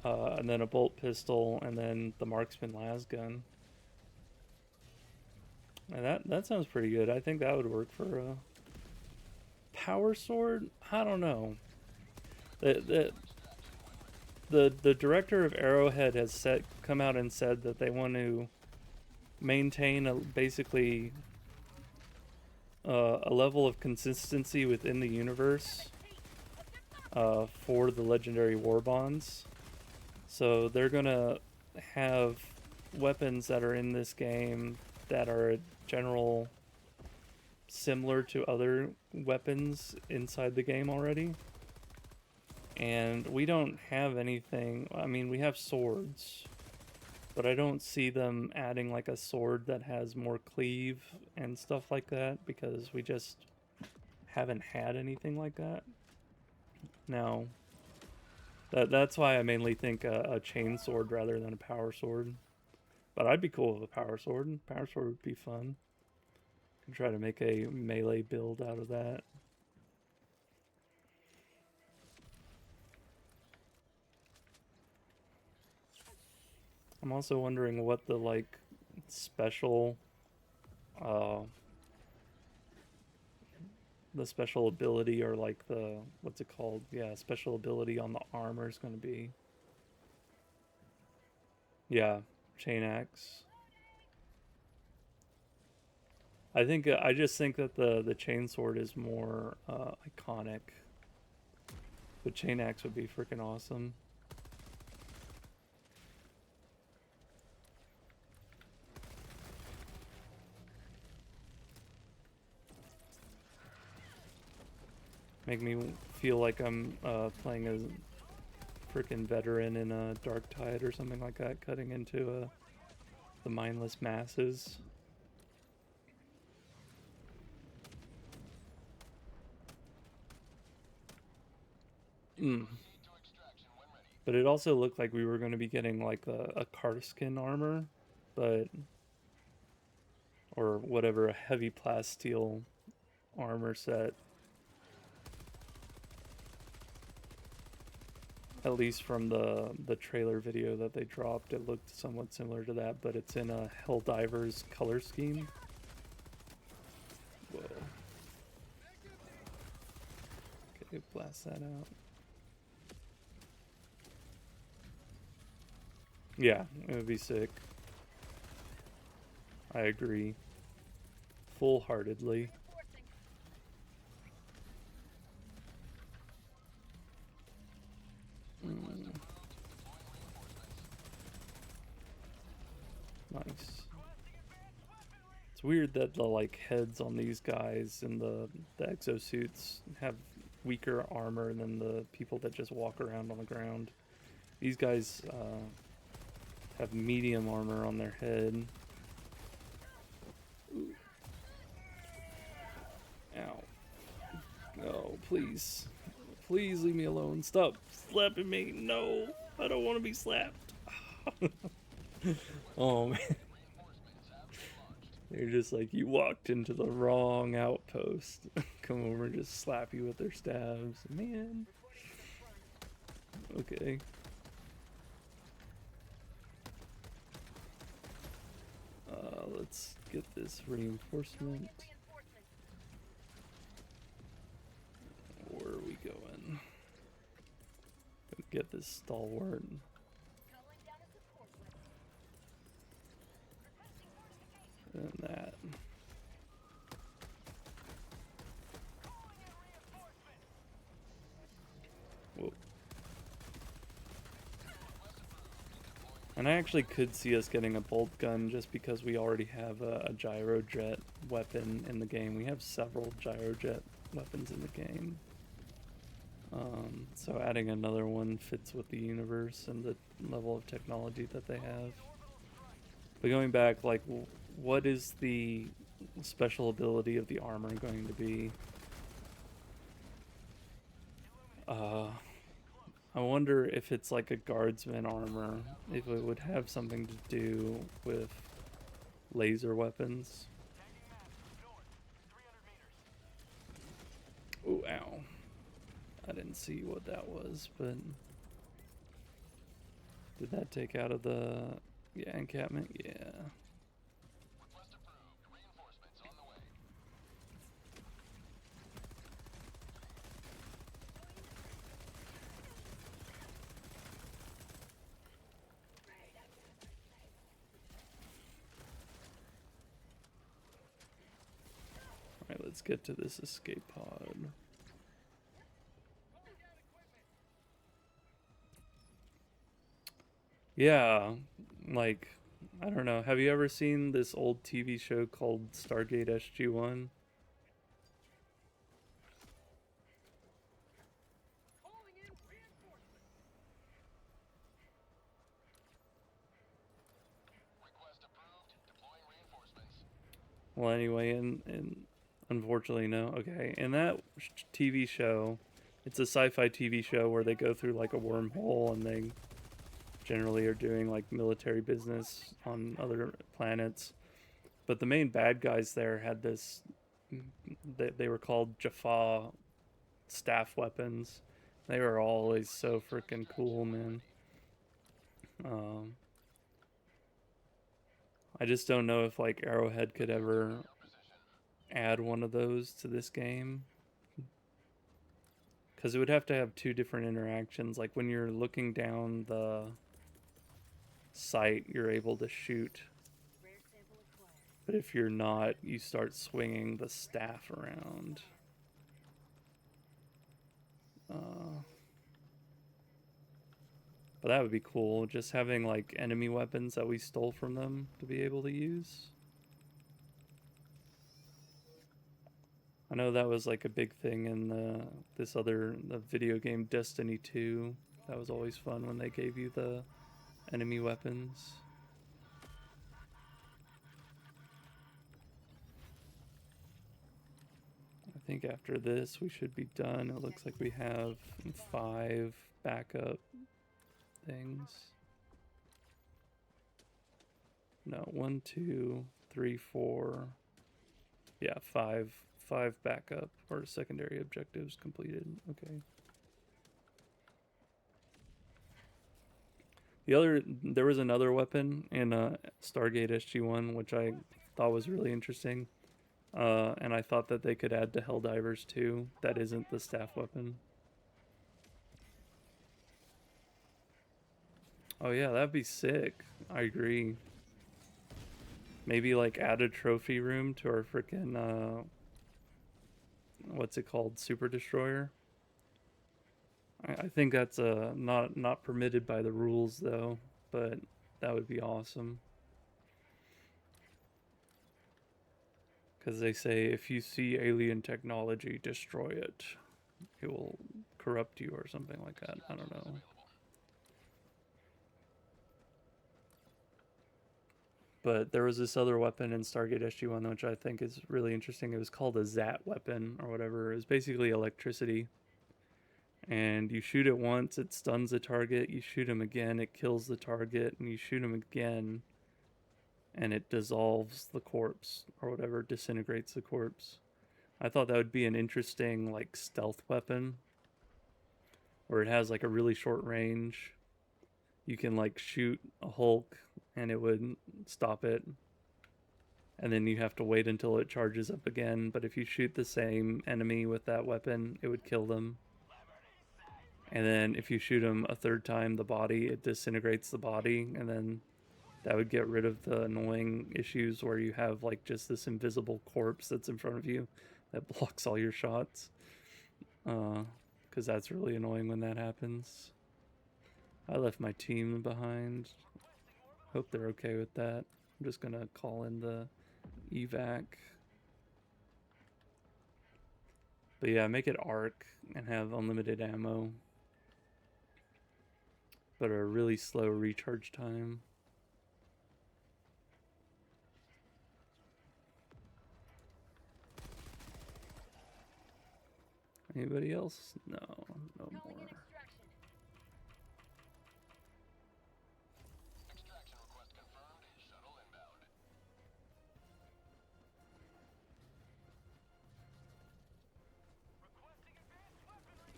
And then a bolt pistol, and then the marksman las gun. And that sounds pretty good. I think that would work for a power sword. I don't know. The director of Arrowhead has come out and said that they want to maintain basically a level of consistency within the universe for the legendary war bonds. So they're gonna have weapons that are in this game that are general similar to other weapons inside the game already. And we don't have anything. I mean, we have swords, but I don't see them adding like a sword that has more cleave and stuff like that, because we just haven't had anything like that. Now, that's why I mainly think a chain sword rather than a power sword. But I'd be cool with a power sword. Power sword would be fun. Could try to make a melee build out of that. I'm also wondering what the like special the special ability, or like the, what's it called? Yeah, special ability on the armor is going to be. Yeah, chain axe. I just think that the chain sword is more iconic. The chain axe would be freaking awesome. Make me feel like I'm playing as a freaking veteran in a Dark Tide or something like that, cutting into the mindless masses. But it also looked like we were going to be getting like a Karskin armor, but, or whatever, a heavy plasteel armor set. at least from the trailer video that they dropped, it looked somewhat similar to that, but it's in a Helldiver's color scheme. Whoa. Okay, blast that out. Yeah, it would be sick. I agree. Full-heartedly. Nice. It's weird that the like heads on these guys in the exosuits have weaker armor than the people that just walk around on the ground. These guys have medium armor on their head. Ooh. Ow. No, please. Please leave me alone. Stop slapping me. No, I don't want to be slapped. Oh man. They're just like, you walked into the wrong outpost. Come over and just slap you with their stabs. Man. Okay. Let's get this reinforcement. Where are we going? Get this stalwart. And that. Whoa. And I actually could see us getting a bolt gun just because we already have a gyrojet weapon in the game. We have several gyrojet weapons in the game. So adding another one fits with the universe and the level of technology that they have. But going back, like, what is the special ability of the armor going to be? I wonder if it's like a guardsman armor, if it would have something to do with laser weapons. Ooh, ow. I didn't see what that was, but did that take out of the encampment? Yeah. Request approved. Reinforcements on the way. Alright, let's get to this escape pod. Yeah, like, I don't know. Have you ever seen this old TV show called Stargate SG-1? Request approved. Deploying reinforcements. Well, anyway, and unfortunately, no. Okay, in that TV show, it's a sci-fi TV show where they go through like a wormhole and they generally are doing like military business on other planets. But the main bad guys there had this, they were called Jaffa staff weapons. They were always so freaking cool, man. I just don't know if like Arrowhead could ever add one of those to this game, because it would have to have two different interactions. Like when you're looking down the sight, you're able to shoot, but if you're not, you start swinging the staff around. But that would be cool, just having like enemy weapons that we stole from them to be able to use. I know that was like a big thing in the video game Destiny 2. That was always fun when they gave you the enemy weapons. I think after this we should be done. It looks like we have 5 backup things. No, 1, 2, 3, 4. Yeah, 5 backup or secondary objectives completed. Okay. There was another weapon in Stargate SG-1 which I thought was really interesting, and I thought that they could add to Helldivers too. That isn't the staff weapon. Oh yeah, that'd be sick. I agree. Maybe like add a trophy room to our frickin' what's it called? Super Destroyer. I think that's not permitted by the rules though, but that would be awesome. Because they say if you see alien technology, destroy it. It will corrupt you or something like that. I don't know. But there was this other weapon in Stargate SG-1 which I think is really interesting. It was called a Zat weapon or whatever. It was basically electricity. And you shoot it once, it stuns the target. You shoot him again, it kills the target. And you shoot him again, and it dissolves the corpse or whatever, disintegrates the corpse. I thought that would be an interesting like stealth weapon, where it has like a really short range. You can like shoot a Hulk and it would stop it, and then you have to wait until it charges up again. But if you shoot the same enemy with that weapon, it would kill them. And then if you shoot them a third time, the body, it disintegrates the body, and then that would get rid of the annoying issues where you have like just this invisible corpse that's in front of you that blocks all your shots. Because that's really annoying when that happens. I left my team behind. Hope they're okay with that. I'm just gonna call in the evac. But yeah, make it arc and have unlimited ammo, but a really slow recharge time. Anybody else? No, no Calling more. in extraction. Extraction request confirmed. Shuttle inbound. Requesting advanced weaponry.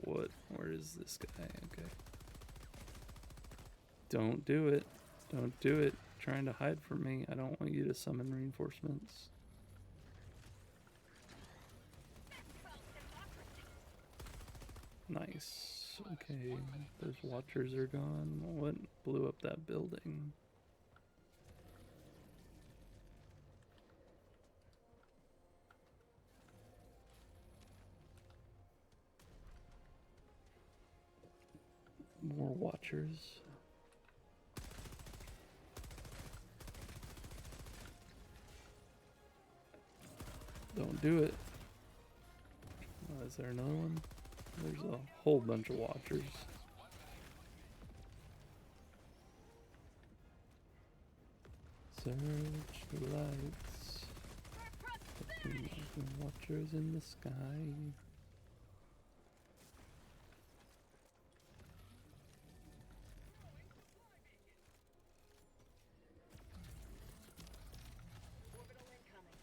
What? Where is this guy? Okay. Don't do it. Don't do it. Trying to hide from me. I don't want you to summon reinforcements. Nice. Okay. Those watchers are gone. What blew up that building? More watchers. Don't do it. Is there another one? There's a whole bunch of watchers. Search the lights. Watchers in the sky. Orbital incoming.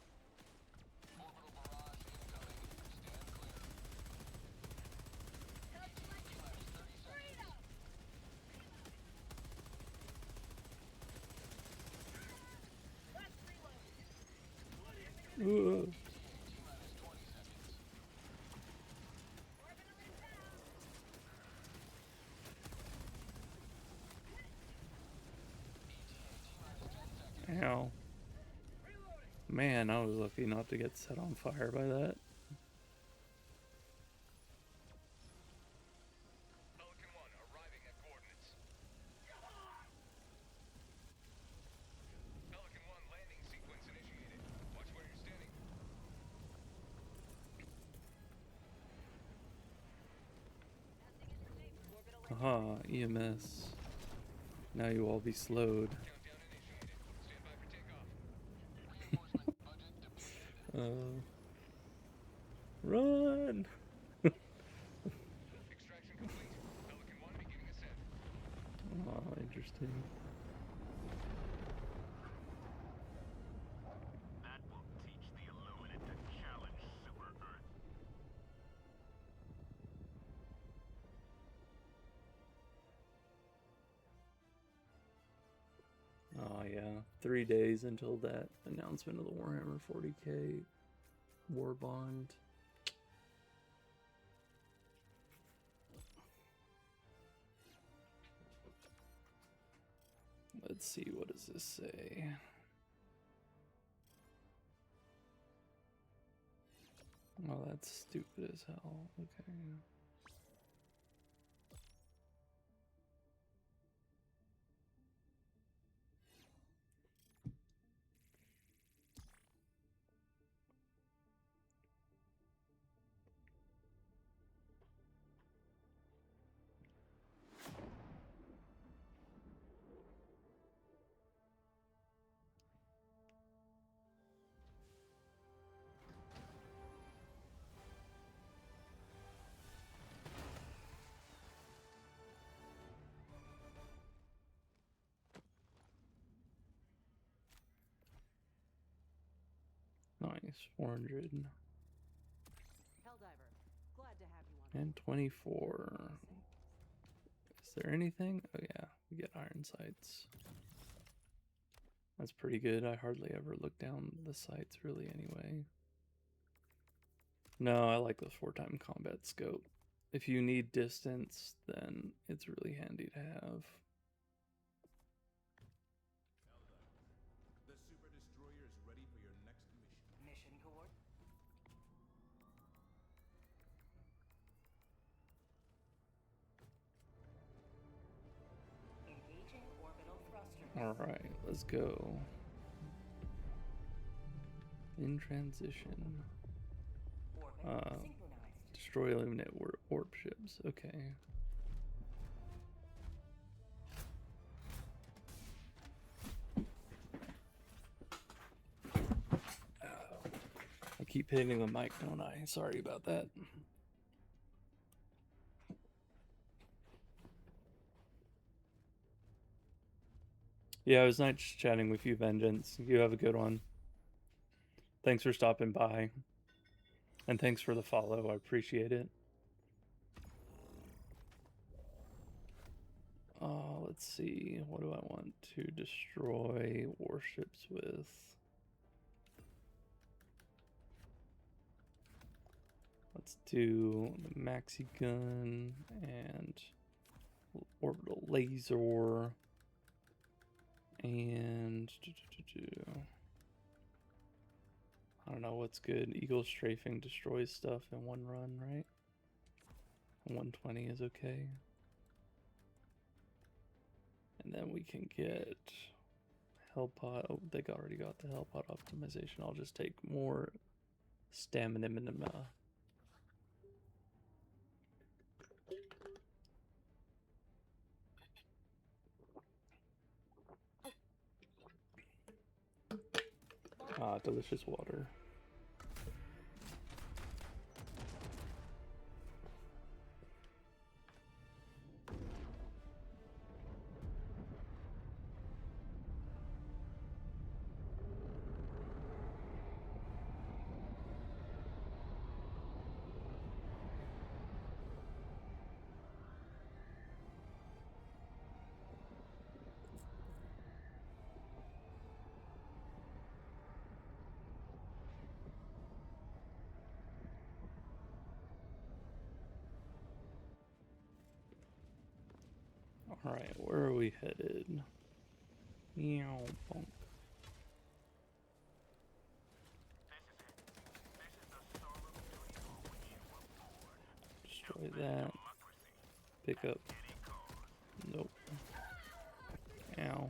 Orbital barrage incoming. Stand clear. Touch my freedom! Let's reload. Ugh. T-minus 20 seconds. Orbital inbound. Ow. Man, I was lucky not to get set on fire by that. Pelican 1 arriving at coordinates. Pelican 1 landing sequence initiated. Watch where you're standing. Orbital Aha, EMS. Now you all be slowed. Countdown initiated. Stand by for takeoff. Reinforcement budget depleted. Run! Extraction complete. Pelican 1 beginning ascent. Oh, interesting. That will teach the Illuminate to challenge Super Earth. Oh yeah, 3 days until that announcement of the Warhammer 40k war bond. Let's see, what does this say? Oh, that's stupid as hell. Okay. Nice, 400 Helldiver, glad to have you on. and 24. Is there anything? Oh yeah, we get iron sights. That's pretty good. I hardly ever look down the sights really anyway. No, I like the 4-time combat scope. If you need distance, then it's really handy to have. The Super Destroyer is ready for your next mission. Mission coord. Engaging orbital thrusters. Alright, let's go. In transition. Orbit synchronized. Destroy, eliminate warp ships. Okay. I keep hitting the mic, don't I? Sorry about that. Yeah, it was nice chatting with you, Vengeance. You have a good one. Thanks for stopping by. And thanks for the follow. I appreciate it. Let's see. What do I want to destroy warships with? Let's do the maxi gun and orbital laser and I don't know what's good. Eagle strafing destroys stuff in one run, right? 120 is okay. And then we can get Hellpot. Oh, they already got the Hellpot optimization. I'll just take more stamina. Ah, delicious water. Alright, where are we headed? Meow, bonk. Destroy that. Pick up. Nope. Ow.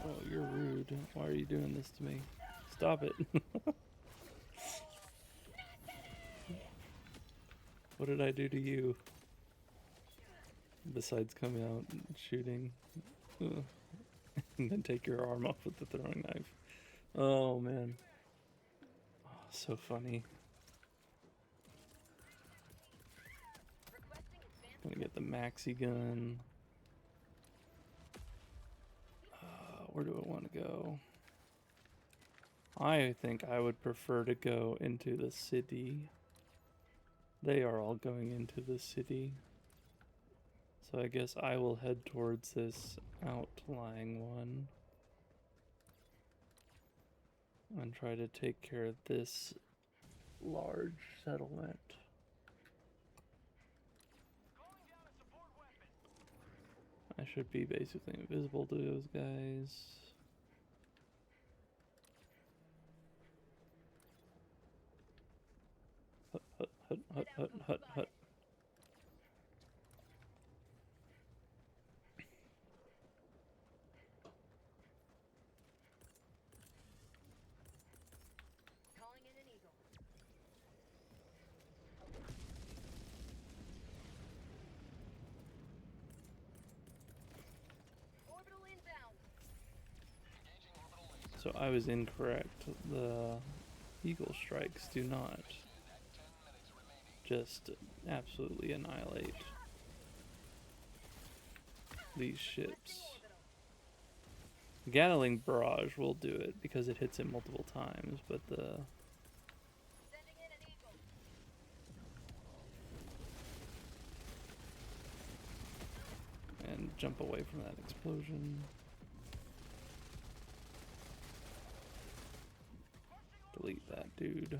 Oh, you're rude. Why are you doing this to me? Stop it. What did I do to you? Besides coming out and shooting. Ugh. And then take your arm off with the throwing knife. Oh, man. Oh, so funny. Gonna get the maxi gun. Where do I want to go? I think I would prefer to go into the city. They are all going into the city. So I guess I will head towards this outlying one and try to take care of this large settlement. I should be basically invisible to those guys. Hut, hut, hut, hut, hut, hut, hut. Calling in an eagle. Orbital inbound. So I was incorrect. The Eagle strikes do not just absolutely annihilate these ships. Gatling barrage will do it because it hits it multiple times, but the Sending in an eagle. and jump away from that explosion. Delete that dude.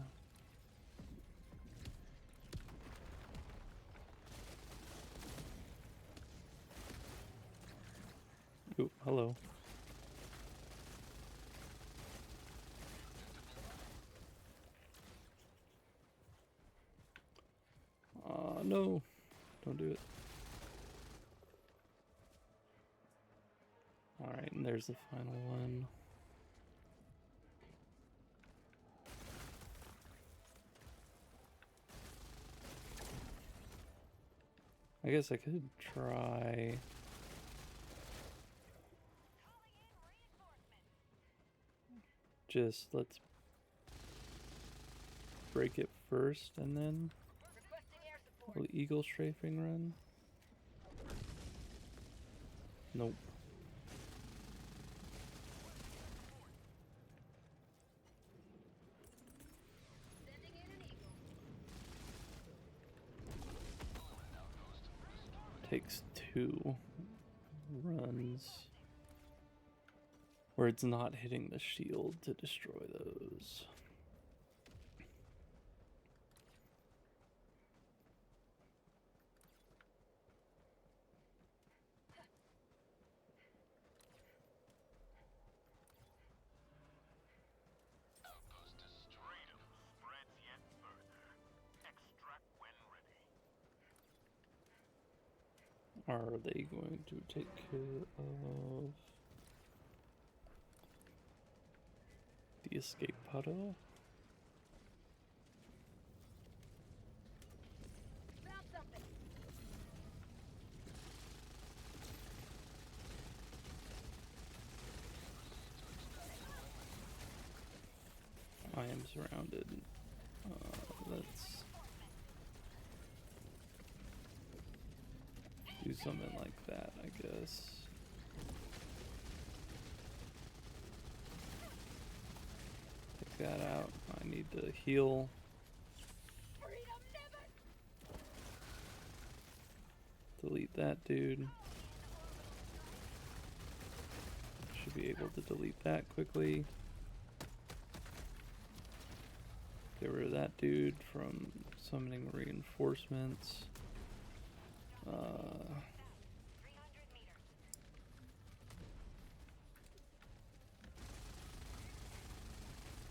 Ooh, hello. No. Don't do it. Alright, and there's the final one. I guess I could try. Just let's break it first and then Requesting air support. will Eagle strafing run? Nope. Sending in an eagle. Takes 2 runs where it's not hitting the shield to destroy those. Freedom spreads yet further. Extract when ready. Are they going to take care of the escape puddle? Found something. I am surrounded. Let's do something like that, I guess. Take that out. I need to heal. Freedom never. Delete that dude. Should be able to delete that quickly. Get rid of that dude from summoning reinforcements. 300 meters.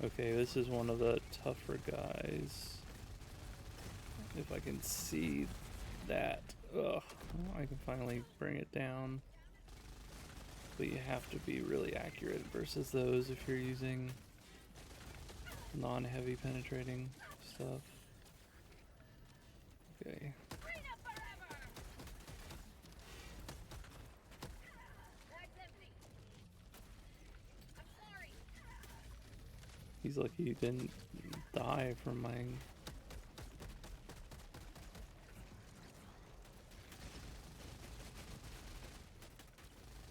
Okay, this is one of the tougher guys. If I can see that. Ugh, I can finally bring it down. But you have to be really accurate versus those if you're using non-heavy penetrating stuff. Okay. Freedom forever. Bag's empty. I'm sorry. He's lucky he didn't die from my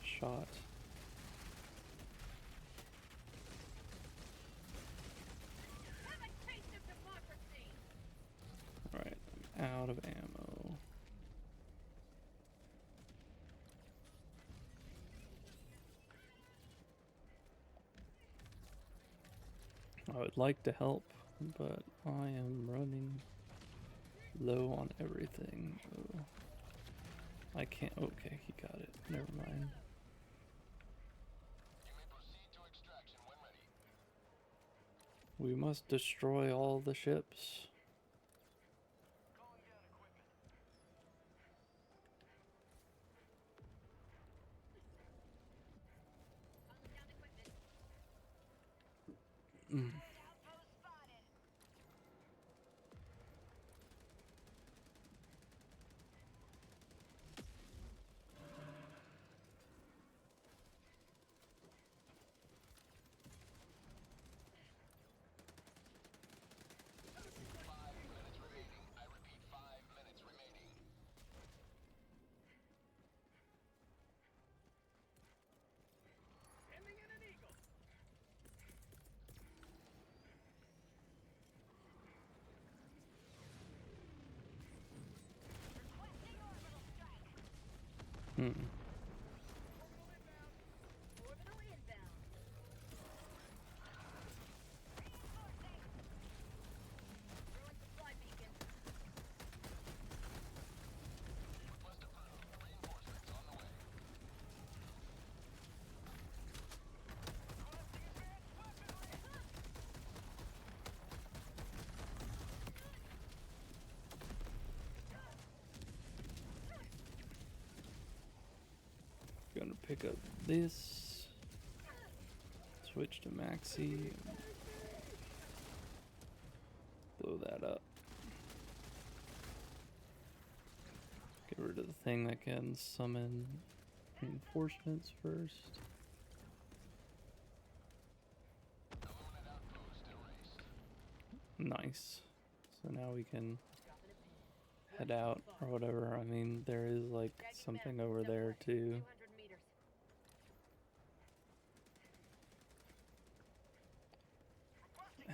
shot. Have a taste of democracy. Alright, I'm out of ammo. I would like to help, but I am running low on everything. Oh. I can't. Okay, he got it. Never mind. You may proceed to extraction when ready. We must destroy all the ships. Calling down equipment. Calling down equipment. Mm. Outpost spotted. I repeat, 5 minutes remaining. Ending in an eagle. Requesting orbital strike. Hmm. Orbital inbound. Orbital inbound. Throwing supply beacon. Request approved. Reinforcements on the way. Gonna pick up this. Switch to Maxi. Blow that up. Get rid of the thing that can summon reinforcements first. Illuminate outpost erased. Nice. So now we can head out or whatever. I mean, there is like something over there too.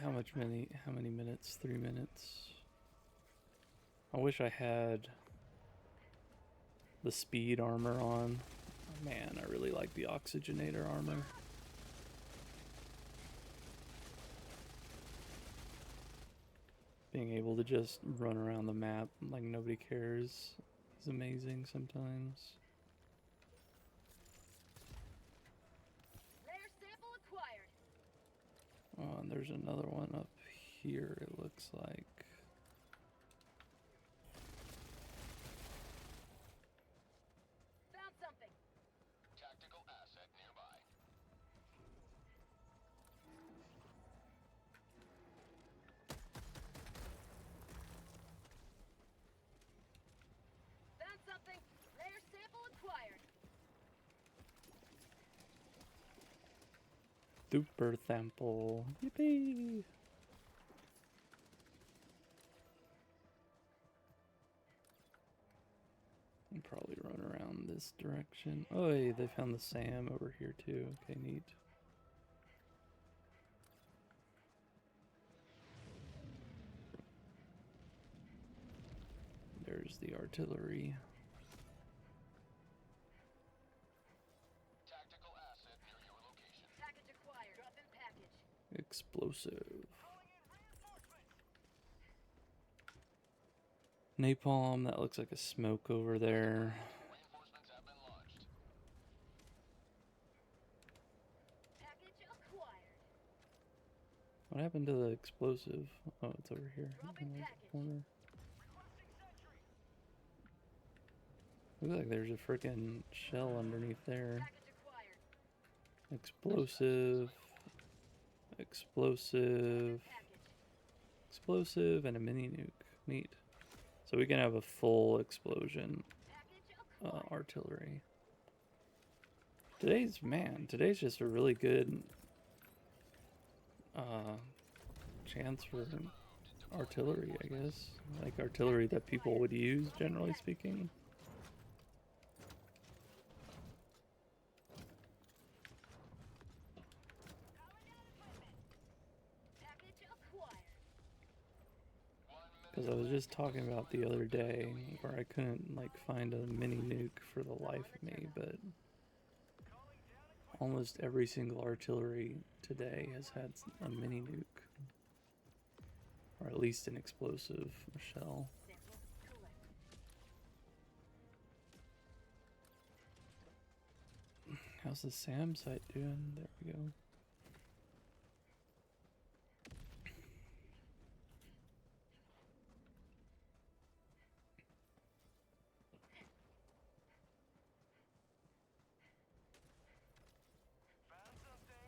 200 meters. How many minutes? 3 minutes. I wish I had the speed armor on. Man, I really like the oxygenator armor. Being able to just run around the map like nobody cares is amazing sometimes. Rare sample acquired. Oh, and there's another one up here, it looks like. Found something. Tactical asset nearby. Found something. Rare sample acquired. Super sample. Yippee! I'll probably run around this direction. Oh, hey, they found the SAM over here too. Okay, neat. There's the artillery. Tactical asset near your location. Package acquired. Drop in package. Explosive. Calling in reinforcements. Napalm, that looks like a smoke over there. Reinforcements have been launched. Package acquired. What happened to the explosive? Oh, it's over here. Dropping in the package. corner. Requesting sentry. Looks like there's a freaking shell underneath there. Package acquired. Explosive. Explosive. Package. Explosive and a mini nuke. Neat. So we can have a full explosion Package acquired. artillery. Today's just a really good chance for artillery, I guess. Like artillery that people would use, generally speaking. Package acquired. Because I was just talking about the other day where I couldn't like find a mini nuke for the life of me, but almost every single artillery today has had a mini nuke. Or at least an explosive shell. Sample collected. How's the SAM site doing? There we go. Found something?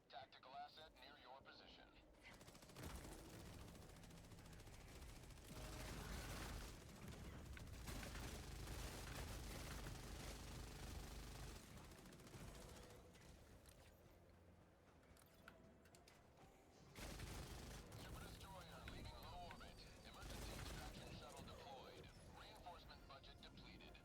Tactical asset near your position. Super destroyer leaving low orbit. Emergency extraction shuttle deployed. Reinforcement budget depleted.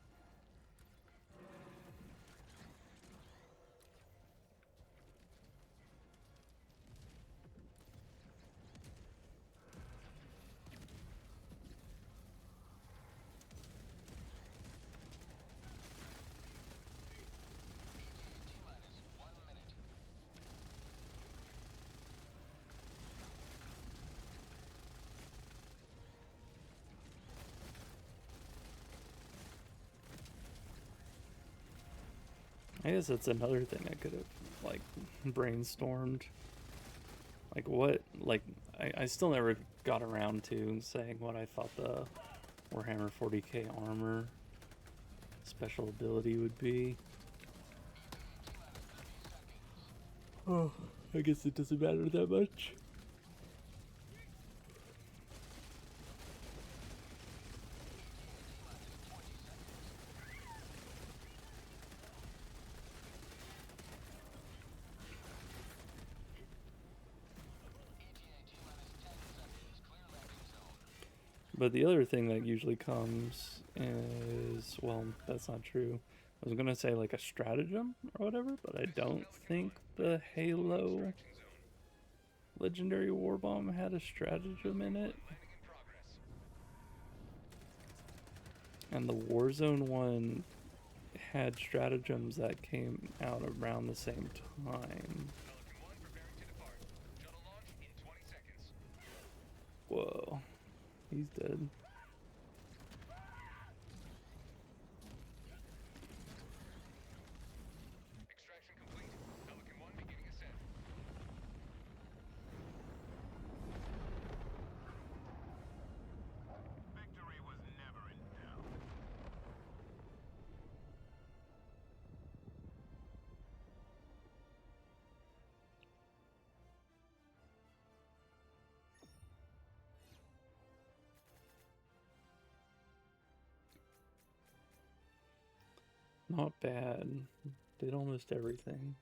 T-minus 1 minute. I guess that's another thing I could have like brainstormed. Like what like I still never got around to saying what I thought the Warhammer 40k armor special ability would be. Oh, I guess it doesn't matter that much. But the other thing that usually comes is, well, that's not true. I was gonna say like a stratagem or whatever, but I don't think the Halo Legendary Warbomb had a stratagem in it. And the Warzone one had stratagems that came out around the same time. Whoa. He's dead. Extraction complete. Pelican 1 beginning ascent. Victory was never in doubt. Not bad. Did almost everything.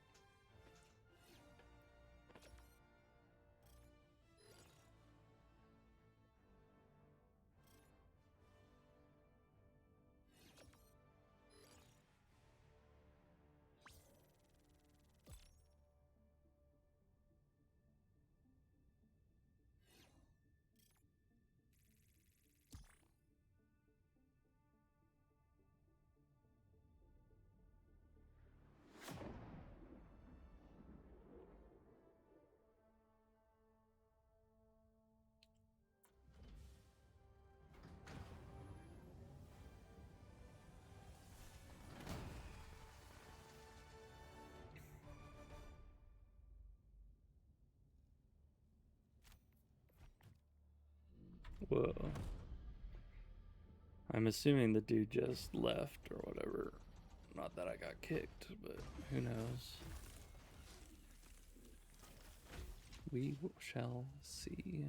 Whoa. I'm assuming the dude just left or whatever. Not that I got kicked, but who knows. We shall see.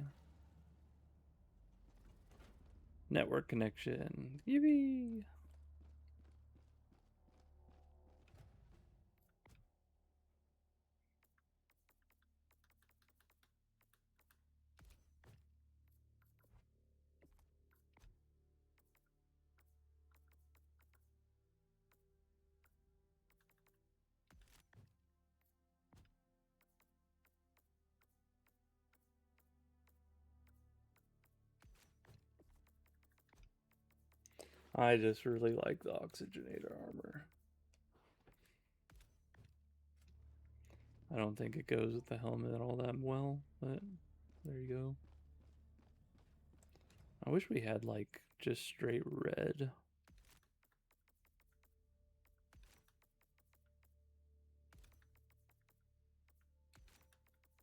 Network connection. Yippee! I just really like the oxygenator armor. I don't think it goes with the helmet all that well, but There you go. I wish we had like just straight red.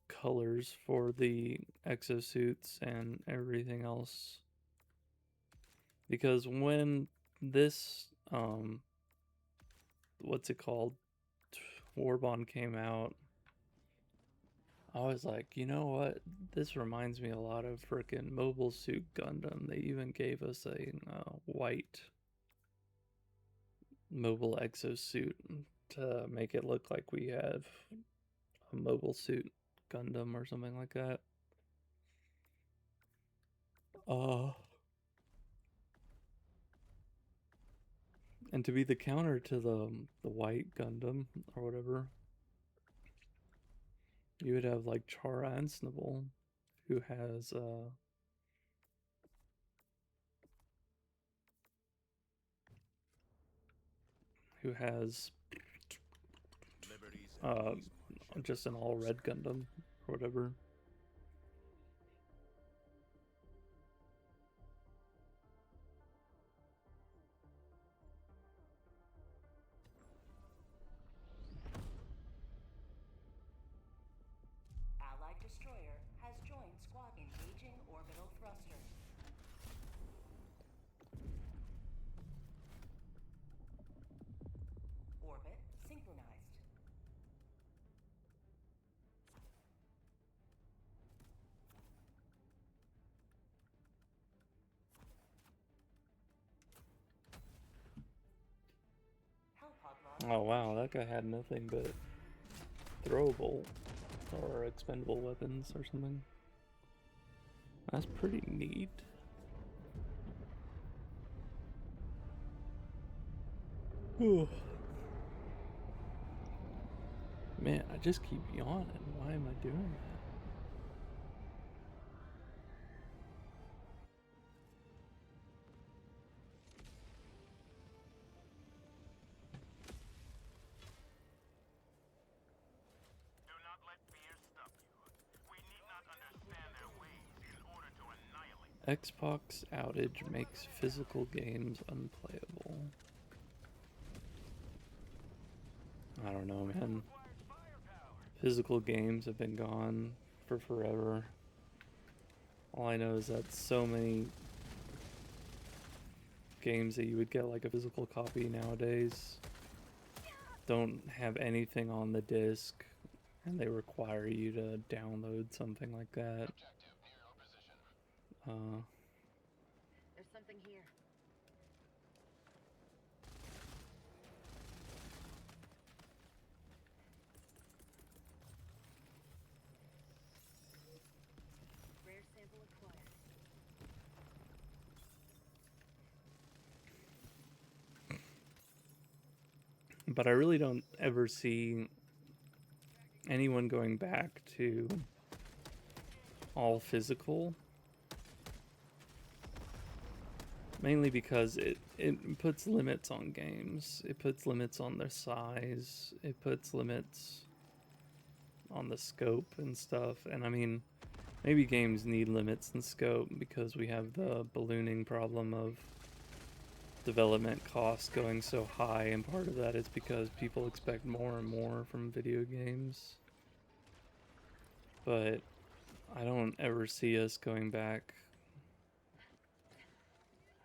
Colors for the exosuits and everything else. Because when this what's it called, Warbond came out, I was like, you know what, this reminds me a lot of frickin' Mobile Suit Gundam. They even gave us a white mobile exosuit to make it look like we have a Mobile Suit Gundam or something like that. And to be the counter to the white Gundam or whatever, you would have like Chara and Snibble, who has Liberties and peace, Marshal. just an all red Gundam or whatever. Allied destroyer has joined squad engaging orbital thruster. Orbit synchronized. Hellpod launch. Oh wow, that guy had nothing but throwable or expendable weapons or something. That's pretty neat. Whew. Man, I just keep yawning. Why am I doing that? Do not let fear stop you. We need not understand their ways in order to annihilate. Xbox outage makes physical games unplayable. I don't know, man. Physical games have been gone for forever. All I know is that so many games that you would get like a physical copy nowadays don't have anything on the disc, and they require you to download something like that. Objective near your position. There's something here. Rare sample acquired. But I really don't ever see anyone going back to all physical. Mainly because it puts limits on games. It puts limits on their size. It puts limits on the scope and stuff. And I mean, maybe games need limits and scope because we have the ballooning problem of development costs going so high, and part of that is because people expect more and more from video games. But I don't ever see us going back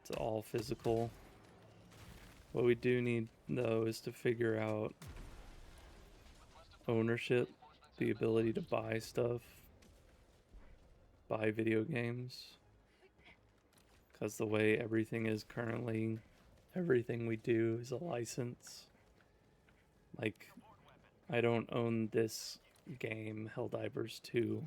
to all physical. What we do need, though, is to figure out ownership, the ability to buy stuff, buy video games. Because the way everything is currently, everything we do is a license. Like, I don't own this game, Helldivers 2.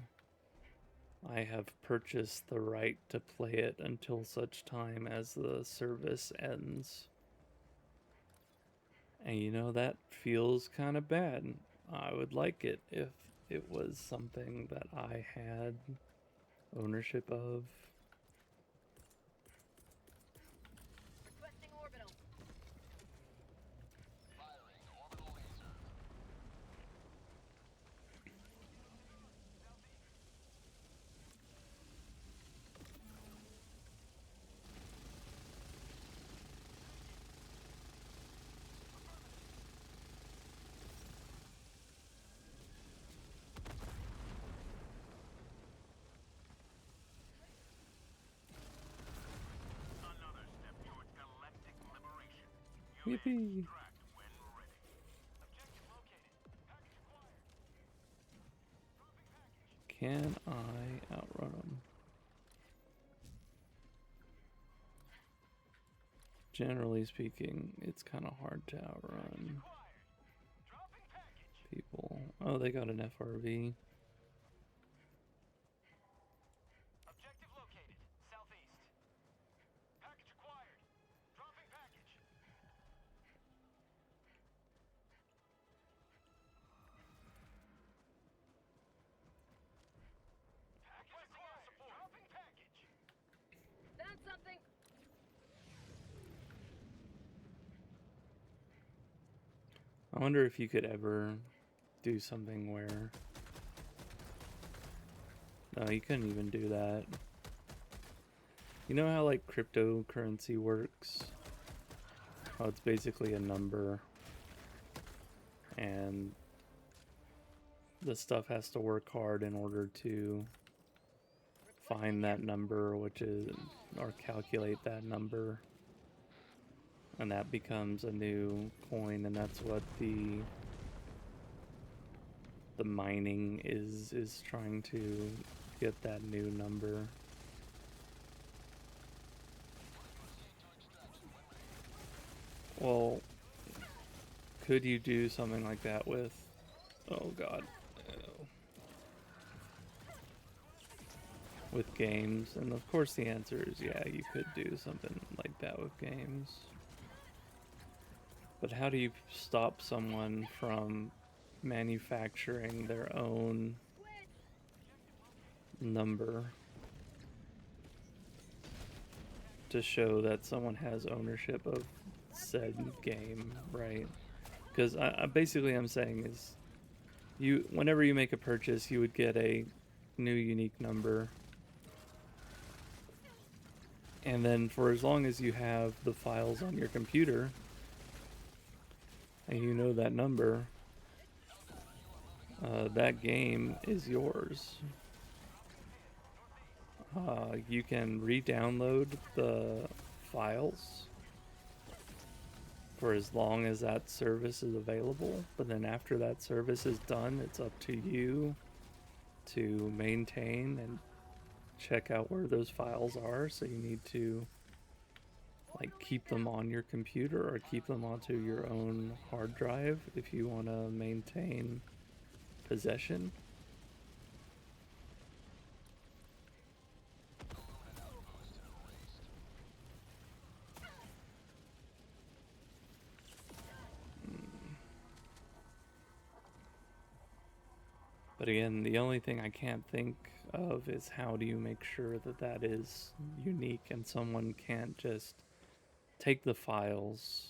I have purchased the right to play it until such time as the service ends. And you know, that feels kind of bad. I would like it if it was something that I had ownership of. Requesting orbital. Firing orbital laser. Yippee! Can I outrun them? Generally speaking, it's kind of hard to outrun people. Oh, they got an FRV. Objective located. Southeast. Package acquired. Dropping package. Requesting air support. Dropping package. Found something. I wonder if you could ever do something where... No, you couldn't even do that. You know how like cryptocurrency works? How it's basically a number and the stuff has to work hard in order to find that number, which is, or calculate that number, and that becomes a new coin, and that's what the mining is trying to get that new number. Well, could you do something like that with, oh god, with games? And of course the answer is yeah, you could do something like that with games. But how do you stop someone from manufacturing their own number to show that someone has ownership of said game, right? Because I basically I'm saying is whenever you make a purchase, you would get a new unique number, and then for as long as you have the files on your computer and you know that number, that game is yours. You can re-download the files for as long as that service is available, but then after that service is done, it's up to you to maintain and check out where those files are. So you need to like keep them on your computer or keep them onto your own hard drive if you want to maintain possession. But again, the only thing I can't think of is how do you make sure that that is unique and someone can't just take the files,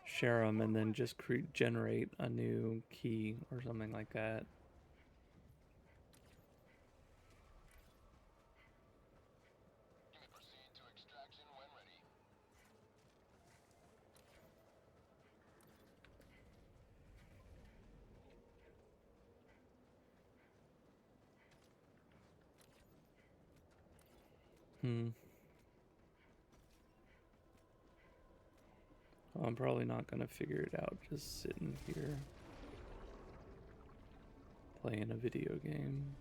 share them, and then just generate a new key or something like that. You may proceed to extraction when ready. Well, I'm probably not gonna figure it out just sitting here playing a video game.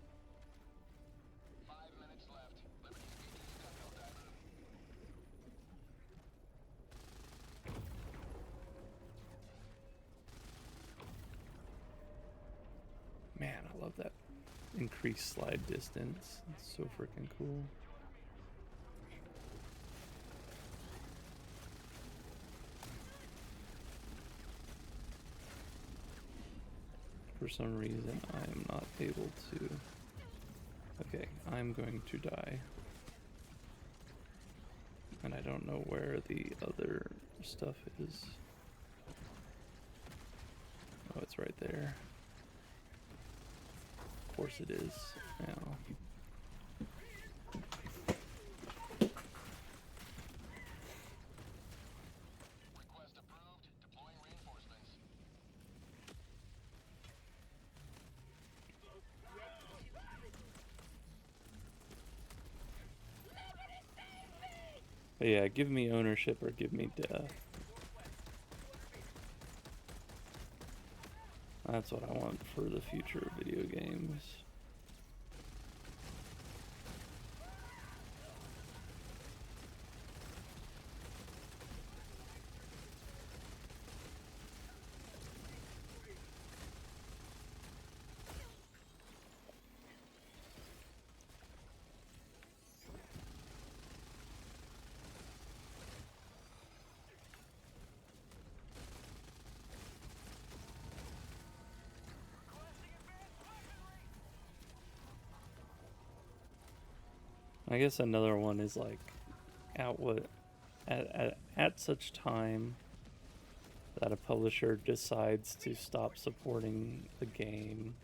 5 minutes left. Liberty speed to step, Helldiver. Man, I love that increased slide distance. It's so freaking cool. For some reason, I am not able to... Okay, I'm going to die. And I don't know where the other stuff is. Oh, it's right there. Of course it is. Now. Request approved. Deploying reinforcements. But yeah, give me ownership or give me death. That's what I want for the future of video games. I guess another one is like at such time that a publisher decides to stop supporting the game,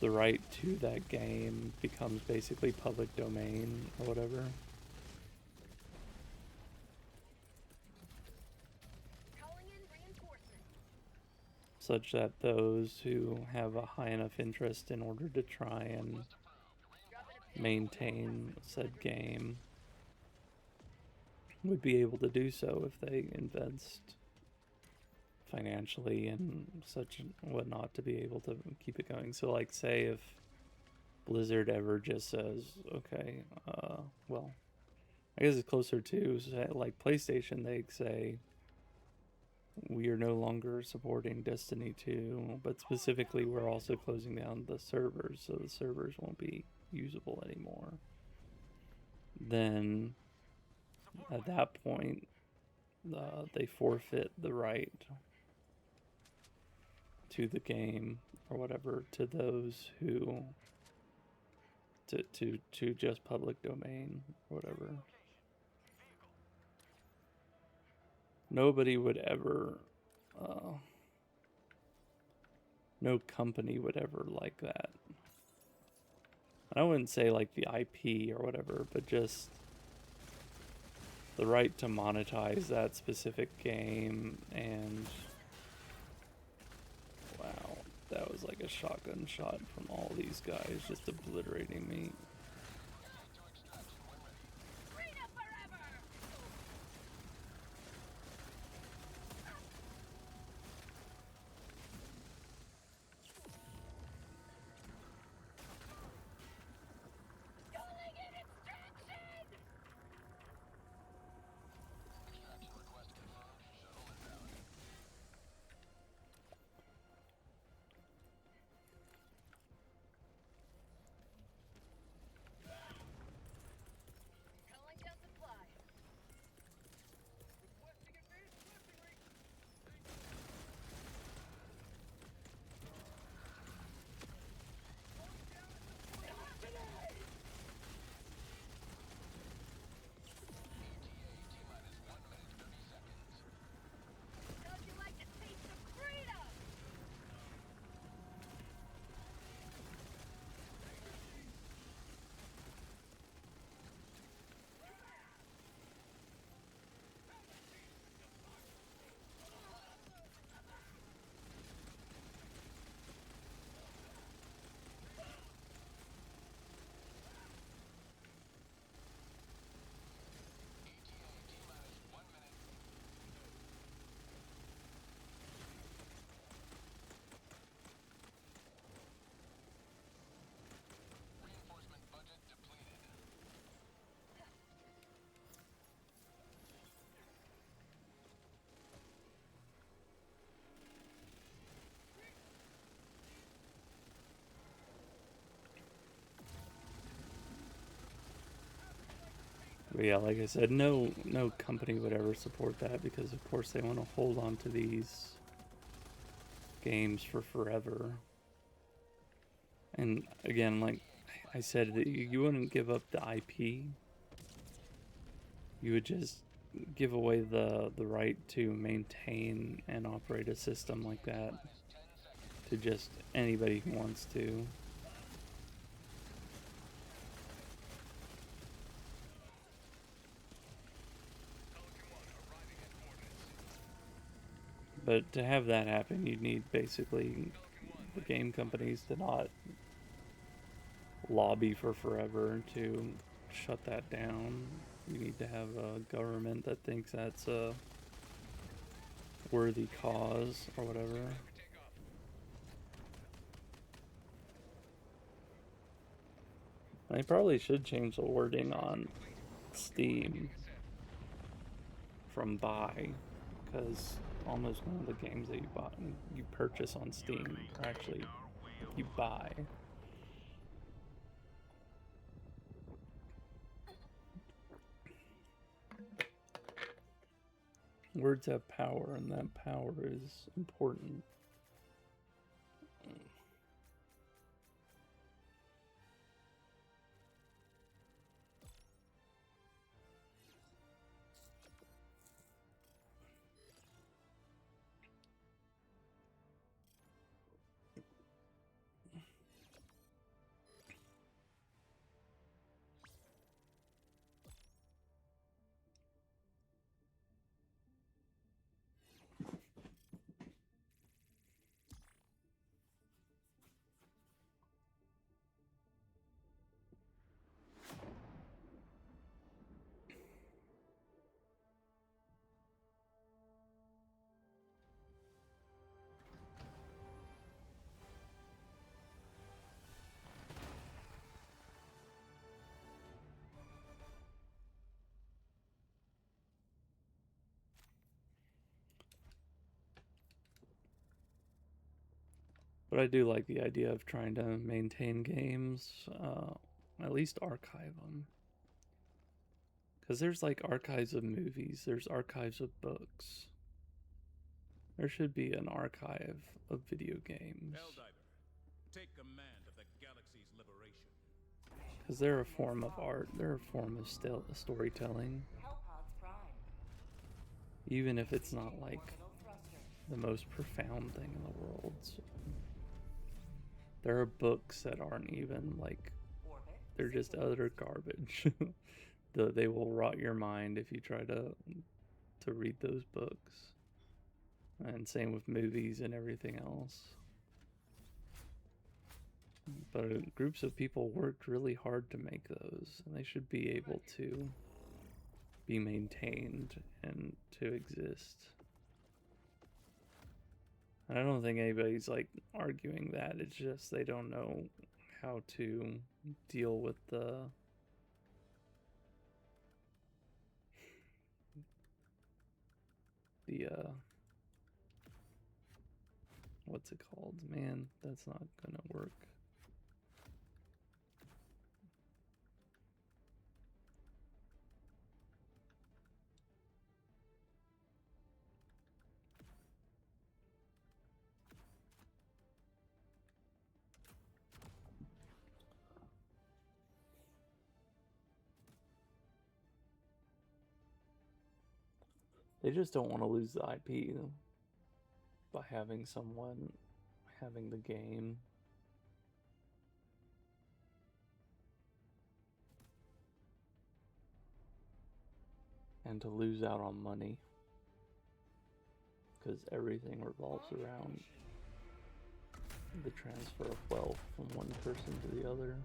the right to that game becomes basically public domain or whatever. Calling in reinforcements. Such that those who have a high enough interest in order to try and maintain said game would be able to do so if they invest financially and such and whatnot to be able to keep it going. So like say if Blizzard ever just says, okay, well, I guess it's closer to like PlayStation, they say we are no longer supporting Destiny 2, but specifically we're also closing down the servers, so the servers won't be usable anymore. Then at that point they forfeit the right to the game or whatever to those who to just public domain or whatever. Nobody would ever no company would ever like that. I wouldn't say like the IP or whatever, but just the right to monetize that specific game. And wow, that was like a shotgun shot from all these guys just obliterating me. Freedom forever! Calling in extraction! Calling down supply. Requesting advanced weaponry. How'd you like to taste some freedom? Reinforcement budget depleted. But yeah, like I said, no company would ever support that because of course they want to hold on to these games for forever. And again, like I said, you wouldn't give up the IP. You would just give away the right to maintain and operate a system like that to just anybody who wants to. But to have that happen, you'd need basically the game companies to not lobby for forever to shut that down. You need to have a government that thinks that's a worthy cause or whatever. Take off. They probably should change the wording on Steam from buy, because almost none of the games that you purchase on Steam are actually you buy. Words have power, and that power is important. But I do like the idea of trying to maintain games, at least archive them. Because there's like archives of movies, there's archives of books. There should be an archive of video games. Helldiver, take command of the galaxy's liberation. Because they're a form of art, they're a form of storytelling. Hellpods Prime. Even if it's not like Orbital thruster. the most profound thing in the world. So there are books that aren't even like, Orbit. they're just utter garbage. They will rot your mind if you try to read those books. And same with movies and everything else. But groups of people worked really hard to make those, and they should be able to be maintained and to exist. And I don't think anybody's like arguing that. It's just they don't know how to deal with the what's it called? Man, that's not gonna work. They just don't want to lose the IP by having someone having the game. And to lose out on money. Because everything revolves around the transfer of wealth from one person to the other.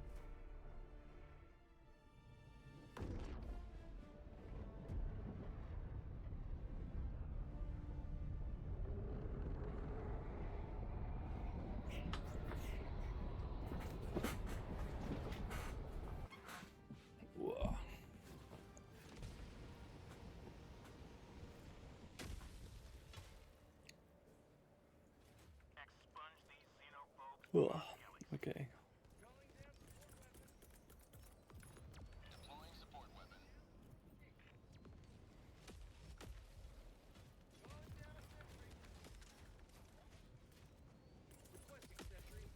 Whoa. Expunge these xenophobes. Ugh. Okay. Deploying support weapon. Calling down a sentry. Requesting sentry.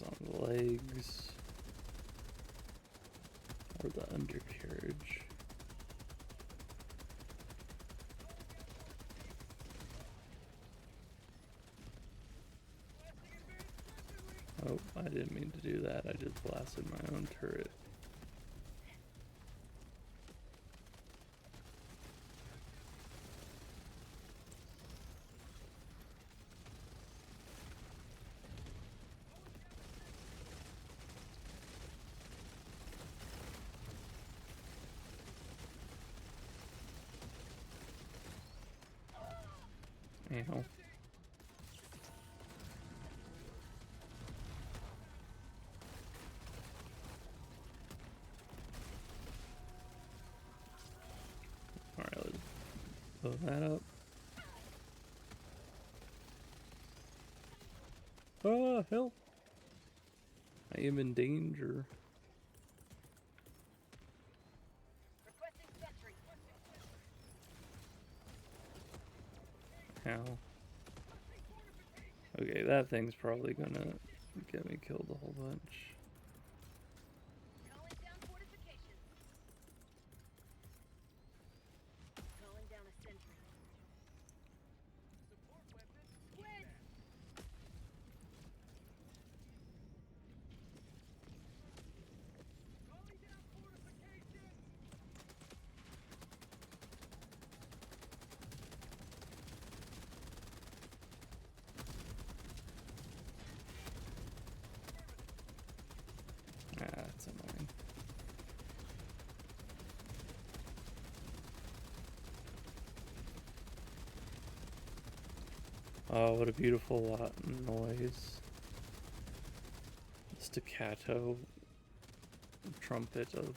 on the legs or the undercarriage. Oh, I didn't mean to do that. I just blasted my own turret. Ow. Alright, let's blow that up. Ah, help! I am in danger. Requesting sentry. Ow. Okay, that thing's probably gonna get me killed a whole bunch. Calling down fortifications. Calling down a sentry. Support weapon. Squid! Calling down fortifications. Ah, that's annoying. Oh, what a beautiful noise. Staccato trumpet of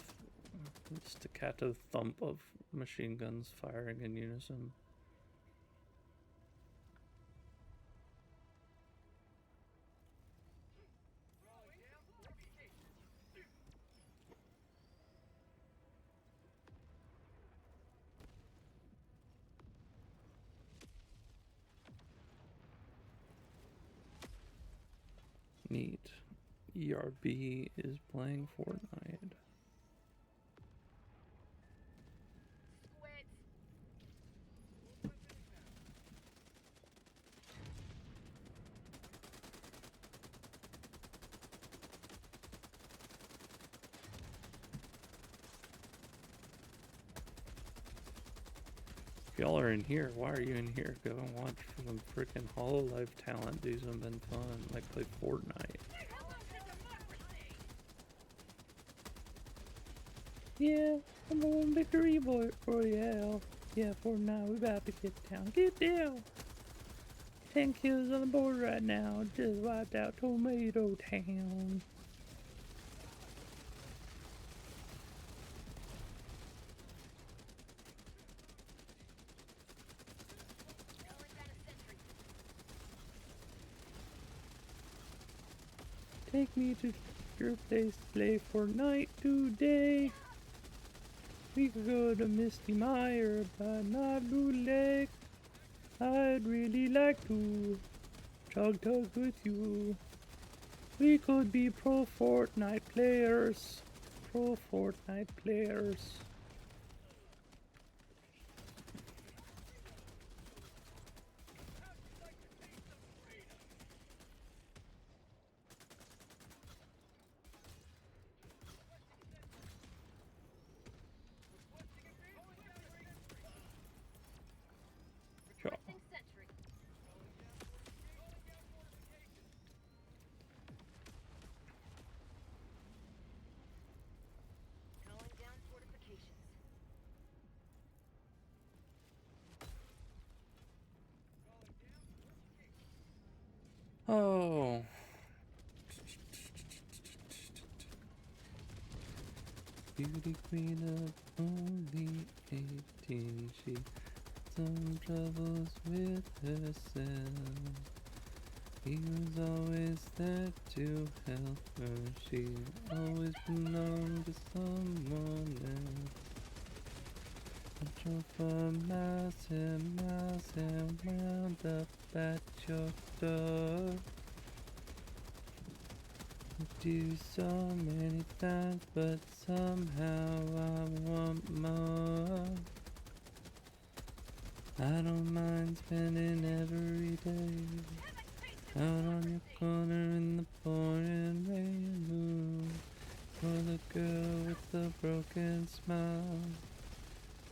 staccato thump of machine guns firing in unison. Neat. ERB is playing Fortnite. Squid! If y'all are in here, why are you in here? Go and watch some freaking HoloLive talent do something fun, like play Fortnite. Hello to democracy! Yeah, I'm on Victory Royale. Yeah, Fortnite, we about to get down. Get down! 10 kills on the board right now. Just wiped out Tomato Town. Calling down a sentry. Take me to your place to play Fortnite today. We could go to Misty Mire, but not Blue Lake. I'd really like to chug tug with you. We could be pro Fortnite players. Pro Fortnite players. Sure. Requesting sentry. Calling down fortifications. Oh. Beauty queen of only 18, she had some troubles with herself. He was always there to help her, she always belonged to someone else. I drove for miles and wound up at your door. do so many times, but somehow I want more. I don't mind spending every day out on your corner in the pouring rain. Move for the girl with the broken smile.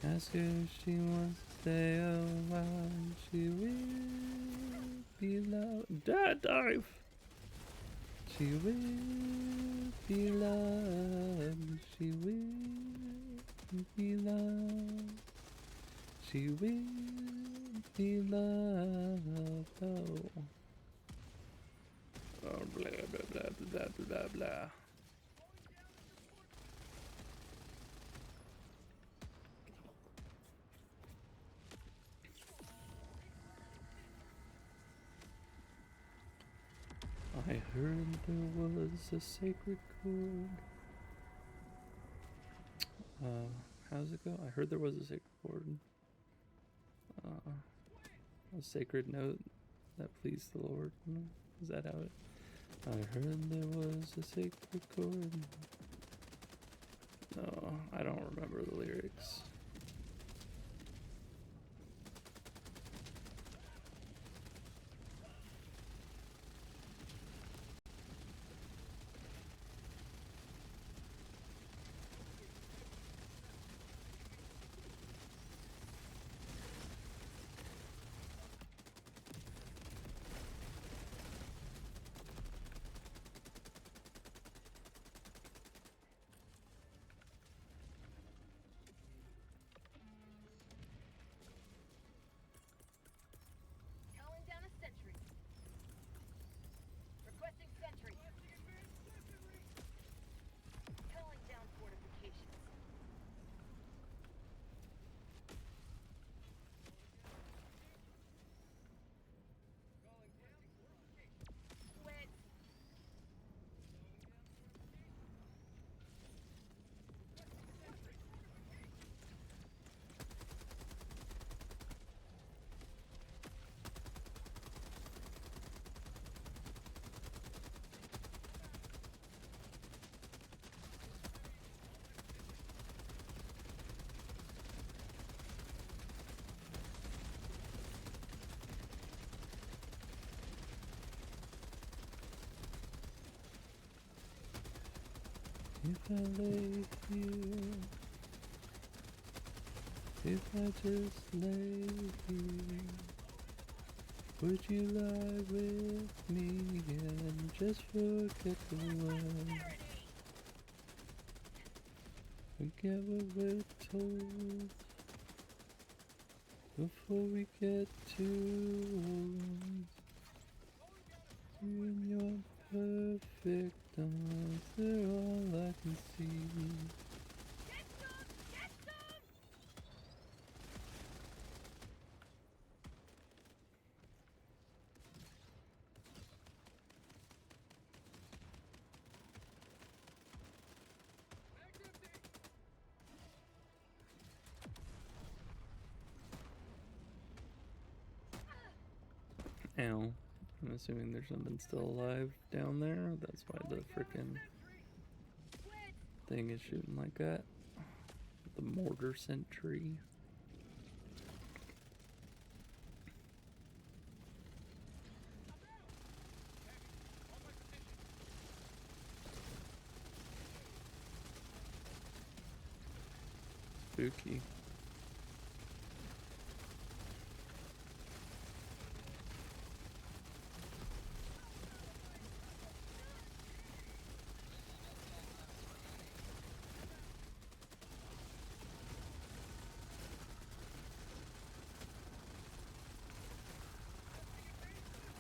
Ask her if she wants to stay a while. She will be loved. Dive! She will be loved. She will be loved. She will be loved. Oh. Oh, blah, blah, blah, blah, blah, blah. I heard there was a sacred chord. How's it go? I heard there was a sacred chord. A sacred note that pleased the Lord. Is that how it? I heard there was a sacred chord. No, I don't remember the lyrics. Calling down a sentry. Requesting sentry. Calling down fortifications. Quit. If I lay here, if I just lay here, would you lie with me and just forget the world? Forget what we're told before we get too old. You and your perfect eyes, they're all I can see. Get some! Get some! Ow. I'm assuming there's something still alive down there. That's why the frickin' thing is shooting like that. The mortar sentry. Spooky.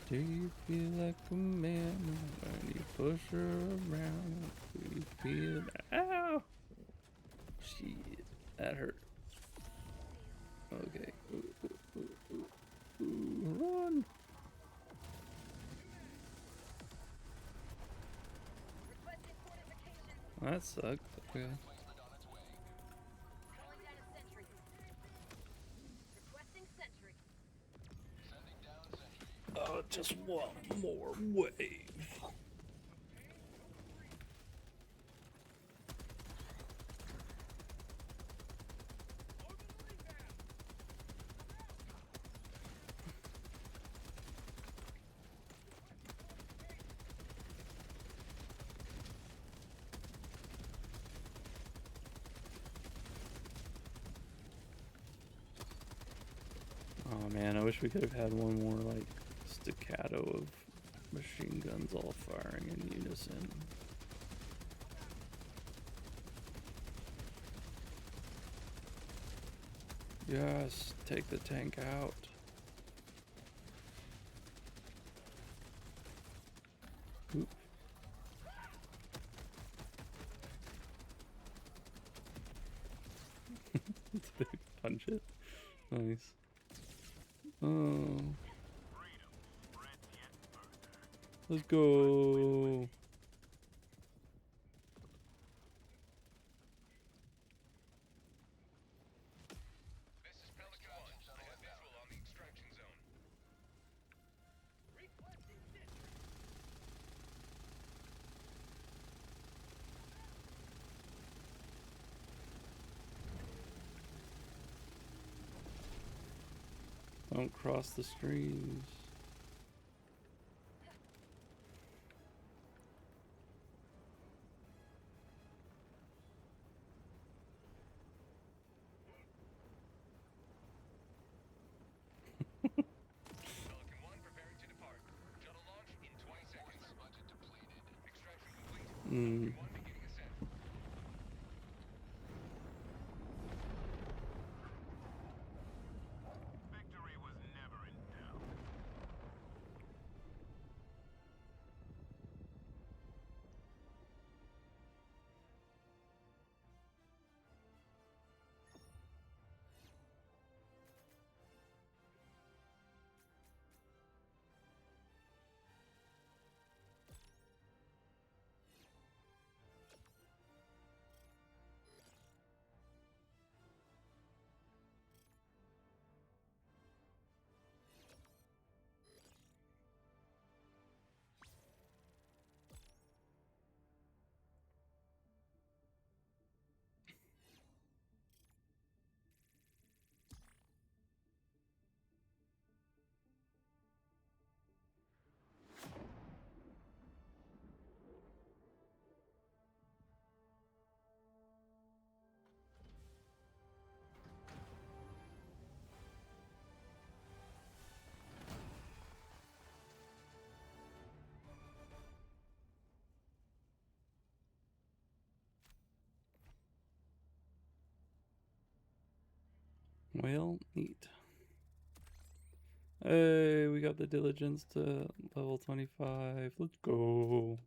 Do you feel like a man when you push her around? Do you feel that? Ow! Shit, that hurt. Okay. Ooh, run! Requesting fortifications. That sucked. Okay. Calling down a sentry. Requesting sentry. Oh, just one more wave. Man, I wish we could have had one more like staccato of machine guns all firing in unison. Yes, take the tank out. Oop. They punch it. Nice. Oh. Let's go. This is Pelican 1. I have visual on the extraction zone. Requesting sentry. Don't cross the streams. Pelican 1 preparing to depart. Shuttle launch in 20 seconds. Budget depleted. Extraction complete. Mm. Pelican 1 beginning ascent. Victory was never in doubt. Well, neat. Hey, we got the diligence to level 25. Let's go.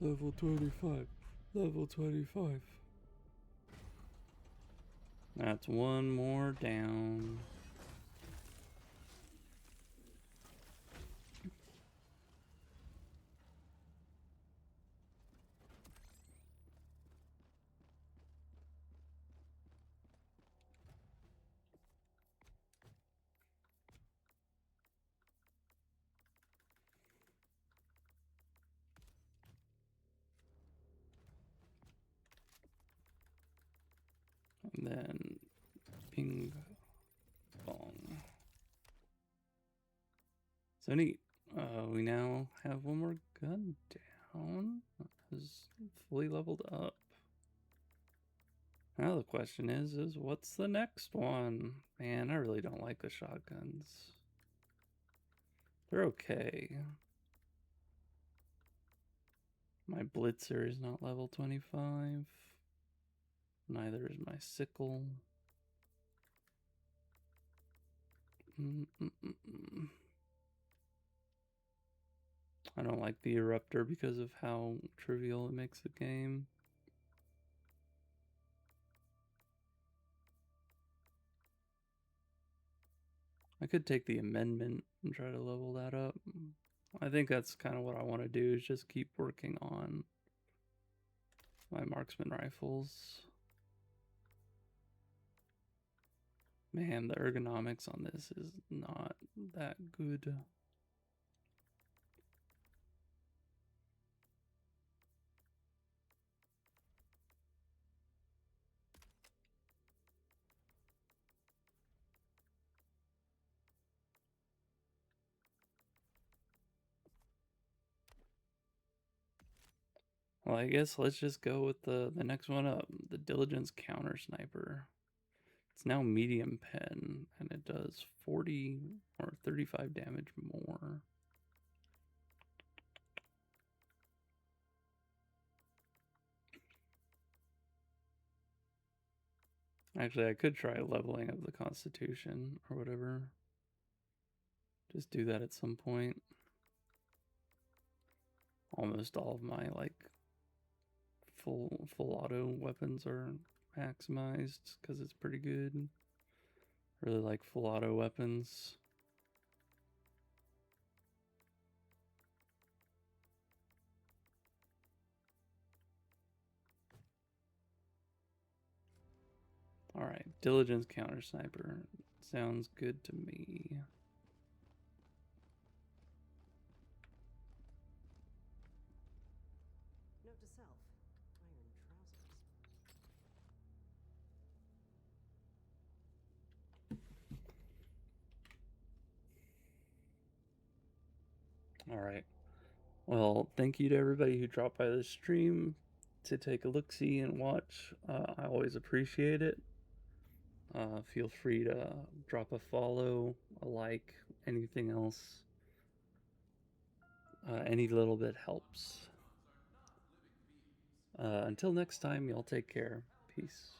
Level 25. Level 25. That's one more down. And then ping bong. So neat. We now have one more gun down. Is fully leveled up. Now the question is what's the next one? Man, I really don't like the shotguns. They're okay. My Blitzer is not level 25. Neither is my sickle. I don't like the Eruptor because of how trivial it makes the game. I could take the amendment and try to level that up. I think that's kind of what I want to do, is just keep working on my marksman rifles. Man, the ergonomics on this is not that good. Well, I guess let's just go with the next one up, the Diligence Counter Sniper. It's now medium pen, and it does 40 or 35 damage more. Actually, I could try leveling of the Constitution or whatever. Just do that at some point. Almost all of my like full auto weapons are maximized because it's pretty good. Really like full auto weapons. Alright, diligence counter sniper. Sounds good to me. Note to self, iron trousers. Alright. Well, thank you to everybody who dropped by the stream to take a look-see and watch. I always appreciate it. Feel free to drop a follow, a like, anything else. Any little bit helps. Until next time, y'all take care. Peace.